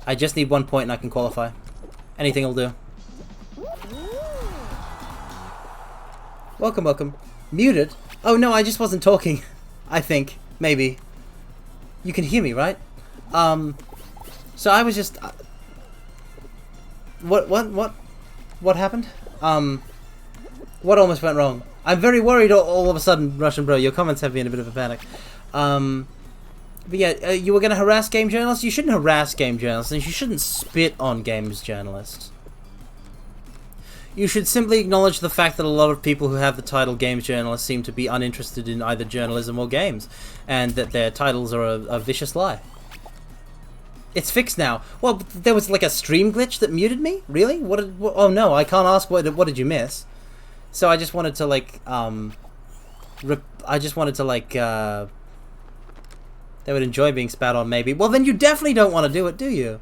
I just need 1 point and I can qualify. Anything will do. Welcome, welcome. Muted? Oh no, I just wasn't talking. I think. Maybe. You can hear me, right? So I was just... What happened? What almost went wrong? I'm very worried all of a sudden, Russian bro. Your comments have me in a bit of a panic. But yeah, you were going to harass game journalists? You shouldn't harass game journalists, and you shouldn't spit on games journalists. You should simply acknowledge the fact that a lot of people who have the title games journalists seem to be uninterested in either journalism or games, and that their titles are a vicious lie. It's fixed now. Well, there was like a stream glitch that muted me? Really? Oh no, I can't ask what did you miss? So I just wanted to like, they would enjoy being spat on maybe. Well then you definitely don't want to do it, do you?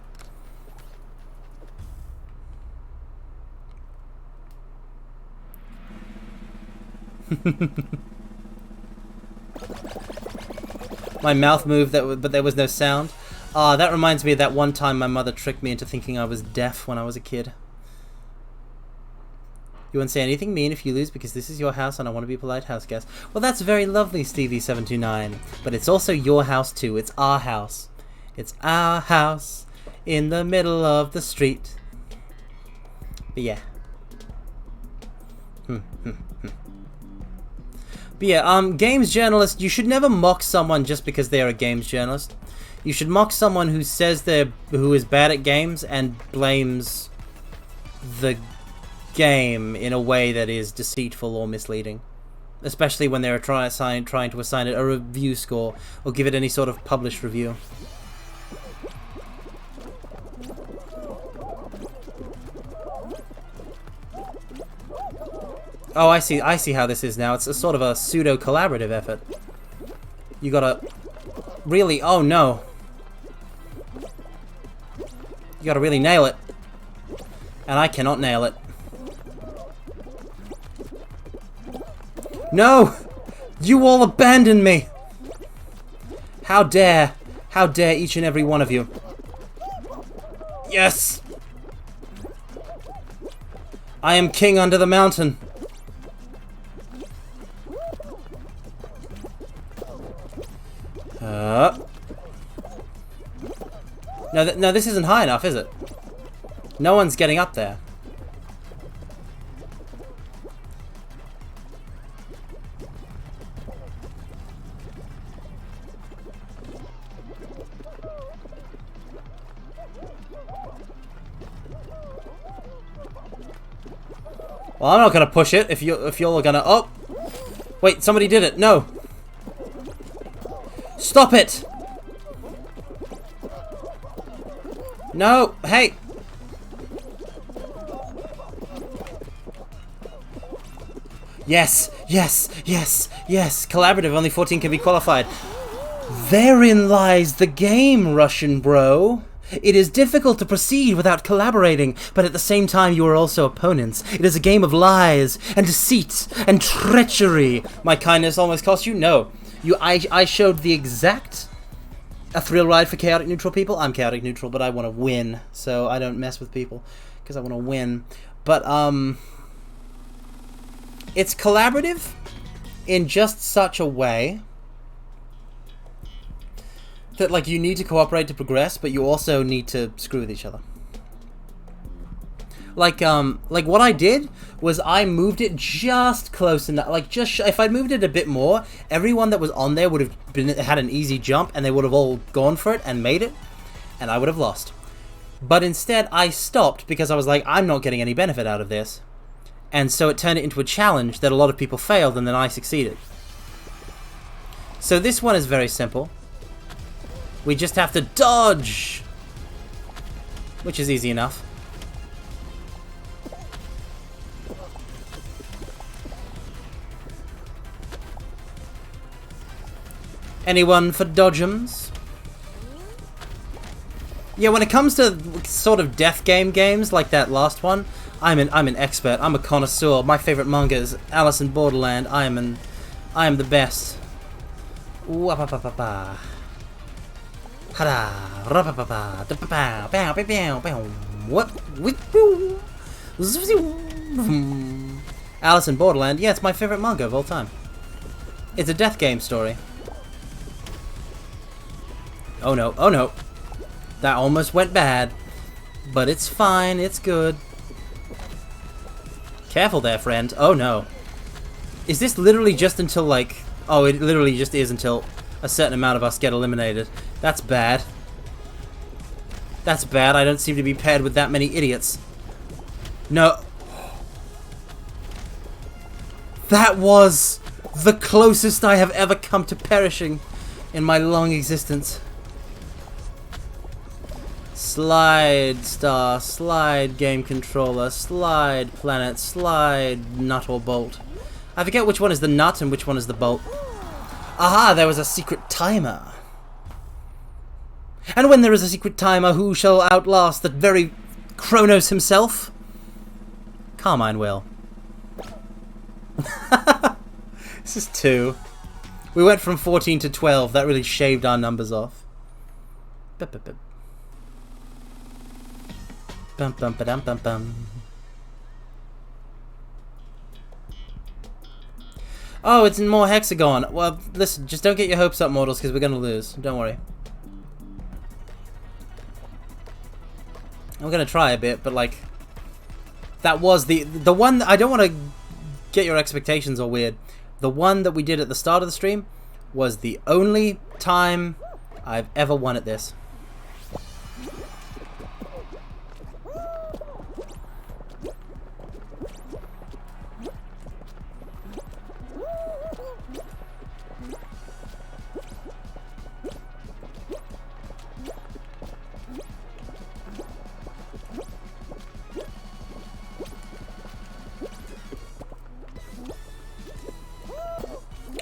My mouth moved, but there was no sound. Ah, that reminds me of that one time my mother tricked me into thinking I was deaf when I was a kid. You won't say anything mean if you lose because this is your house and I want to be a polite house guest. Well, that's very lovely, Stevie729. But it's also your house too. It's our house. It's our house in the middle of the street. But yeah. But yeah, games journalist, you should never mock someone just because they're a games journalist. You should mock someone who says who is bad at games and blames the game in a way that is deceitful or misleading, especially when they're trying to assign it a review score or give it any sort of published review. Oh, I see how this is now. It's a sort of a pseudo-collaborative effort. You gotta really, oh no. You gotta really nail it. And I cannot nail it. No! You all abandoned me! How dare each and every one of you. Yes! I am king under the mountain. No, this isn't high enough, is it? No one's getting up there. Well, I'm not gonna push it if you're gonna. Oh, wait! Somebody did it. No. Stop it! No! Hey! Yes! Yes! Yes! Yes! Collaborative, only 14 can be qualified. Therein lies the game, Russian bro. It is difficult to proceed without collaborating, but at the same time you are also opponents. It is a game of lies, and deceit, and treachery. My kindness almost cost you? No. I showed the exact a thrill ride for chaotic neutral people. I'm chaotic neutral, but I want to win, so I don't mess with people because I want to win. But it's collaborative in just such a way that like you need to cooperate to progress, but you also need to screw with each other. Like what I did was I moved it just close enough. Like just if I'd moved it a bit more, everyone that was on there would have had an easy jump, and they would have all gone for it and made it, and I would have lost. But instead, I stopped because I was like, I'm not getting any benefit out of this, and so it turned it into a challenge that a lot of people failed, and then I succeeded. So this one is very simple. We just have to dodge, which is easy enough. Anyone for dodgems? Yeah, when it comes to sort of death games like that last one, I'm an expert. I'm a connoisseur. My favorite manga is Alice in Borderland. I am the best. Wah-pa-pa-pa-pa. Ha-da. Ra-pa-pa-pa. Da-pa-pow. Pow, pow, pow, pow. What? Alice in Borderland. Yeah, it's my favorite manga of all time. It's a death game story. Oh no, oh no. That almost went bad. But it's fine, it's good. Careful there, friend. Oh no. Is this literally just until like... Oh, it literally just is until a certain amount of us get eliminated. That's bad. That's bad. I don't seem to be paired with that many idiots. No. That was the closest I have ever come to perishing in my long existence. Slide star, slide game controller, slide planet, slide nut or bolt. I forget which one is the nut and which one is the bolt. Aha, there was a secret timer. And when there is a secret timer, who shall outlast the very Kronos himself? Carmine will. This is 2. We went from 14 to 12. That really shaved our numbers off. Bup, bup, bup. Bum, bum, ba-dum, bum, bum. Oh, it's in more hexagon. Well, listen, just don't get your hopes up, mortals, because we're gonna lose. Don't worry. I'm gonna try a bit, but like, that was the one. I don't want to get your expectations all weird. The one that we did at the start of the stream was the only time I've ever won at this.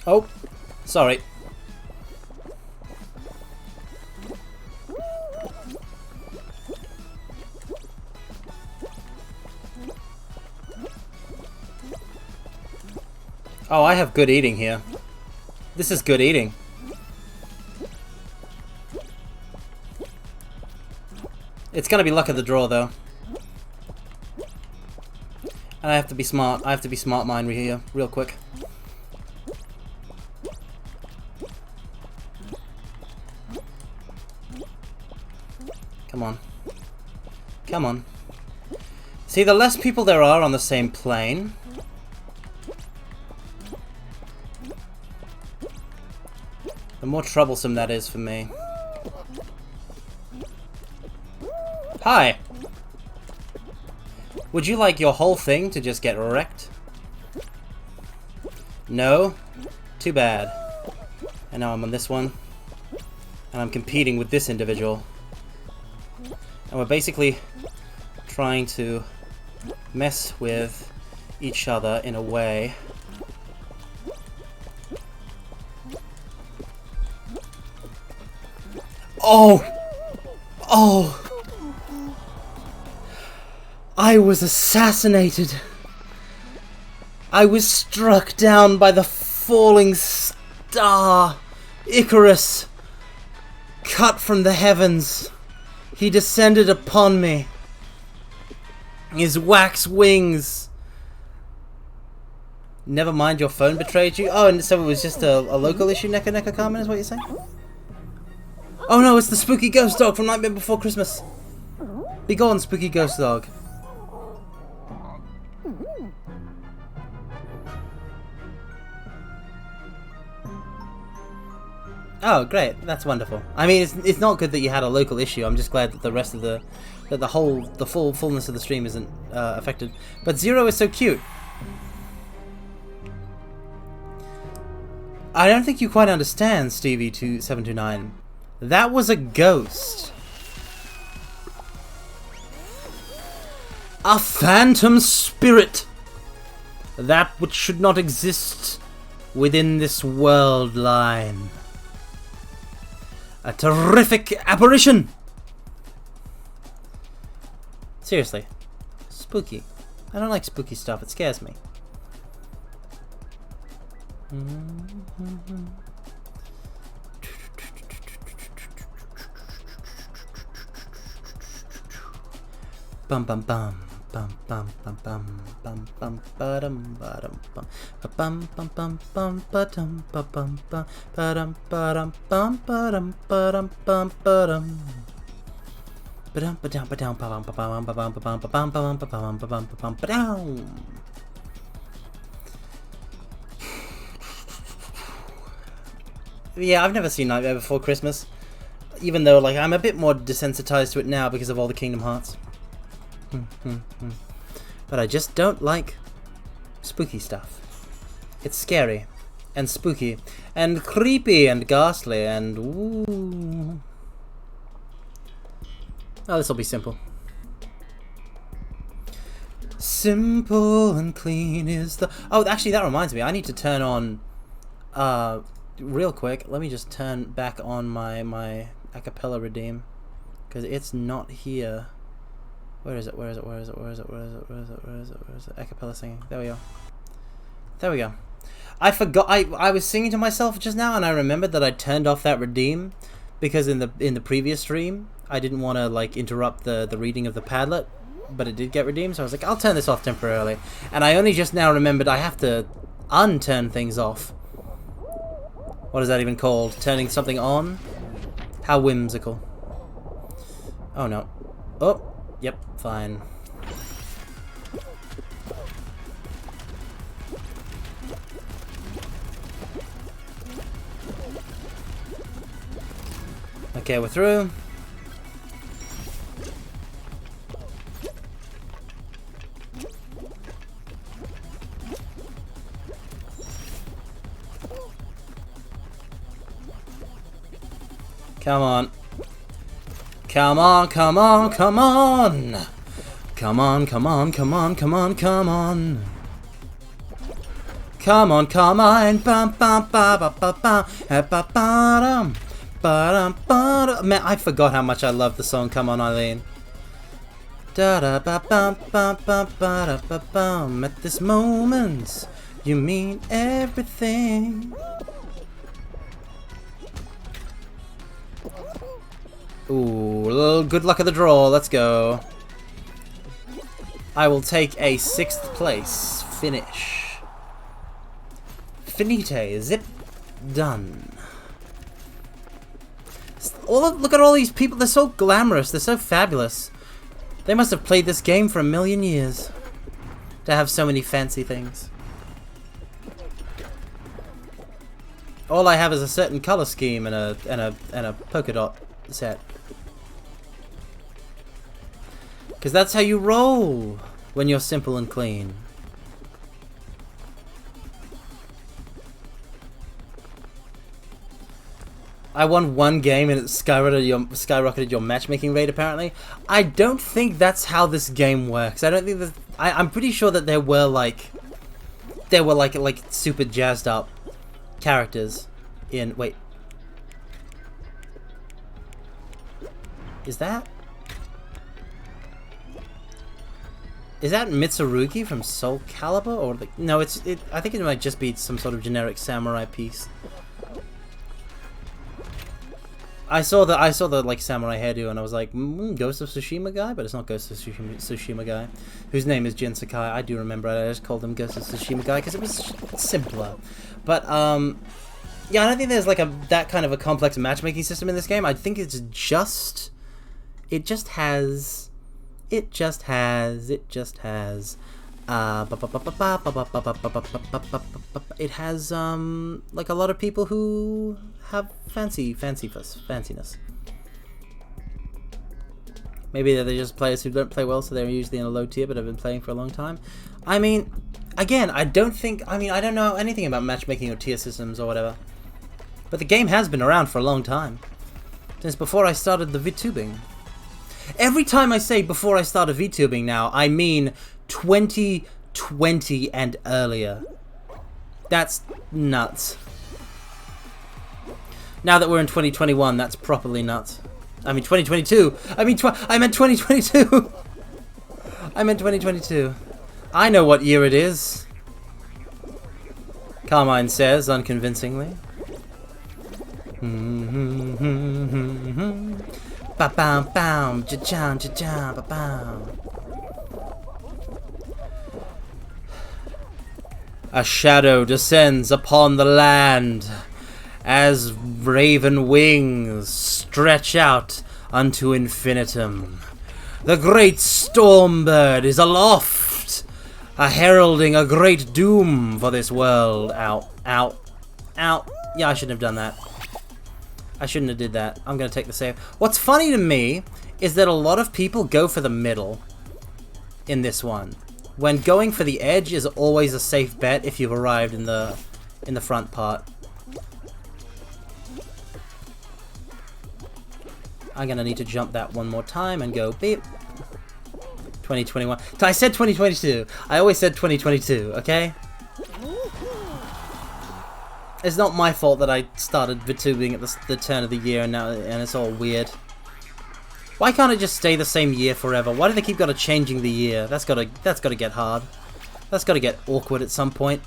Oh, sorry. Oh, I have good eating here. This is good eating. It's gonna be luck of the draw, though. And I have to be smart. I have to be smart mind here, real quick. Come on. Come on. See, the less people there are on the same plane, the more troublesome that is for me. Hi! Would you like your whole thing to just get wrecked? No? Too bad. And now I'm on this one. And I'm competing with this individual. And we're basically trying to mess with each other in a way. Oh! Oh! I was assassinated! I was struck down by the falling star! Icarus! Cut from the heavens! He descended upon me. His wax wings. Never mind, your phone betrayed you? Oh, and so it was just a local issue, Neko Carmen, is what you're saying? Oh no, it's the spooky ghost dog from Nightmare Before Christmas. Be gone, spooky ghost dog. Oh, great. That's wonderful. I mean, it's not good that you had a local issue. I'm just glad that the rest of the fullness of the stream isn't affected. But Zero is so cute. I don't think you quite understand, Stevie2729. That was a ghost. A phantom spirit. That which should not exist within this world line. A terrific apparition! Seriously. Spooky. I don't like spooky stuff, it scares me. Bum bum bum. Bum bum bum bum bum bum ba-dum ba-dum bum bum bum bum bum ba-dum ba-bum bum ba-dum ba-dum bum ba-dum ba-dum bum ba-dum ba-dum ba-dum ba-dum ba-bum ba-bum ba-bum ba-bum ba-bum ba-bum ba-bum ba-bum ba-bum ba-dum. Yeah, I've never seen Nightmare Before Christmas, even though like I'm a bit more desensitized to it now because of all the Kingdom Hearts. But I just don't like spooky stuff. It's scary and spooky and creepy and ghastly and ooh. Oh, this will be simple. Simple and clean is the... Oh, actually, that reminds me. I need to turn on... real quick, let me just turn back on my acapella redeem. Because it's not here. Where is it? Where is it? Where is it? Where is it? Where is it? Where is it? Where is it? Where is it? Acapella singing. There we go. There we go. I forgot. I was singing to myself just now, and I remembered that I turned off that redeem because in the previous stream I didn't want to like interrupt the reading of the Padlet, but it did get redeemed, so I was like, I'll turn this off temporarily. And I only just now remembered I have to unturn things off. What is that even called? Turning something on? How whimsical. Oh no. Oh, yep, fine. Okay, we're through. Come on. Come on, come on, come on! Come on, come on, come on, come on, come on! Come on, come on! Bum, bum, ba, ba, ba, ba, ba, ba, dum. Man, I forgot how much I love the song "Come On, Eileen." Da da ba ba ba ba ba da ba bum. At this moment, you mean everything. Ooh, a little good luck of the draw. Let's go. I will take a 6th place finish. Finite. Zip. Done. Look at all these people. They're so glamorous. They're so fabulous. They must have played this game for 1,000,000 years to have so many fancy things. All I have is a certain color scheme and a polka dot set. Because that's how you roll when you're simple and clean. I won one game and it skyrocketed your matchmaking rate, apparently. I don't think that's how this game works. I don't think that... I'm pretty sure that there were like super jazzed up characters in... Wait. Is that Mitsurugi from Soul Calibur? Or like, no, I think it might just be some sort of generic samurai piece. I saw the like samurai hairdo and I was like, Ghost of Tsushima guy, but it's not Ghost of Tsushima guy, whose name is Jin Sakai. I do remember I just called him Ghost of Tsushima guy because it was simpler. But yeah, I don't think there's like that kind of a complex matchmaking system in this game. I think it's just it has like a lot of people who have fanciness. Maybe they're just players who don't play well, so they're usually in a low tier but have been playing for a long time. I mean, again, I don't know anything about matchmaking or tier systems or whatever, but the game has been around for a long time, since before I started the VTubing. Every time I say before I started VTubing now, I mean 2020 and earlier. That's nuts. Now that we're in 2021, that's properly nuts. I mean 2022. I meant 2022. I meant 2022. I know what year it is. Carmine says unconvincingly. Ba bam bam, ja jam ja jam ba bam. A shadow descends upon the land as raven wings stretch out unto infinitum. The great storm bird is aloft, heralding a great doom for this world. Ow, ow, ow. Yeah, I shouldn't have done that. I shouldn't have did that. I'm going to take the save. What's funny to me is that a lot of people go for the middle in this one, when going for the edge is always a safe bet if you've arrived in the front part. I'm going to need to jump that one more time and go beep. 2021. I said 2022. I always said 2022, okay? It's not my fault that I started VTubing at the turn of the year and it's all weird. Why can't it just stay the same year forever? Why do they keep changing the year? That's gotta get hard. That's gotta get awkward at some point.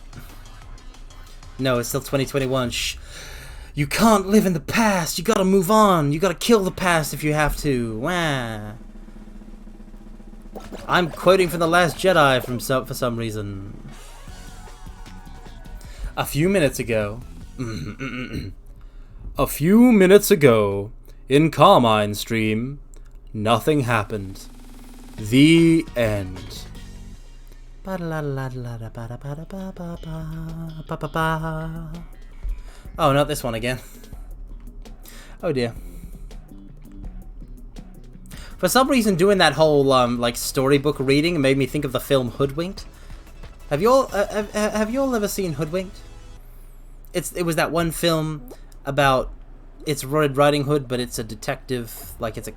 No, it's still 2021. Shh. You can't live in the past. You gotta move on. You gotta kill the past if you have to. Wah. I'm quoting from The Last Jedi for some reason. A few minutes ago. A few minutes ago, in Carmine Stream, nothing happened. The end. Oh, not this one again. Oh dear. For some reason, doing that whole like storybook reading made me think of the film Hoodwinked. Have you all ever seen Hoodwinked? It was that one film about it's Red Riding Hood, but it's a detective. Like it's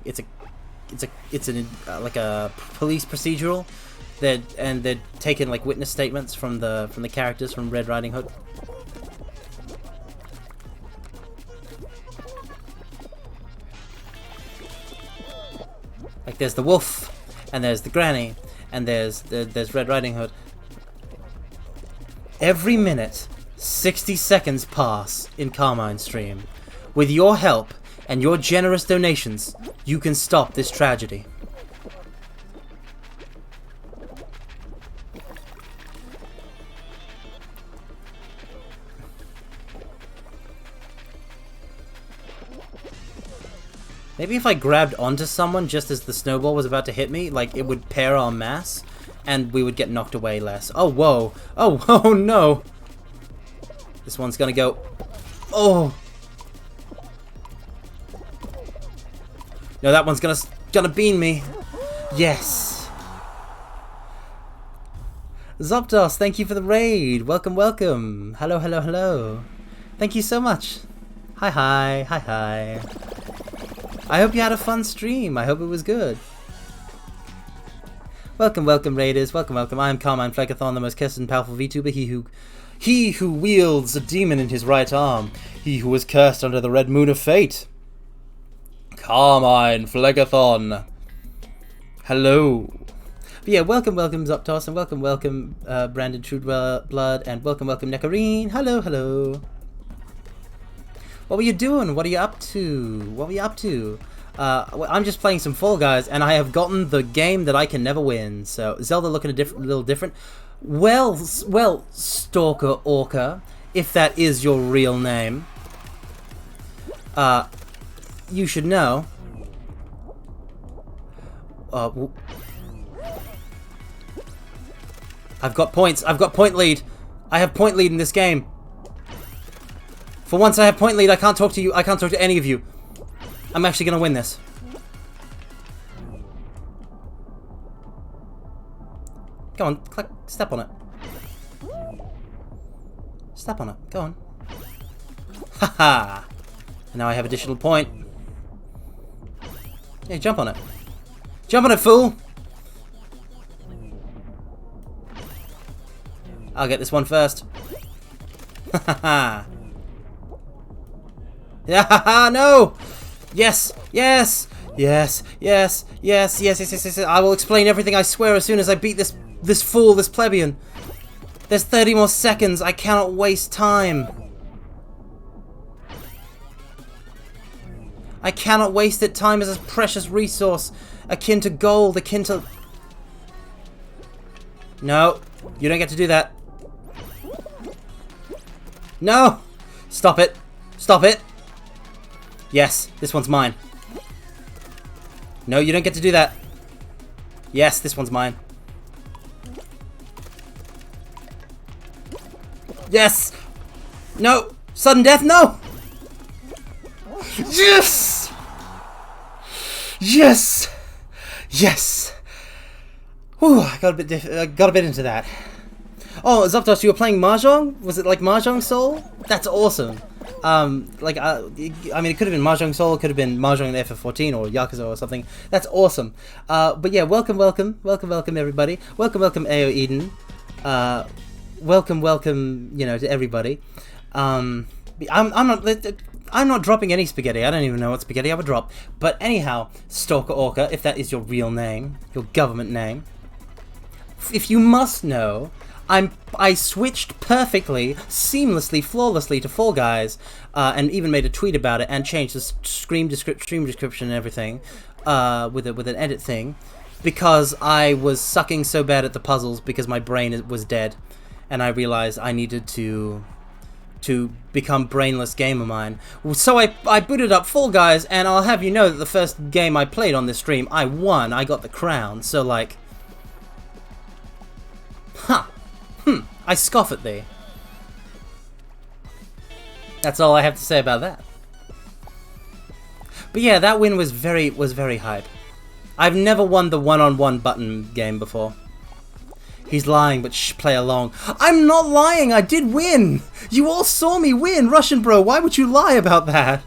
like a police procedural. They're taking like witness statements from the characters from Red Riding Hood. Like there's the wolf, and there's the granny, and there's Red Riding Hood. Every minute, 60 seconds pass in Carmine Stream. With your help and your generous donations, you can stop this tragedy. Maybe if I grabbed onto someone just as the snowball was about to hit me, like it would pair en masse, and we would get knocked away less. Oh, whoa. Oh no. This one's gonna go. Oh. No, that one's gonna bean me. Yes. Zopdos, thank you for the raid. Welcome, welcome. Hello, hello, hello. Thank you so much. Hi. I hope you had a fun stream. I hope it was good. Welcome, welcome, raiders. Welcome, welcome. I am Carmine Fleckathon, the most cursed and powerful VTuber. He who wields a demon in his right arm. He who was cursed under the red moon of fate. Carmine Fleckathon. Hello. But yeah, welcome, welcome, Zoptos, and welcome, Brandon Trudeblood, and welcome, Nekarine. Hello, hello. What were you doing? What are you up to? I'm just playing some Fall Guys, and I have gotten the game that I can never win. So Zelda looking a little different. Well, Stalker Orca, if that is your real name, you should know. I've got points. I've got point lead. I have point lead in this game. For once I have point lead, I can't talk to you. I can't talk to any of you. I'm actually going to win this. Go on, click, step on it. Step on it, go on. Haha! And now I have additional point. Hey, jump on it. Jump on it, fool! I'll get this one first. Haha! Yeah, no! Yes, yes, yes, yes, yes, yes, yes, yes, yes. I will explain everything, I swear, as soon as I beat this fool, this plebeian. There's 30 more seconds. I cannot waste time. I cannot waste it. Time is a precious resource, akin to gold, akin to... No, you don't get to do that. No! Stop it. Stop it. Yes, this one's mine. No, you don't get to do that. Yes, this one's mine. Yes! No! Sudden death, no! Yes! Yes! Yes! Whew, I got a bit into that. Oh, Zoptos, you were playing Mahjong? Was it like Mahjong Soul? That's awesome. I mean, it could have been Mahjong Soul, it could have been Mahjong FF14 or Yakuza or something. That's awesome. But yeah, welcome, everybody. Welcome, AO Eden. Welcome, you know, to everybody. I'm not dropping any spaghetti. I don't even know what spaghetti I would drop. But anyhow, Stalker Orca, if that is your real name, your government name. If you must know, I switched perfectly, seamlessly, flawlessly to Fall Guys, and even made a tweet about it and changed the stream description and everything, with an edit thing, because I was sucking so bad at the puzzles because my brain was dead, and I realized I needed to become brainless game of mine. So I booted up Fall Guys, and I'll have you know that the first game I played on this stream, I won. I got the crown. So like, I scoff at thee. That's all I have to say about that. But yeah, that win was very hype. I've never won the one-on-one button game before. He's lying, but shh, play along. I'm not lying, I did win! You all saw me win! Russian bro, why would you lie about that?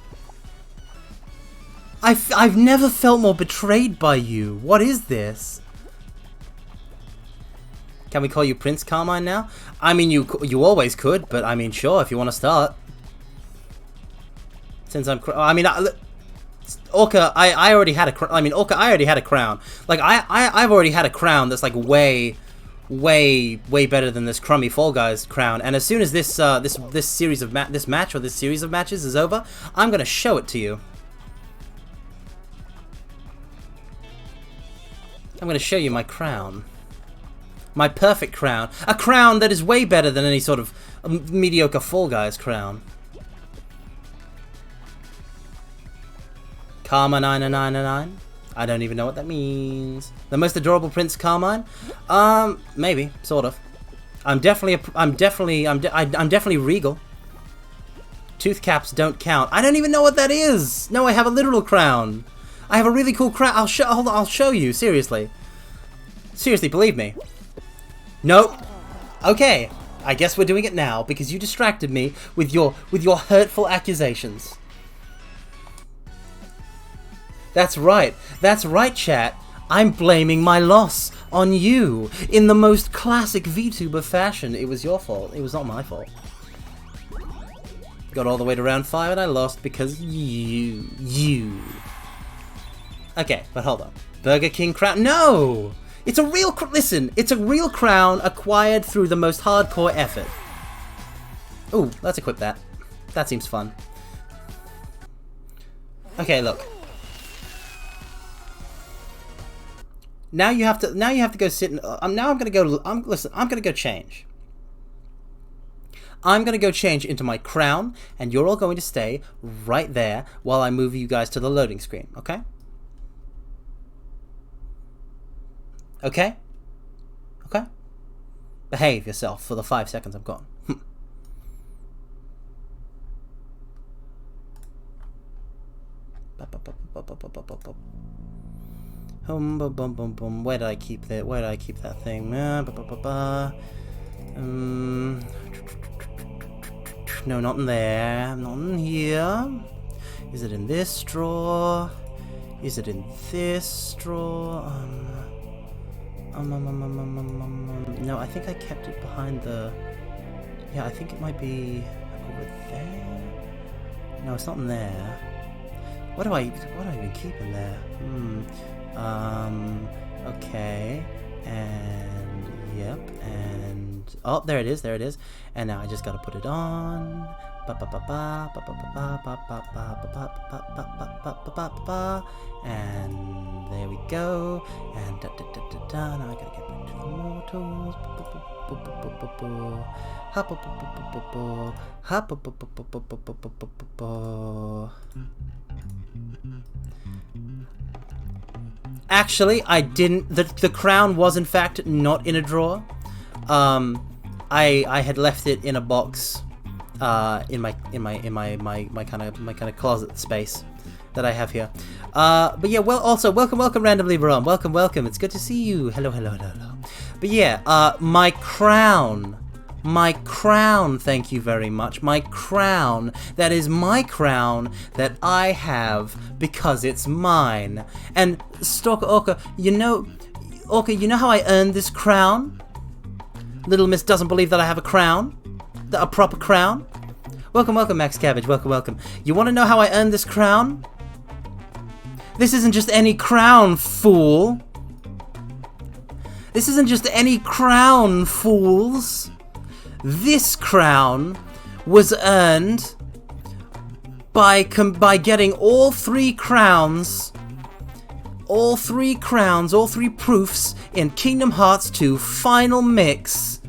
I've never felt more betrayed by you. What is this? Can we call you Prince Carmine now? I mean, you always could, but I mean, sure, if you want to start. Since I'm... I mean, Orca, I already had a... I mean, Orca, I already had a crown. Like, I've already had a crown that's like way better than this crummy Fall Guys crown. And as soon as this series of matches is over, I'm gonna show it to you. I'm gonna show you my crown. My perfect crown. A crown that is way better than any sort of mediocre Fall Guys crown. Karma 999. I don't even know what that means. The most adorable Prince Carmine? Maybe, sort of. I'm definitely regal. Tooth caps don't count. I don't even know what that is. No, I have a literal crown. I have a really cool crown. I'll show you. Seriously. Seriously, believe me. Nope. Okay. I guess we're doing it now because you distracted me with your hurtful accusations. That's right, chat. I'm blaming my loss on you in the most classic VTuber fashion. It was your fault. It was not my fault. Got all the way to round 5 and I lost because you. Okay, but hold on. Burger King crown? No! It's a real listen, it's a real crown acquired through the most hardcore effort. Ooh, let's equip that. That seems fun. Okay, look. Now you have to go sit and now I'm gonna go listen, I'm gonna go change. I'm gonna go change into my crown, and you're all going to stay right there while I move you guys to the loading screen, okay? Okay? Okay? Behave yourself for the 5 seconds I'm gone. Where did I keep that? Where did I keep that thing? No, not in there. Not in here. Is it in this drawer? Is it in this drawer? No, I think I kept it behind the... Yeah, I think it might be over there. No, it's not in there. What do I even keep in there? Okay, and yep, and oh, there it is, and now I just gotta put it on. And there we go, and now I gotta get back to the mortals. Actually, I didn't. The crown was in fact not in a drawer. I had left it in a box, in my kind of closet space that I have here. But yeah, well, also welcome randomly Baron. Welcome. It's good to see you. Hello. But yeah, my crown. Thank you very much. My crown. That is my crown that I have because it's mine. And Stalker Orca, you know how I earned this crown? Little Miss doesn't believe that I have a crown, a proper crown. Welcome, Max Cabbage. Welcome. You want to know how I earned this crown? This isn't just any crown, fool. This isn't just any crown, fools. This crown was earned by getting all three crowns, all three proofs in Kingdom Hearts 2 Final Mix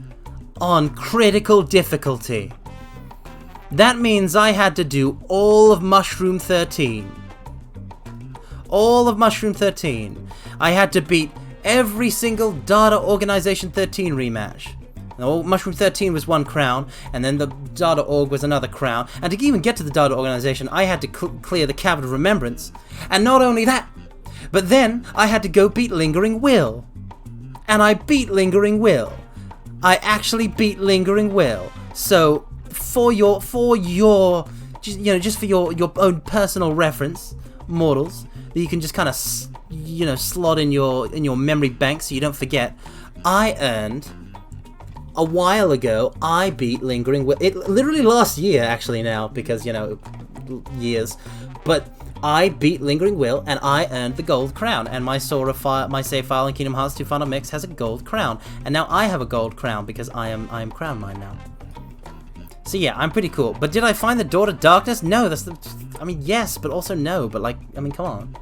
on critical difficulty. That means I had to do all of Mushroom 13. All of Mushroom 13. I had to beat every single Data Organization 13 rematch. Now, Mushroom 13 was one crown, and then the Data Org was another crown. And to even get to the Data Organization, I had to clear the Cavern of Remembrance. And not only that, but then I had to go beat Lingering Will. And I beat Lingering Will. I actually beat Lingering Will. So, for your just for your own personal reference, mortals, that you can just kind of, slot in your memory bank so you don't forget, I earned, a while ago, I beat Lingering Will. It literally last year, actually, now, because, years. But I beat Lingering Will, and I earned the gold crown. And my save file in Kingdom Hearts 2 Final Mix has a gold crown. And now I have a gold crown because I am Crown Mine now. So yeah, I'm pretty cool. But did I find the Door to Darkness? No, yes, but also no. But come on.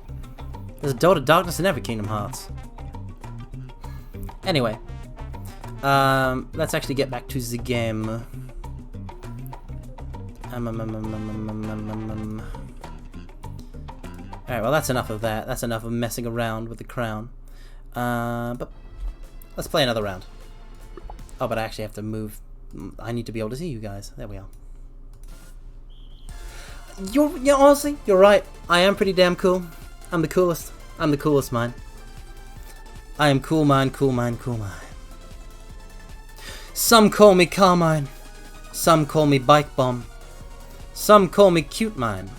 There's a Door to Darkness in every Kingdom Hearts. Anyway. Let's actually get back to the game. Alright, well that's enough of that. That's enough of messing around with the crown. But let's play another round. Oh, but I actually have to move. I need to be able to see you guys. There we are. Honestly, you're right. I am pretty damn cool. I'm the coolest. I'm the coolest mine. I am cool mine, cool mine, cool mine. Some call me Carmine. Some call me Bike Bomb. Some call me Cute Mine.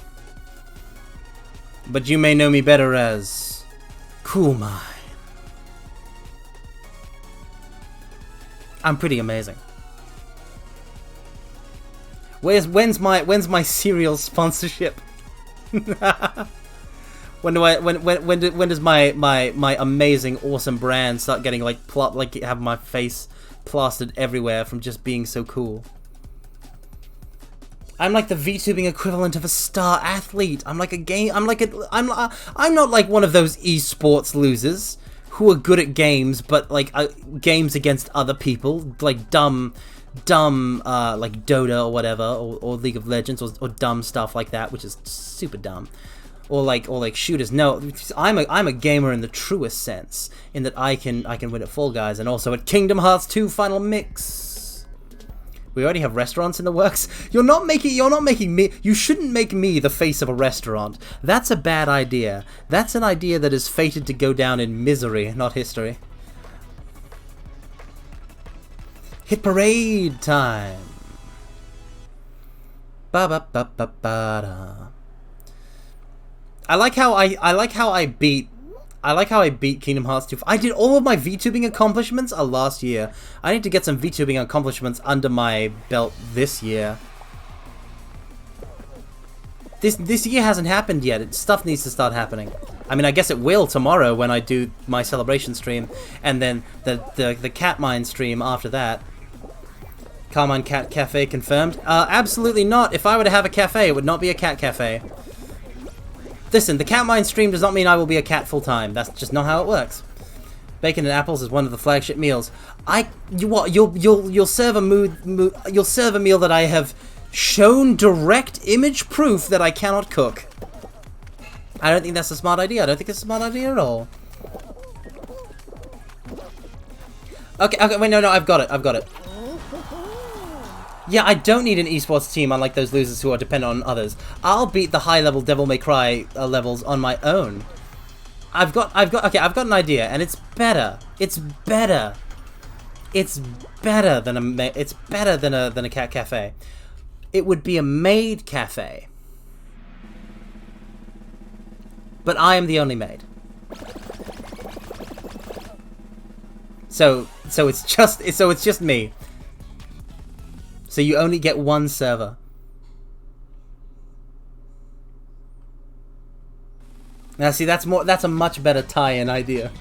But you may know me better as Cool Mine. I'm pretty amazing. When's my cereal sponsorship? When does my amazing awesome brand start getting have my face plastered everywhere from just being so cool? I'm like the VTubing equivalent of a star athlete. I'm not like one of those esports losers who are good at games, but games against other people, like dumb like Dota or whatever, or League of Legends, or dumb stuff like that, which is super dumb. Or like shooters. No, I'm a gamer in the truest sense, in that I can win at Fall Guys and also at Kingdom Hearts 2 Final Mix. We already have restaurants in the works. You're not making me. You shouldn't make me the face of a restaurant. That's a bad idea. That's an idea that is fated to go down in misery, not history. Hit parade time. Ba ba ba ba ba da. I like how I beat Kingdom Hearts 2. I did all of my VTubing accomplishments last year. I need to get some VTubing accomplishments under my belt this year. This year hasn't happened yet. Stuff needs to start happening. I mean, I guess it will tomorrow when I do my celebration stream, and then the Cat Mine stream after that. Carmine Cat Cafe confirmed. Absolutely not. If I were to have a cafe, it would not be a cat cafe. Listen, the Cat Mine stream does not mean I will be a cat full time. That's just not how it works. Bacon and apples is one of the flagship meals. You'll serve a meal that I have shown direct image proof that I cannot cook. I don't think that's a smart idea. I don't think it's a smart idea at all. Okay, wait, no, I've got it. Yeah, I don't need an esports team unlike those losers who are dependent on others. I'll beat the high-level Devil May Cry levels on my own. I've got an idea, and it's better. It's better than a cat cafe. It would be a maid cafe. But I am the only maid. So it's just me. So you only get one server. Now see, that's a much better tie-in idea.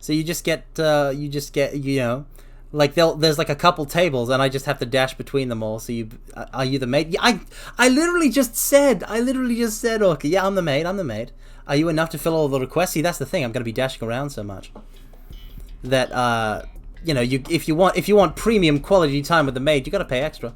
So you just get, you know, like there's like a couple tables, and I just have to dash between them all. So are you the maid? Yeah, I literally just said, Orca. Yeah, I'm the maid. Are you enough to fill all the requests? See, that's the thing. I'm gonna be dashing around so much that you know, if you want premium quality time with the maid, you gotta pay extra.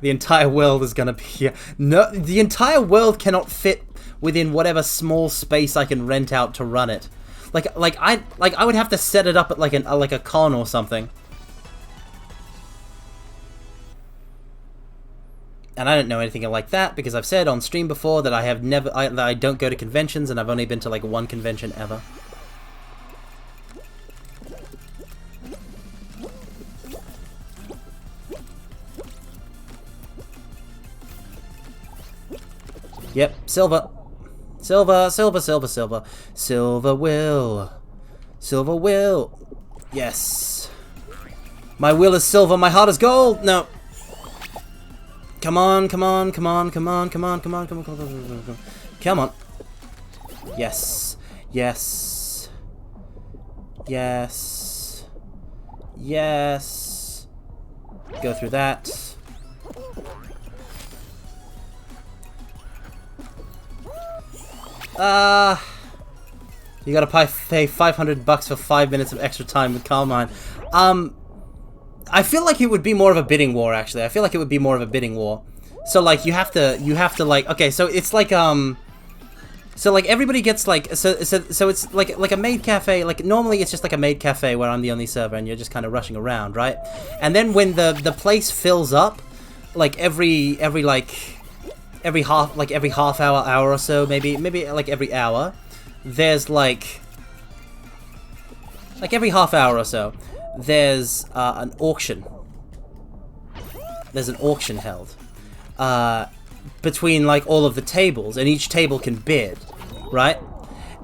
The entire world is gonna be here. No, the entire world cannot fit within whatever small space I can rent out to run it. Like I would have to set it up at like a con or something. And I don't know anything like that because I've said on stream before that that I don't go to conventions, and I've only been to like one convention ever. Yep, silver. Silver will. Yes. My will is silver, my heart is gold. No. Come on. Come on. Yes. Go through that. You gotta pay $500 for 5 minutes of extra time with Carmine. I feel like it would be more of a bidding war, actually. I feel like it would be more of a bidding war. So, like, you have to, like, okay, so it's like, so, like, everybody gets, like, so it's like a maid cafe. Like, normally it's just like a maid cafe where I'm the only server and you're just kind of rushing around, right? And then when the place fills up, like, every half hour or so, maybe like every hour, there's like every half hour or so, there's an auction. There's an auction held between like all of the tables, and each table can bid, right?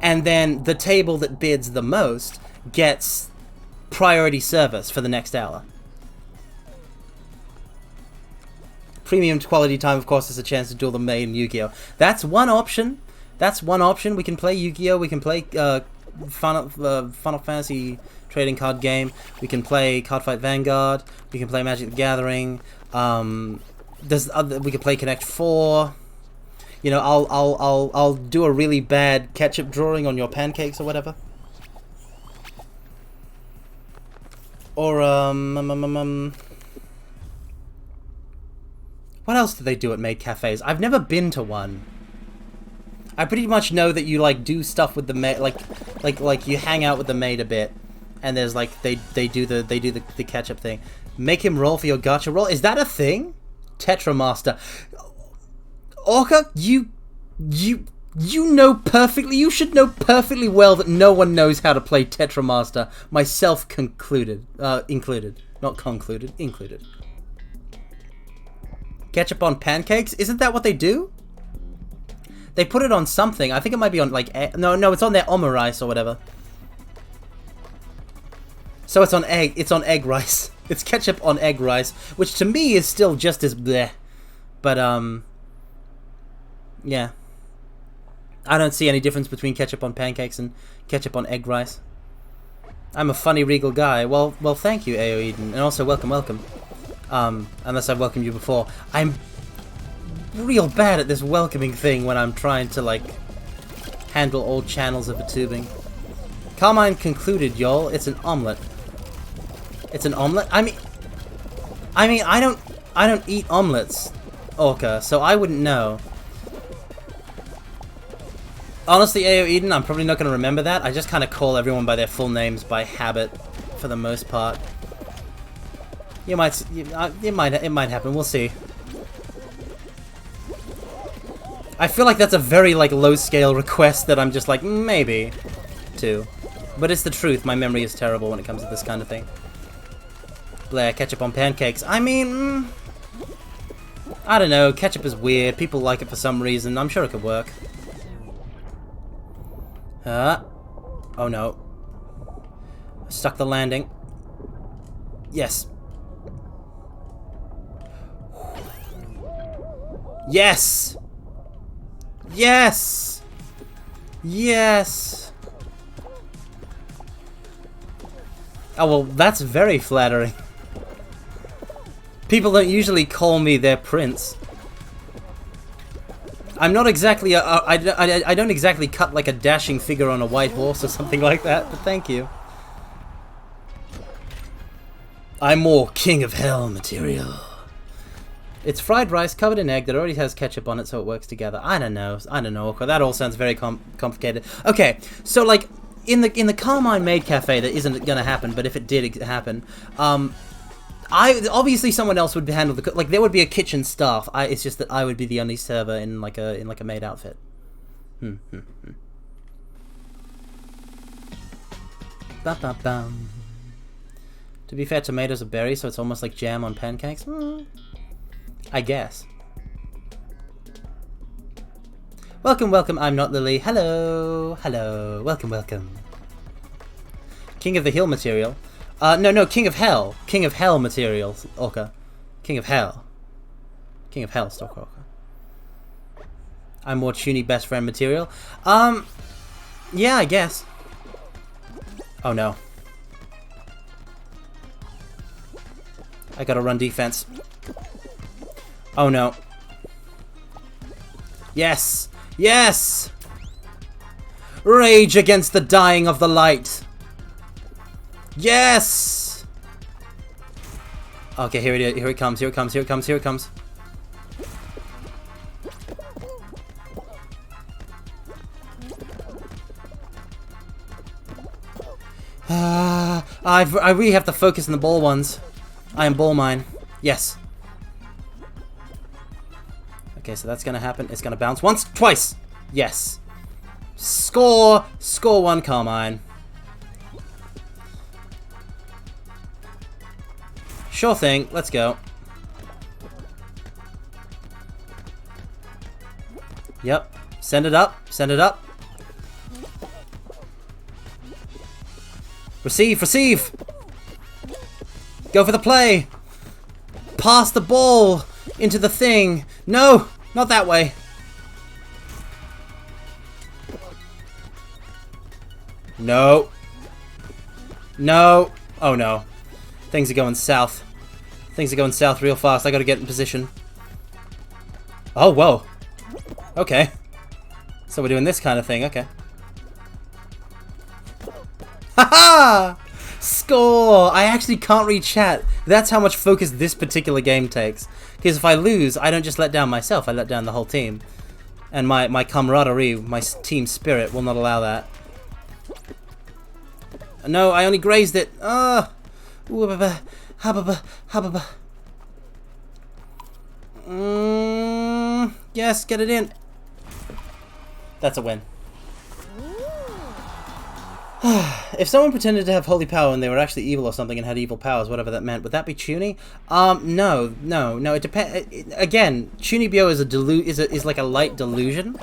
And then the table that bids the most gets priority service for the next hour. Premium quality time, of course, is a chance to duel the maid in Yu-Gi-Oh! That's one option. We can play Yu-Gi-Oh! We can play Final Fantasy trading card game. We can play Cardfight Vanguard. We can play Magic the Gathering. We can play Connect 4. You know, I'll do a really bad ketchup drawing on your pancakes or whatever. Or what else do they do at maid cafes? I've never been to one. I pretty much know that you like do stuff with the maid, like you hang out with the maid a bit, and there's like they do the ketchup thing. Make him roll for your gacha roll. Is that a thing? Tetramaster. Orca, you know perfectly. You should know perfectly well that no one knows how to play Tetramaster. Myself included. Not concluded. Included. Ketchup on pancakes? Isn't that what they do? They put it on something. I think it might be on like no, it's on their omurice or whatever. So it's on egg. It's on egg rice. It's ketchup on egg rice, which to me is still just as bleh. But yeah. I don't see any difference between ketchup on pancakes and ketchup on egg rice. I'm a funny regal guy. Well, thank you, AO Eden, and also welcome. Unless I've welcomed you before. I'm real bad at this welcoming thing when I'm trying to, like, handle old channels of the tubing. Carmine concluded, y'all. It's an omelet. It's an omelet? I mean, I don't eat omelets, Orca, so I wouldn't know. Honestly, AO Eden, I'm probably not going to remember that. I just kind of call everyone by their full names by habit, for the most part. It might happen. We'll see. I feel like that's a very like low-scale request that I'm just like maybe to, but it's the truth. My memory is terrible when it comes to this kind of thing. Blair, ketchup on pancakes. I mean, I don't know. Ketchup is weird. People like it for some reason. I'm sure it could work. Oh no. Stuck the landing. Yes. Yes! Yes! Yes! Oh, well, that's very flattering. People don't usually call me their prince. I'm not exactly I don't exactly cut like a dashing figure on a white horse or something like that, but thank you. I'm more king of hell material. It's fried rice covered in egg that already has ketchup on it, so it works together. I don't know. That all sounds very complicated. Okay, so like in the Carmine Maid Cafe, that isn't gonna happen. But if it did happen, obviously someone else would handle the like. There would be a kitchen staff. It's just that I would be the only server in like a maid outfit. Ba-ba-bum. To be fair, tomatoes are berries, so it's almost like jam on pancakes. I guess. Welcome, welcome. I'm not Lily. Hello, hello. Welcome, welcome. King of the Hill material. No, King of Hell. King of Hell material, Orca. King of Hell. King of Hell, Stalker Orca. I'm more Chuny best friend material. Yeah, I guess. Oh no. I gotta run defense. Oh no. Yes! Yes! Rage against the dying of the light. Yes! Okay, here it comes, here it comes, here it comes, here it comes. I really have to focus on the ball ones. I am ball mine. Yes. Okay, so that's gonna happen. It's gonna bounce once, twice. Yes. Score! Score one, Carmine. Sure thing. Let's go. Yep. Send it up. Send it up. Receive, receive! Go for the play! Pass the ball into the thing! No! Not that way! No! No! Oh no. Things are going south. Things are going south real fast. I gotta get in position. Oh, whoa. Okay. So we're doing this kind of thing, okay. Haha! Score! I actually can't read chat. That's how much focus this particular game takes. Because if I lose, I don't just let down myself, I let down the whole team. And my camaraderie, my team spirit will not allow that. No, I only grazed it. Yes, get it in. That's a win. If someone pretended to have holy power and they were actually evil or something and had evil powers, whatever that meant, would that be Chuny? No. It depends. Again, Chunibyo is like a light delusion.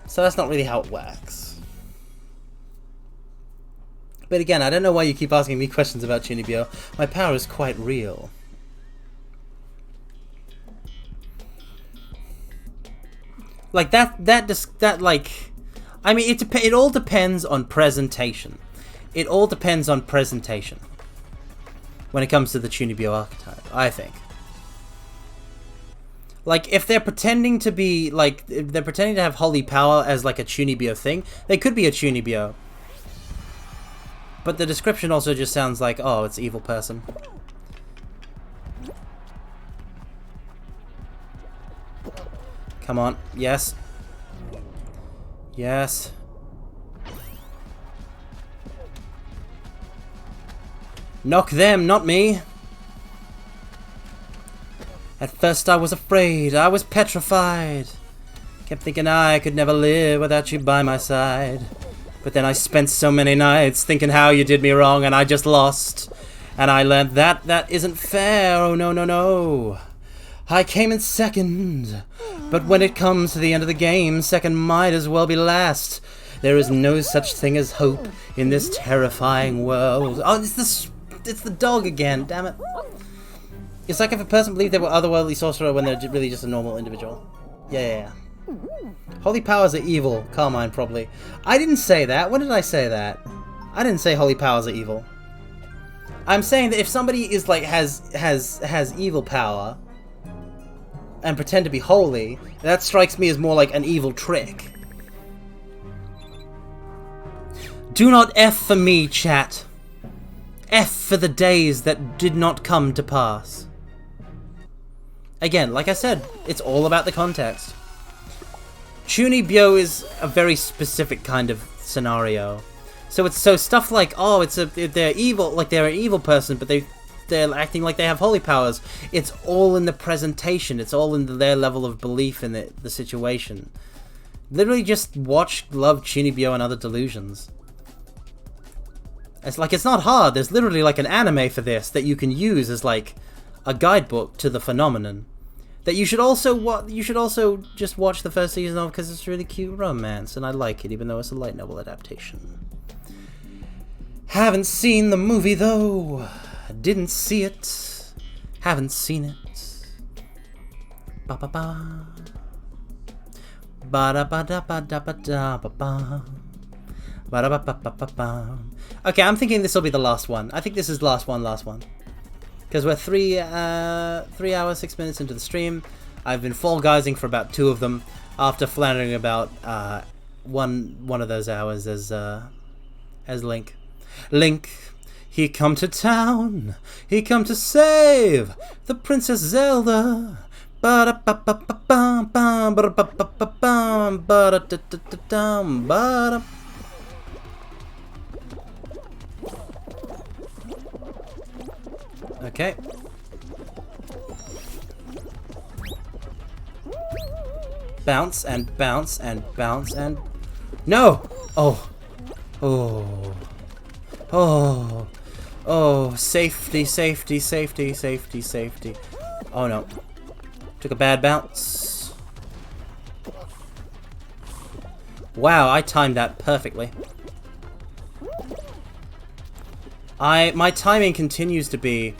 So that's not really how it works. But again, I don't know why you keep asking me questions about Chunibyo. My power is quite real. Like I mean, it all depends on presentation. It all depends on presentation. When it comes to the Chunibyo archetype, I think. Like, if they're pretending to be, like, if they're pretending to have holy power as, like, a Chunibyo thing, they could be a Chunibyo. But the description also just sounds like, oh, it's evil person. Come on. Yes. Yes. Knock them, not me. At first I was afraid, I was petrified. Kept thinking I could never live without you by my side. But then I spent so many nights thinking how you did me wrong and I just lost. And I learned that isn't fair, oh no, no, no. I came in second. But when it comes to the end of the game, second might as well be last. There is no such thing as hope in this terrifying world. Oh, it's the dog again, damn it. It's like if a person believed they were otherworldly sorcerer when they're really just a normal individual. Yeah. Holy powers are evil. Carmine, probably. I didn't say that. When did I say that? I didn't say holy powers are evil. I'm saying that if somebody is like has evil power and pretend to be holy, that strikes me as more like an evil trick. Do not F for me, chat. F for the days that did not come to pass. Again, like I said, it's all about the context. Chunibyo is a very specific kind of scenario. So it's stuff like, oh, they're evil, like they're an evil person, but they're acting like they have holy powers. It's all in the presentation. It's all in their level of belief in the situation. Literally just watch, love Chunibyo and Other Delusions. It's like, it's not hard. There's literally like an anime for this that you can use as like a guidebook to the phenomenon. That you should also just watch the first season of, because it's really cute romance and I like it, even though it's a light novel adaptation. Haven't seen the movie though. Didn't see it. Haven't seen it. Ba ba ba. Ba da ba da ba da ba da ba ba. Ba da ba ba ba ba ba. Okay, I'm thinking this will be the last one. I think this is last one. Because we're 3 hours, 6 minutes into the stream. I've been Fall Guysing for about 2 of them, after floundering about one of those hours as Link. Link, he come to town, he come to save the Princess Zelda. Ba-da-ba-ba-ba-bum, ba-da-ba-ba-ba-bum, ba-da-da-da-da-dum, ba-da. Okay. Bounce and bounce and bounce and... No! Oh. Oh. Oh. Oh. Safety, safety, safety, safety, safety. Oh no. Took a bad bounce. Wow, I timed that perfectly. My timing continues to be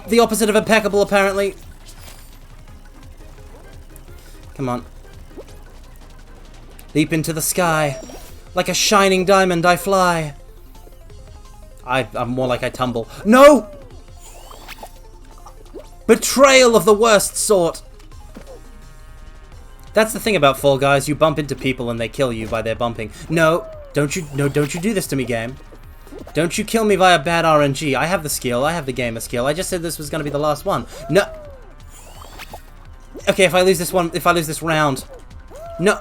the opposite of impeccable, apparently. Come on. Leap into the sky. Like a shining diamond, I fly. I'm more like I tumble. No! Betrayal of the worst sort. That's the thing about Fall Guys. You bump into people and they kill you by their bumping. No, don't you do this to me, game. Don't you kill me via bad RNG. I have the skill. I have the gamer skill. I just said this was going to be the last one. No. Okay, if I lose this one, if I lose this round. No.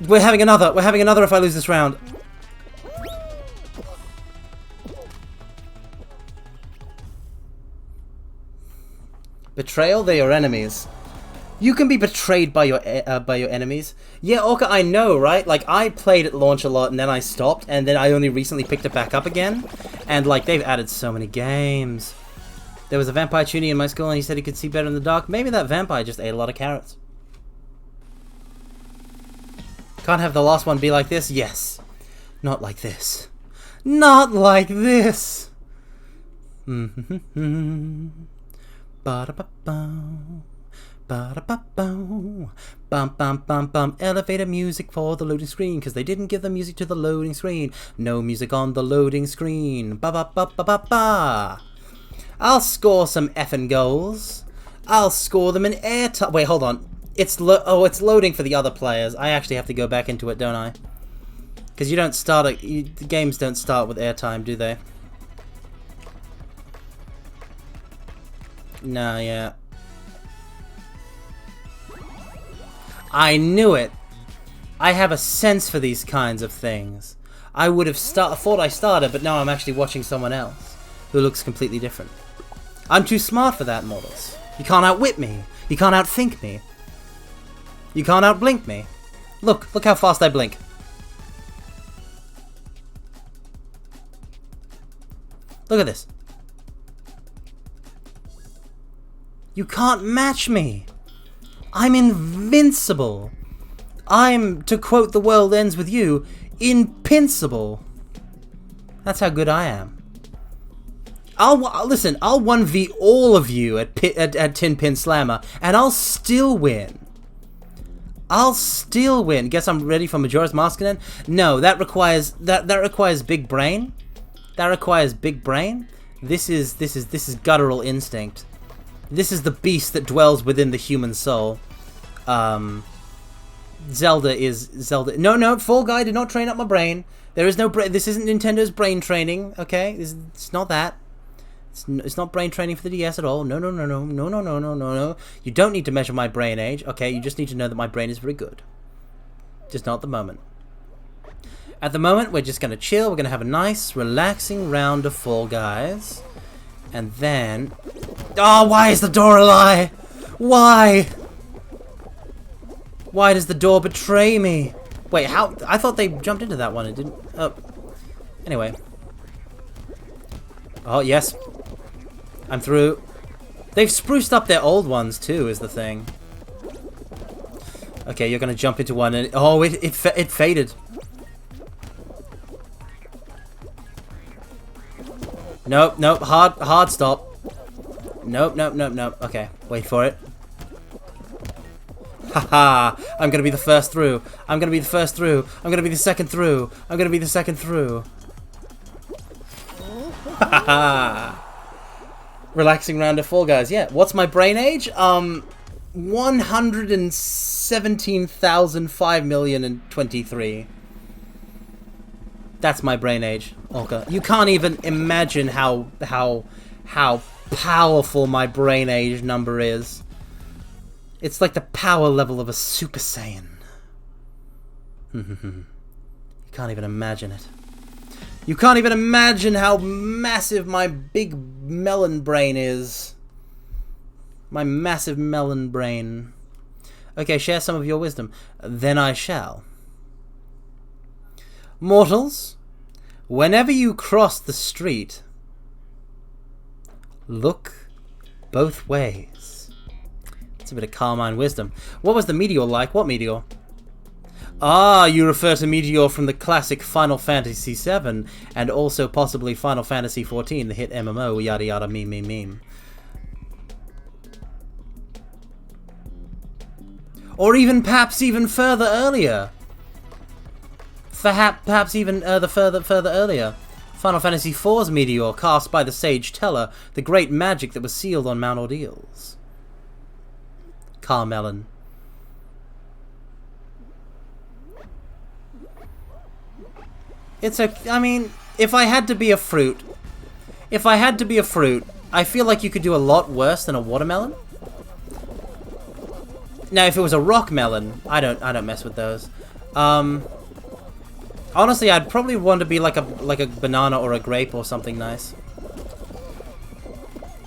We're having another. We're having another if I lose this round. Betrayal? They're your enemies. You can be betrayed by your enemies. Yeah, Orca, I know, right? Like, I played at launch a lot, and then I stopped, and then I only recently picked it back up again. And, like, they've added so many games. There was a vampire tuning in my school, and he said he could see better in the dark. Maybe that vampire just ate a lot of carrots. Can't have the last one be like this? Yes. Not like this. Not like this! Ba-da-ba-bum. Ba-da-ba-bum. Bum bum bum bum. Elevator music for the loading screen, because they didn't give the music to the loading screen. No music on the loading screen. Ba ba ba ba ba ba. I'll score some effing goals. I'll score them in airtime. Wait, hold on. It's loading for the other players. I actually have to go back into it, don't I? Because you don't start the games don't start with airtime, do they? No, yeah. I knew it. I have a sense for these kinds of things. I would have thought I started, but now I'm actually watching someone else who looks completely different. I'm too smart for that, mortals. You can't outwit me. You can't outthink me. You can't outblink me. Look how fast I blink. Look at this. You can't match me. I'm invincible. I'm, to quote The World Ends With You, invincible. That's how good I am. listen. I'll 1v all of you at Tin Pin Slammer, and I'll still win. I'll still win. Guess I'm ready for Majora's Mask then? No, that requires big brain. That requires big brain. This is guttural instinct. This is the beast that dwells within the human soul. Zelda. No, Fall Guy did not train up my brain. There is no brain. This isn't Nintendo's brain training. Okay, it's not that. It's not brain training for the DS at all. No. You don't need to measure my brain age. Okay, you just need to know that my brain is very good. Just not at the moment. At the moment, we're just gonna chill. We're gonna have a nice, relaxing round of Fall Guys, and then. Oh, why is the door a lie? Why? Why does the door betray me? Wait, how? I thought they jumped into that one. It didn't. Oh. Anyway. Oh, yes. I'm through. They've spruced up their old ones, too, is the thing. Okay, you're gonna jump into one and... Oh, it faded. Nope. Hard stop. Nope. Okay, wait for it. Haha, I'm gonna be the first through. I'm gonna be the first through. I'm gonna be the second through. I'm gonna be the second through. Haha. Relaxing round of Fall Guys. Yeah, what's my brain age? 117,005,023. That's my brain age. Okay. You can't even imagine how powerful my brain age number is. It's like the power level of a Super Saiyan. You can't even imagine it. You can't even imagine how massive my big melon brain is. My massive melon brain. Okay, share some of your wisdom. Then I shall. Mortals, whenever you cross the street, look both ways. It's a bit of Carmine wisdom. What was the meteor like? What meteor? Ah, you refer to Meteor from the classic Final Fantasy VII, and also possibly Final Fantasy XIV, the hit MMO, yada yada meme. Or even perhaps even further earlier. Perhaps even further earlier. Final Fantasy IV's Meteor, cast by the Sage Teller, the great magic that was sealed on Mount Ordeals. Carmelon. I mean, if I had to be a fruit, I feel like you could do a lot worse than a watermelon. Now, if it was a rock melon, I don't mess with those. Honestly, I'd probably want to be like a banana or a grape or something nice.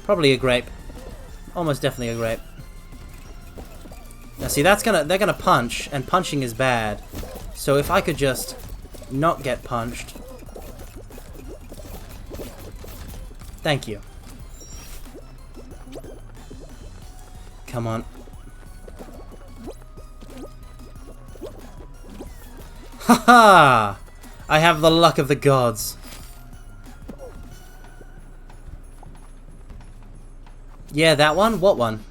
Probably a grape. Almost definitely a grape. Now, see, they're gonna punch, and punching is bad. So if I could just not get punched. Thank you. Come on. Haha! I have the luck of the gods. Yeah, that one? What one?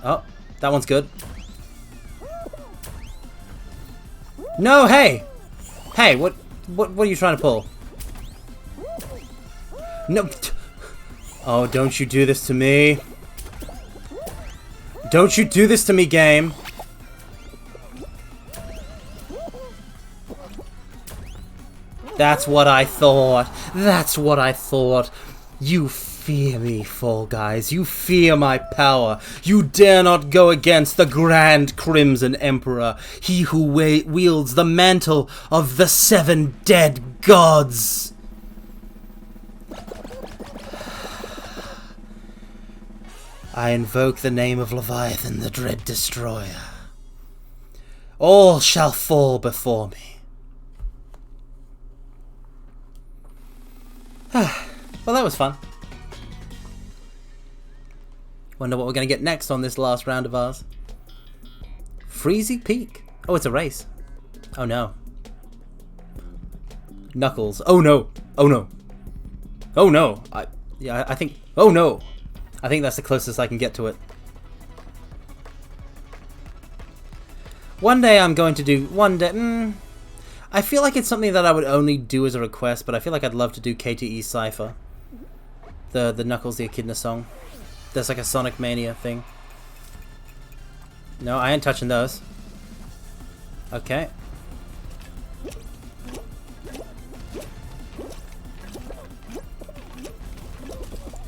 Oh, that one's good. No, hey! Hey, what are you trying to pull? No. Oh, don't you do this to me. Don't you do this to me, game. That's what I thought. That's what I thought. You fear me, Fall Guys. You fear my power. You dare not go against the Grand Crimson Emperor, he who wields the mantle of the 7 dead gods. I invoke the name of Leviathan, the Dread Destroyer. All shall fall before me. Well, that was fun. Wonder what we're going to get next on this last round of ours. Freezy Peak. Oh, it's a race. Oh, no. Knuckles. Oh, no. Oh, no. Oh no! I think... Oh no! I think that's the closest I can get to it. One day I'm going to do... One day... I feel like it's something that I would only do as a request, but I feel like I'd love to do KTE Cypher. The Knuckles the Echidna song. There's like a Sonic Mania thing. No, I ain't touching those. Okay.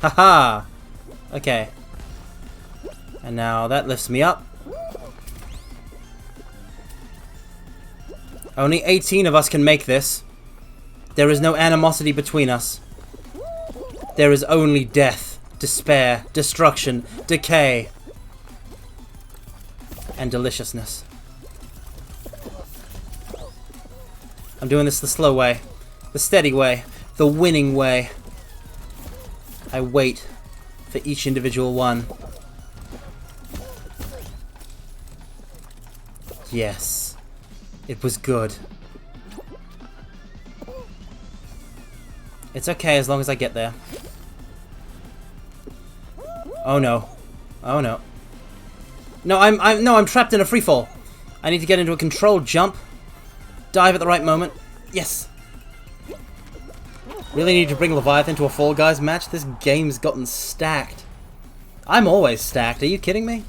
Haha! Okay. And now that lifts me up. Only 18 of us can make this. There is no animosity between us. There is only death, despair, destruction, decay, and deliciousness. I'm doing this the slow way, the steady way, the winning way. I wait for each individual one. Yes. It was good. It's okay as long as I get there. Oh no. Oh no. No, I'm trapped in a free fall. I need to get into a controlled jump. Dive at the right moment. Yes. Really need to bring Leviathan to a Fall Guys match? This game's gotten stacked. I'm always stacked. Are you kidding me?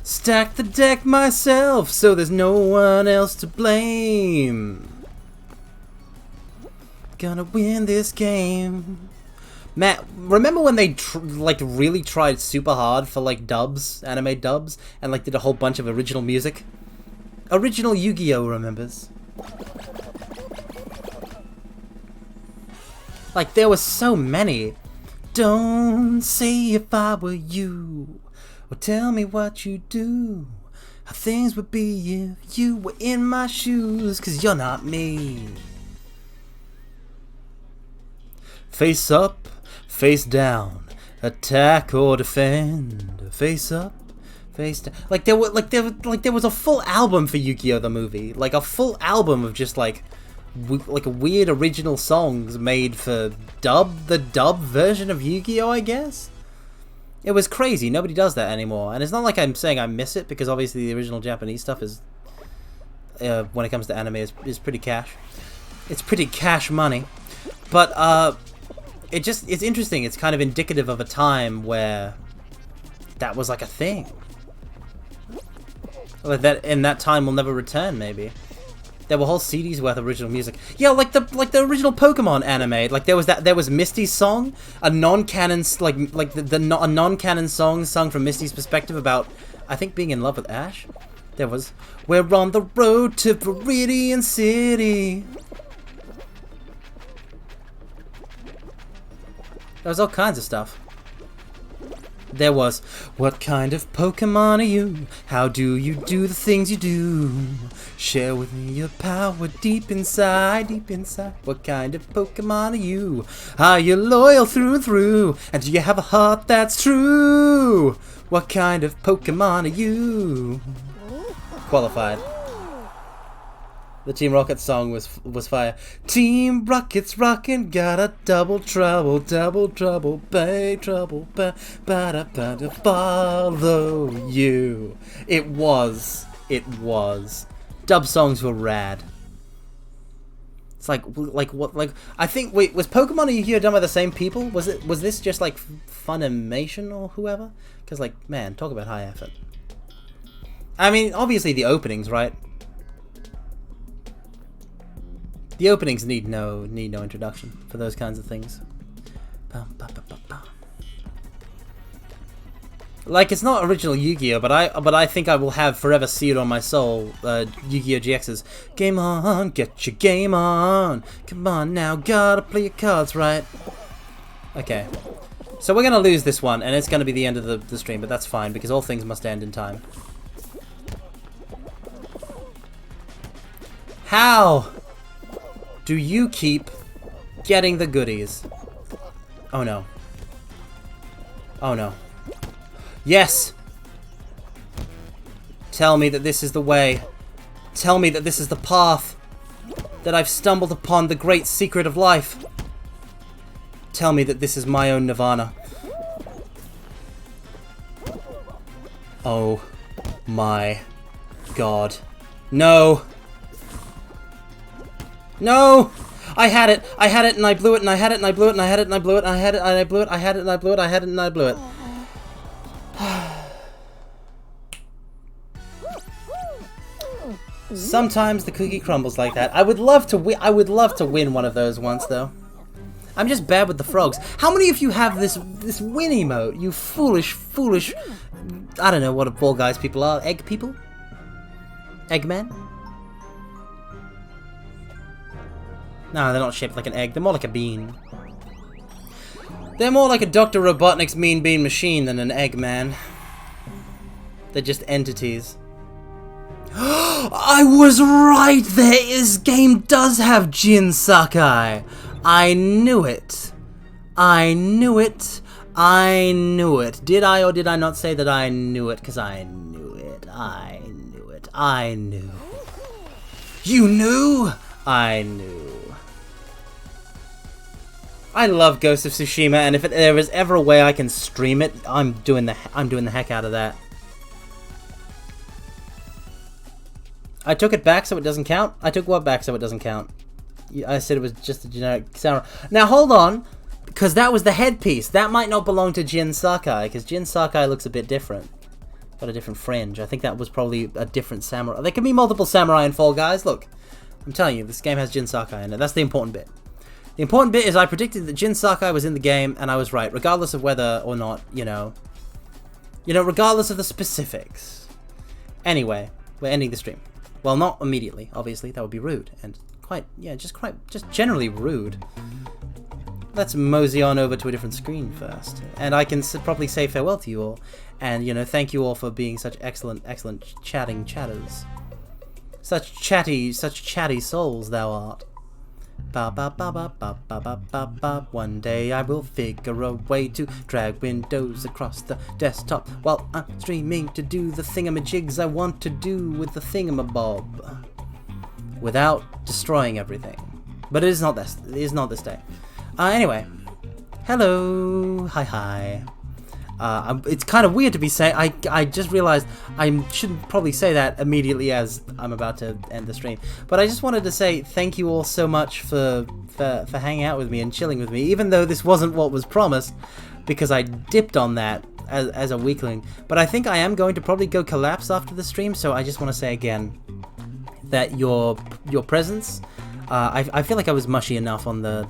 Stack the deck myself, so there's no one else to blame. Gonna win this game. Matt, remember when they like really tried super hard for like dubs, anime dubs, and like did a whole bunch of original music? Original Yu-Gi-Oh! Remembers? Like there were so many. Don't say if I were you. Well, tell me what you do, how things would be if you were in my shoes, 'cause you're not me. Face up, face down, attack or defend. Face up, face down. Like there was a full album for Yu-Gi-Oh! The movie, like a full album of just like weird original songs made for the dub version of Yu-Gi-Oh! I guess. It was crazy. Nobody does that anymore. And it's not like I'm saying I miss it, because obviously the original Japanese stuff is, when it comes to anime, is pretty cash. It's pretty cash money. But, it's interesting. It's kind of indicative of a time where that was like a thing. Like that time will never return, maybe. There were whole CDs worth of original music. Yeah, like the original Pokemon anime. Like there was Misty's song, a non-canon a non-canon song sung from Misty's perspective about, I think, being in love with Ash. There was "We're on the road to Viridian City." There was all kinds of stuff. There was, "What kind of Pokemon are you? How do you do the things you do? Share with me your power deep inside, deep inside. What kind of Pokemon are you? Are you loyal through and through? And do you have a heart that's true? What kind of Pokemon are you?" Qualified. The Team Rocket song was fire. Team Rocket's rockin', got a double trouble, bay trouble, ba-da-ba-da, follow you. It was. Dub songs were rad. It's like what, I think, wait, was Pokemon and Yu-Gi-Oh! Done by the same people? Was this just like Funimation or whoever? Because like, man, talk about high effort. I mean, obviously the openings, right? The openings need no introduction for those kinds of things. Like, it's not original Yu-Gi-Oh, but I think I will have forever seared on my soul Yu-Gi-Oh! GX's "Game on, get your game on. Come on now, gotta play your cards right." Okay, so we're gonna lose this one, and it's gonna be the end of the stream, but that's fine because all things must end in time. How do you keep getting the goodies? Oh no. Oh no. Yes! Tell me that this is the way. Tell me that this is the path that I've stumbled upon the great secret of life. Tell me that this is my own nirvana. Oh my god. No! No! I had it and I blew it and I had it and I blew it and I had it and I blew it and I had it and I blew it, I had it and I blew it, I had it and I blew it. Sometimes the cookie crumbles like that. I would love to win one of those once though. I'm just bad with the frogs. How many of you have this win emote? You foolish, I don't know what Fall Guys people are. Egg people? Eggmen? No, they're not shaped like an egg. They're more like a bean. They're more like a Dr. Robotnik's Mean Bean Machine than an Eggman. They're just entities. I was right! This game does have Jin Sakai! I knew it! I knew it! I knew it! Did I or did I not say that I knew it? Because I knew it. I knew it. I knew. You knew? I knew. I love Ghost of Tsushima, and if there is ever a way I can stream it, I'm doing the heck out of that. I took it back so it doesn't count. I took what back so it doesn't count? I said it was just a generic samurai. Now hold on, because that was the headpiece. That might not belong to Jin Sakai, because Jin Sakai looks a bit different. Got a different fringe. I think that was probably a different samurai. There can be multiple samurai in Fall Guys. Look, I'm telling you, this game has Jin Sakai in it. That's the important bit. The important bit is I predicted that Jin Sakai was in the game, and I was right, regardless of whether or not, you know, regardless of the specifics. Anyway, we're ending the stream. Well, not immediately, obviously, that would be rude, and just generally rude. Let's mosey on over to a different screen first, and I can probably say farewell to you all, and, you know, thank you all for being such excellent chatters. Such chatty souls thou art. Ba ba ba ba ba ba ba ba ba. One day I will figure a way to drag Windows across the desktop while I'm streaming to do the thingamajigs I want to do with the thingamabob without destroying everything. But it is not this. It is not this day. Anyway, hello, hi. It's kind of weird to be saying. I just realized I shouldn't probably say that immediately as I'm about to end the stream. But I just wanted to say thank you all so much for hanging out with me and chilling with me, even though this wasn't what was promised, because I dipped on that as a weakling. But I think I am going to probably go collapse after the stream. So I just want to say again that your presence. I feel like I was mushy enough on the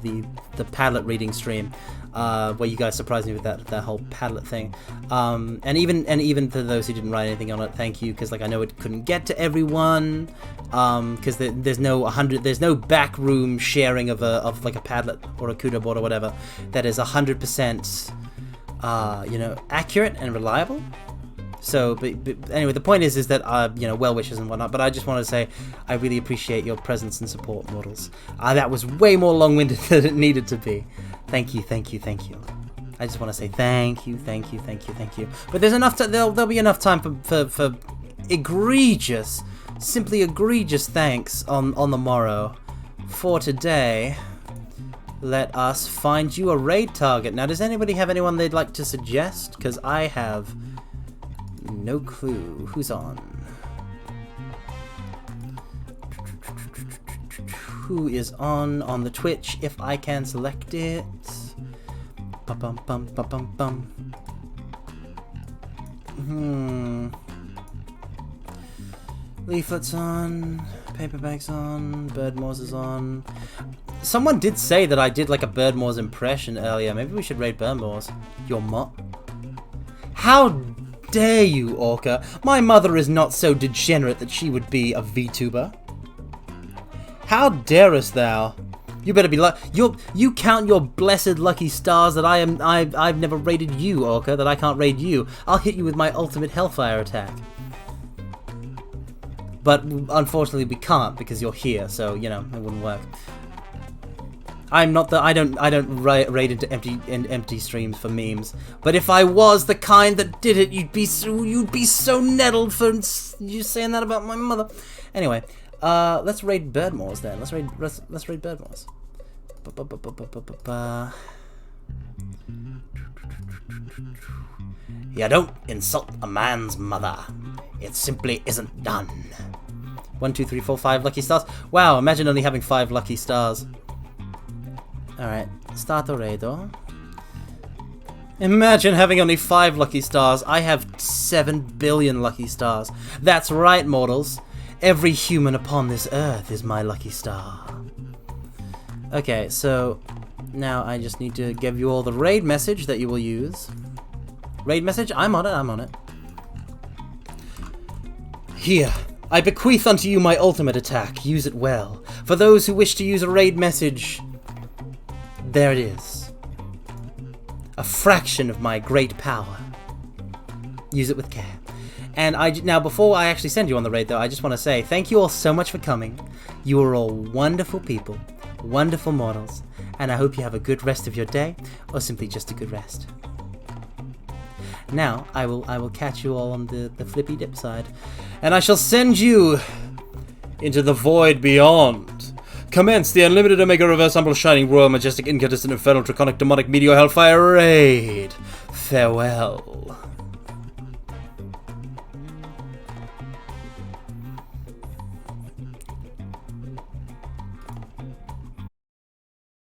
Padlet reading stream. Where you guys surprised me with that whole Padlet thing, and even to those who didn't write anything on it, thank you, because like I know it couldn't get to everyone, because there's no backroom sharing of like a Padlet or a CUDA board or whatever that is 100% you know, accurate and reliable. So, but anyway, the point is that you know, well wishes and whatnot. But I just want to say I really appreciate your presence and support, mortals. That was way more long-winded than it needed to be. Thank you. I just want to say thank you. But there's enough. There'll be enough time for egregious, simply egregious thanks on the morrow. For today, let us find you a raid target. Now, does anybody have anyone they'd like to suggest? Because I have no clue who's on. Who is on the Twitch, if I can select it. Leaflet's on, Paperback's on, Birdmores is on. Someone did say that I did like a Birdmores impression earlier. Maybe we should raid Birdmores. Your mom? How dare you, Orca? My mother is not so degenerate that she would be a VTuber. How darest thou? You better be you count your blessed lucky stars that I've never raided you, Orca, that I can't raid you. I'll hit you with my ultimate Hellfire attack. But unfortunately we can't because you're here, so you know, it wouldn't work. I'm not the I don't raid into empty streams for memes. But if I was the kind that did it, you'd be so nettled for you saying that about my mother. Anyway, Let's raid Birdmores then. Let's raid Birdmores. You don't insult a man's mother. It simply isn't done. 1, 2, 3, 4, 5 lucky stars. Wow, imagine only having 5 lucky stars. Alright, start redo. Imagine having only 5 lucky stars. I have 7 billion lucky stars. That's right, mortals. Every human upon this earth is my lucky star. Okay, so now I just need to give you all the raid message that you will use. Raid message? I'm on it. Here, I bequeath unto you my ultimate attack. Use it well. For those who wish to use a raid message, there it is. A fraction of my great power. Use it with care. And now, before I actually send you on the raid, though, I just want to say thank you all so much for coming. You are all wonderful people, wonderful mortals, and I hope you have a good rest of your day, or simply just a good rest. Now, I will catch you all on the flippy dip side, and I shall send you into the void beyond. Commence the unlimited Omega Reverse Umbral Shining Royal Majestic Incandescent Infernal Draconic Demonic Meteor Hellfire Raid. Farewell.